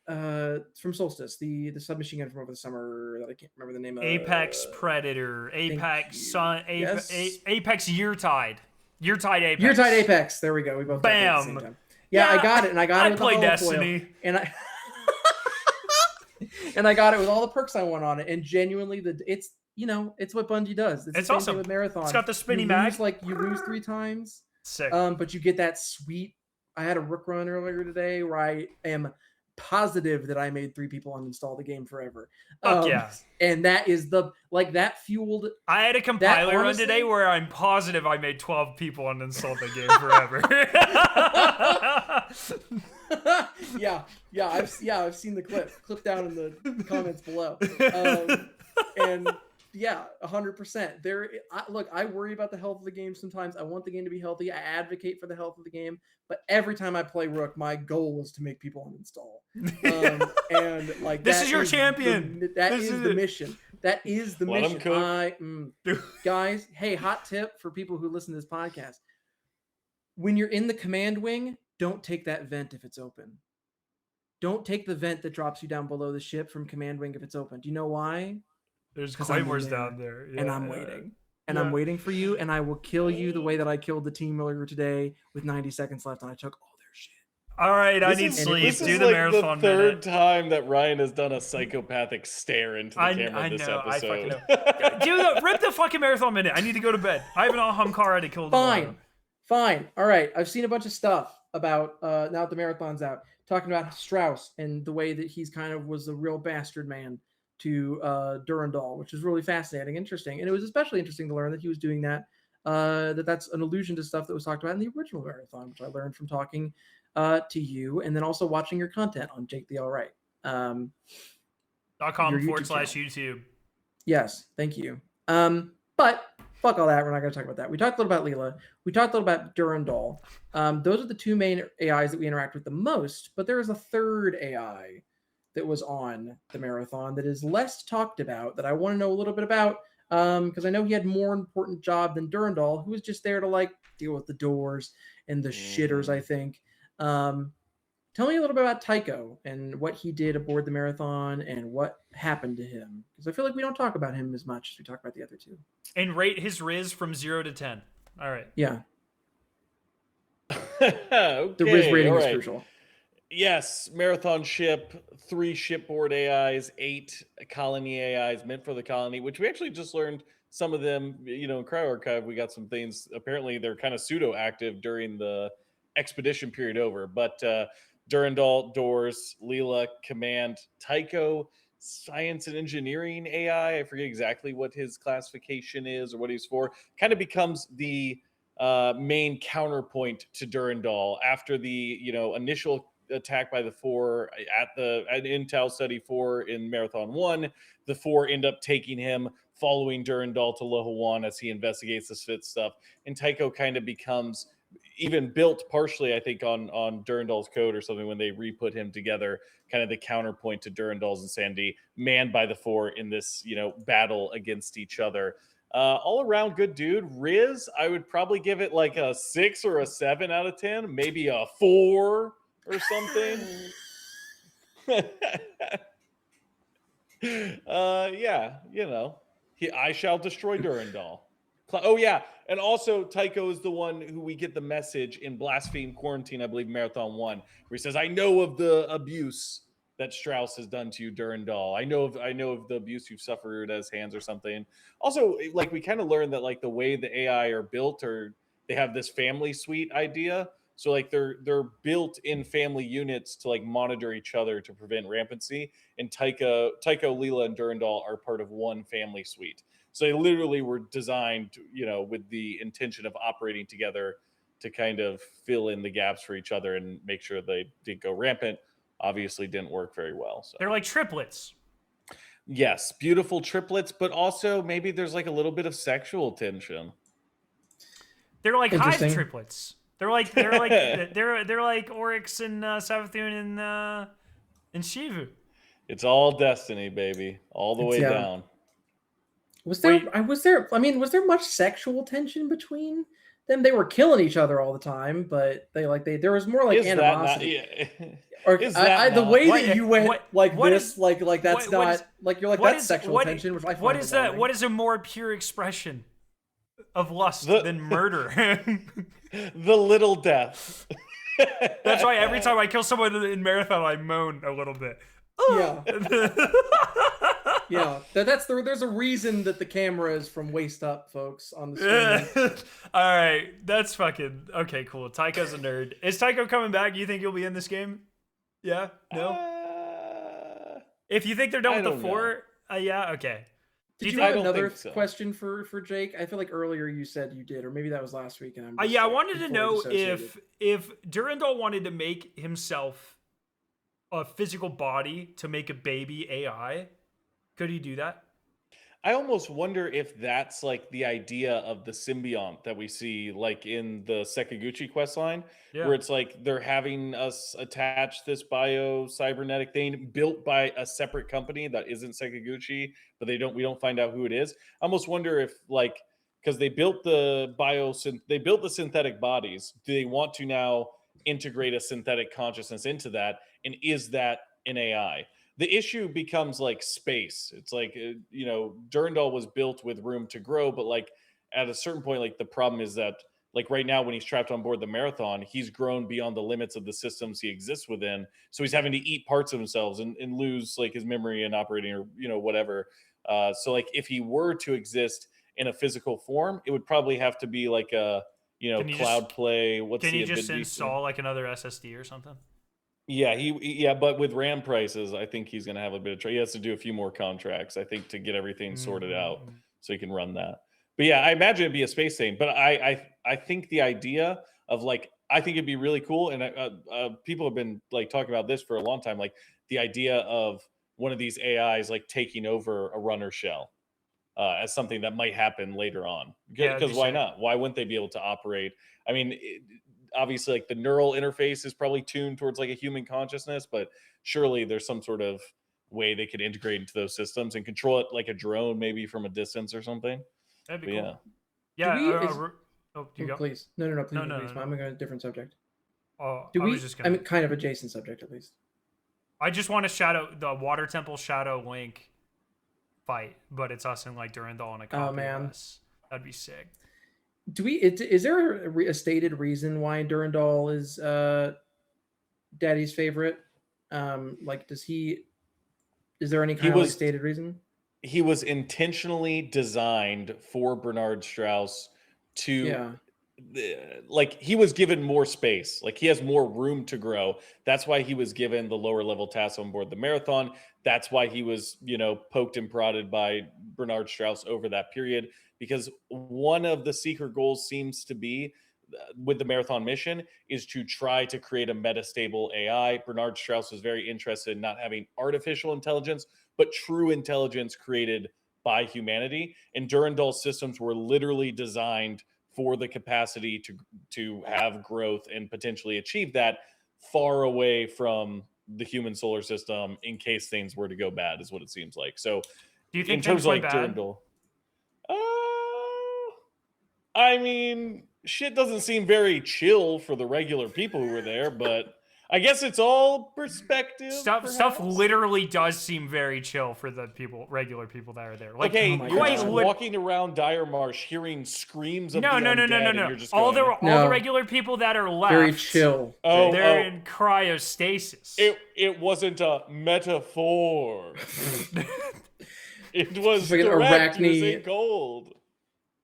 From Solstice, the submachine gun from over the summer that I can't remember the name of. Apex Predator, Apex Sun, Apex Yeartide Apex. Yeartide Apex. There we go. We both got it at the same time. Yeah, I got it, and I got it with the Destiny, foil, and I and I got it with all the perks I want on it, and genuinely, it's what Bungie does. It's the same thing with Marathon. It's got the spinny mag. You lose 3 times. Sick. But you get that sweet. I had a Rook run earlier today where I am positive that I made 3 people uninstall the game forever. Yeah. And that is that fueled. I had a compiler run today where I'm positive I made 12 people uninstall the game forever. I've seen the clip down in the comments below. And yeah, 100%. Look, I worry about the health of the game sometimes. I want the game to be healthy. I advocate for the health of the game. But every time I play Rook, my goal is to make people uninstall. And like, this is your champion. That is the mission. That is the mission. Guys, hey, hot tip for people who listen to this podcast: when you're in the command wing, don't take that vent if it's open. Don't take the vent that drops you down below the ship from command wing if it's open. Do you know why? There's claymores down there. Yeah, and I'm waiting. And I'm waiting for you, and I will kill you the way that I killed the team earlier today with 90 seconds left, and I took all their shit. All right, I need sleep. This Do is the like marathon the third minute. time that Ryan has done a psychopathic stare into the camera this episode. I fucking know. Rip the fucking marathon minute. I need to go to bed. I have an Ahamkara to kill tomorrow. Fine. All right. I've seen a bunch of stuff. about now that the marathon's out, talking about Strauss and the way that he's kind of was the real bastard man to Durandal, which is really fascinating, interesting, and it was especially interesting to learn that he was doing that. That's an allusion to stuff that was talked about in the original marathon, which I learned from talking to you, and then also watching your content on Jake the Alright. .com your / channel. YouTube. Yes, thank you. But fuck all that. We're not going to talk about that. We talked a little about Leela. We talked a little about Durandal. Those are the two main AIs that we interact with the most. But there is a third AI that was on the marathon that is less talked about that I want to know a little bit about because I know he had more important job than Durandal, who was just there to like deal with the doors and the shitters, I think. Tell me a little bit about Tycho and what he did aboard the marathon and what happened to him. Because I feel like we don't talk about him as much as we talk about the other two. And rate his Riz from 0 to 10. All right. Yeah. Okay, The Riz rating all is right. crucial. Yes, marathon ship, 3 shipboard AIs, 8 colony AIs meant for the colony, which we actually just learned some of them, in Cryo Archive, we got some things. Apparently, they're kind of pseudo-active during the expedition period over. But Durandal, Doors, Leela, Command, Tycho, Science and Engineering AI, I forget exactly what his classification is or what he's for, kind of becomes the main counterpoint to Durandal after the initial attack by the 4 at Intel Study 4 in Marathon 1. The 4 end up taking him, following Durandal to Lohawan as he investigates the Svit stuff. And Tycho kind of becomes even built partially, I think, on Durandal's code or something when they re-put him together, kind of the counterpoint to Durandal's insanity, manned by the 4 in this, battle against each other. All around good dude. Riz, I would probably give it like a 6 or a 7 out of 10, maybe a 4 or something. Yeah, I shall destroy Durandal. Oh yeah, and also Tycho is the one who we get the message in Blaspheme Quarantine, I believe, Marathon 1, where he says, "I know of the abuse that Strauss has done to you, Durandal. I know of the abuse you've suffered at his hands," or something. Also, like, we kind of learned that like the way the AI are built, or they have this family suite idea. So like they're built in family units to like monitor each other to prevent rampancy. And Tycho, Leela, and Durandal are part of one family suite. So they literally were designed, with the intention of operating together to kind of fill in the gaps for each other and make sure they didn't go rampant. Obviously didn't work very well. So They're like triplets. yes, beautiful triplets, but also maybe there's like a little bit of sexual tension. They're like hive Interesting. triplets. They're like Oryx and Savathun and Shivu. It's all destiny, baby, all the way down. Was there much sexual tension between them? They were killing each other all the time, but there was more like animosity. The way that you went that's sexual tension, which I find alarming. What is a more pure expression of lust than murder? The little death. That's why every time I kill someone in Marathon, I moan a little bit. Yeah. Yeah. There's a reason that the camera is from waist up, folks, on the screen. All right. That's fucking... Okay, cool. Tycho's a nerd. Is Tycho coming back? You think he'll be in this game? Yeah? No? If you think they're done with the 4... yeah? Okay. Did you have another question for Jake? I feel like earlier you said you did, or maybe that was last week. And I'm I wanted to know if Durandal wanted to make himself a physical body to make a baby AI, could he do that? I almost wonder if that's like the idea of the symbiont that we see like in the Sekiguchi questline, where it's like they're having us attach this bio-cybernetic thing built by a separate company that isn't Sekiguchi, but we don't find out who it is. I almost wonder if, like, because they built the synthetic bodies, do they want to now integrate a synthetic consciousness into that, and is that an AI? The issue becomes like space. It's like, Durandal was built with room to grow, but like at a certain point, like the problem is that like right now when he's trapped on board the Marathon, he's grown beyond the limits of the systems he exists within. So he's having to eat parts of himself and lose like his memory and operating or, whatever. So like if he were to exist in a physical form, it would probably have to be like a, Can you Cloud just Play. What's can the you just Avidity thing? install like another SSD or something? Yeah, but with RAM prices, I think he's going to have a bit of trouble. He has to do a few more contracts, I think, to get everything sorted out Mm. so he can run that. But yeah, I imagine it'd be a space thing. But I think the idea of like, I think it'd be really cool, and people have been like talking about this for a long time, like the idea of one of these AIs like taking over a runner shell as something that might happen later on. Yeah, that'd Because be why sick. not? Why wouldn't they be able to operate? I mean, obviously, like the neural interface is probably tuned towards like a human consciousness, but surely there's some sort of way they could integrate into those systems and control it like a drone, maybe from a distance or something. That'd be But cool. yeah, Yeah. Oh, Do you go? please. No, please, No, please, no, please. no. I'm going to go to a different subject. Oh, Do I we? was just I gonna. mean, kind of adjacent subject at least. I just want to shadow the Water Temple Shadow Link fight, but it's us and like Durandal and a copy man. of us. That'd be sick. Do we? Is there a stated reason why Durandal is Daddy's favorite? Like, does he? Is there any kind of like stated reason? He was intentionally designed for Bernard Strauss to like he was given more space, like he has more room to grow. That's why he was given the lower level tasks on board the Marathon. That's why he was poked and prodded by Bernard Strauss over that period, because one of the secret goals seems to be with the Marathon mission is to try to create a metastable AI. Bernard Strauss was very interested in not having artificial intelligence, but true intelligence created by humanity. And Durandal's systems were literally designed for the capacity to have growth and potentially achieve that far away from the human solar system in case things were to go bad, is what it seems like. So Do you think in terms of like bad? Durandal, I mean, shit doesn't seem very chill for the regular people who were there, but I guess it's all perspective. Stuff literally does seem very chill for the regular people that are there. Like, okay, oh you're just walking around Dire Marsh hearing screams of the undead, and you're just all going, the regular people that are left, very chill. They're in cryostasis. It wasn't a MetaPhfor. It was like direct. It was in gold.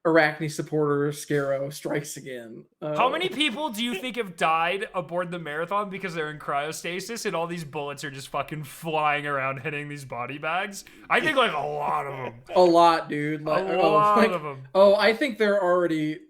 Arachne supporter Skarrow strikes again. How many people do you think have died aboard the Marathon because they're in cryostasis and all these bullets are just fucking flying around hitting these body bags? I think like a lot of them. A lot, dude. Like, a lot of them. Oh, I think they're already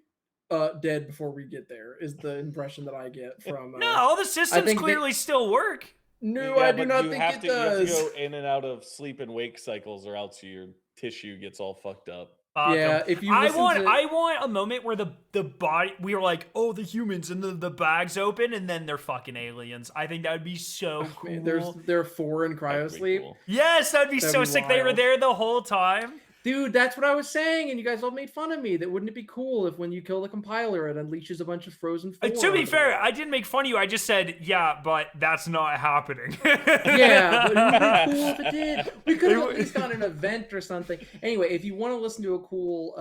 dead before we get there, is the impression that I get from... no, all the systems clearly still work. No, yeah, I do not think it does. You have to go in and out of sleep and wake cycles, or else your tissue gets all fucked up. Yeah, if you I want a moment where the body, we are like, oh, the humans, and the bags open and then they're fucking aliens. I think that would be so cool. Man, there are 4 in cryosleep. Cool. Yes, that'd be so sick. Wild. They were there the whole time. Dude, that's what I was saying, and you guys all made fun of me. That wouldn't it be cool if when you kill the compiler, it unleashes a bunch of frozen four? To be fair, I didn't make fun of you. I just said, yeah, but that's not happening. Yeah, but it would be cool if it did. We could have at least done an event or something. Anyway, if you want to listen to a cool,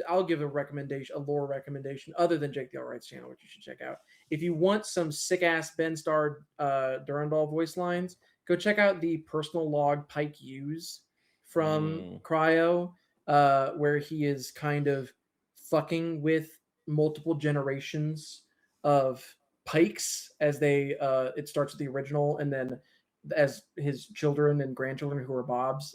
I'll give a lore recommendation, other than Jake the Alright's channel, which you should check out. If you want some sick-ass Ben Starr Durandal voice lines, go check out the personal log Pike use from Cryo, where he is kind of fucking with multiple generations of Pikes as they it starts with the original, and then as his children and grandchildren who are Bob's,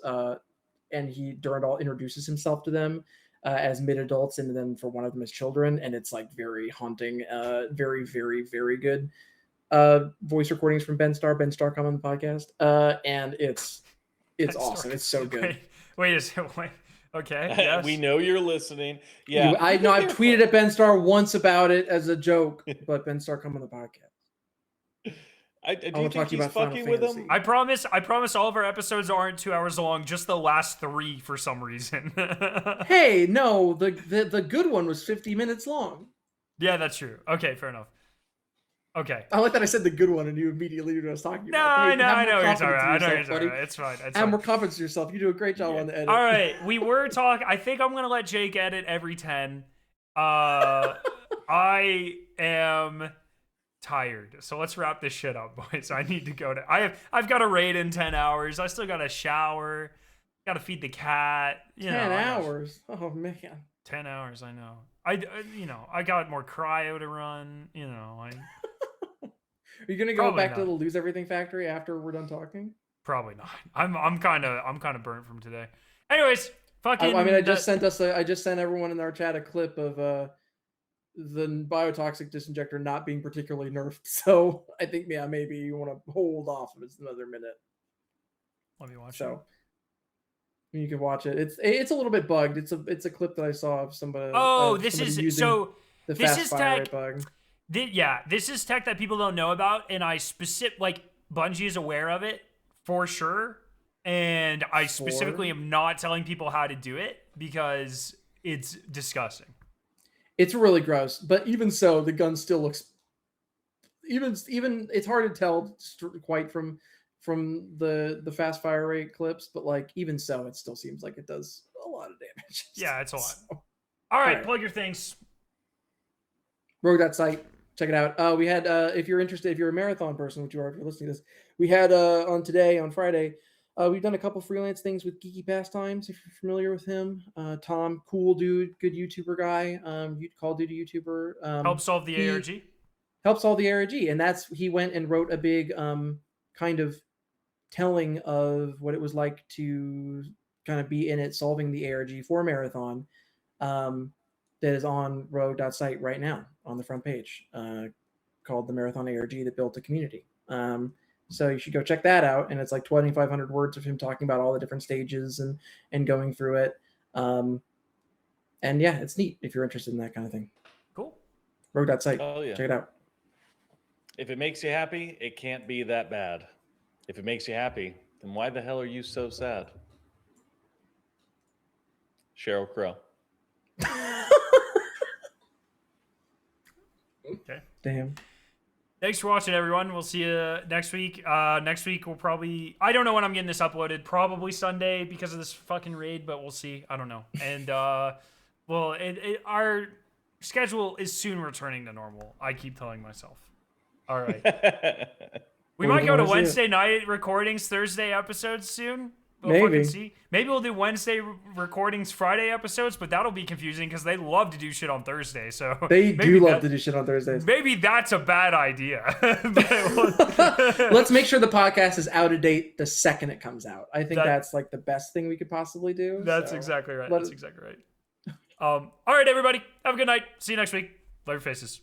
and Durandal introduces himself to them as mid-adults, and then for one of them as children, and it's like very haunting, very, very, very good voice recordings from Ben Starr come on the podcast, and it's awesome. It's so good. Wait a second. Okay. Yes. We know you're listening. Yeah. I know I've tweeted at Ben Starr once about it as a joke, but Ben Starr come on the podcast. Do you think he's fucking with him? I promise all of our episodes aren't 2 hours long, just the last 3 for some reason. Hey, no, the good one was 50 minutes long. Yeah, that's true. Okay, fair enough. Okay. I like that I said the good one and you immediately knew what I was talking about. I know you're talking about. It's fine. Have more confidence in yourself. You do a great job on the edit. All right. We were talking. I think I'm going to let Jake edit every 10. I am tired. So let's wrap this shit up, boys. I need to go to... I've got a raid in 10 hours. I still got to shower. Got to feed the cat. 10 hours? Oh, man. 10 hours, I know. I got more cryo to run. Are you gonna go Probably back to not. the Lose Everything Factory after we're done talking? Probably not. I'm kind of burnt from today. Anyways, fucking. I just sent everyone in our chat a clip of the biotoxic disinjector not being particularly nerfed. So I think maybe you want to hold off of it another minute. Let me watch so you can watch it. It's a little bit bugged. It's a clip that I saw of somebody. Oh, of this somebody is using so. the This fast is fire tech. rate bug. This is tech that people don't know about, and Bungie is aware of it for sure. And I specifically am not telling people how to do it because it's disgusting. It's really gross, but even so, the gun still looks. Even it's hard to tell quite from the fast fire rate clips, but like even so, it still seems like it does a lot of damage. Yeah, it's a lot. All right, plug your things. Rogue.site. Check it out. We had, if you're interested, if you're a marathon person, which you are if you're listening to this, we had on Friday, we've done a couple freelance things with Geeky Pastimes, if you're familiar with him. Tom, cool dude, good YouTuber guy, Call of Duty YouTuber. Help solve the ARG? Helps all the ARG. And he went and wrote a big kind of telling of what it was like to kind of be in it, solving the ARG for Marathon. That is on rogue.site right now on the front page, called The Marathon ARG That Built a Community. So you should go check that out. And it's like 2,500 words of him talking about all the different stages and going through it. And yeah, it's neat if you're interested in that kind of thing. Cool. Rogue.site. Oh, yeah. Check it out. If it makes you happy, it can't be that bad. If it makes you happy, then why the hell are you so sad? Sheryl Crow. Okay. Damn. Thanks for watching, everyone. We'll see you next week. Next week we'll probably... I don't know when I'm getting this uploaded. Probably Sunday because of this fucking raid, but we'll see. I don't know. And, our schedule is soon returning to normal. I keep telling myself. All right. We might go to Wednesday night recordings, Thursday episodes soon. We'll fucking see. Maybe we'll do Wednesday recordings, Friday episodes, but that'll be confusing because they love to do shit on Thursday. So they do love to do shit on Thursdays. Maybe that's a bad idea. Let's make sure the podcast is out of date the second it comes out. I think that's like the best thing we could possibly do. That's exactly right. That's exactly right. All right, everybody. Have a good night. See you next week. Love your faces.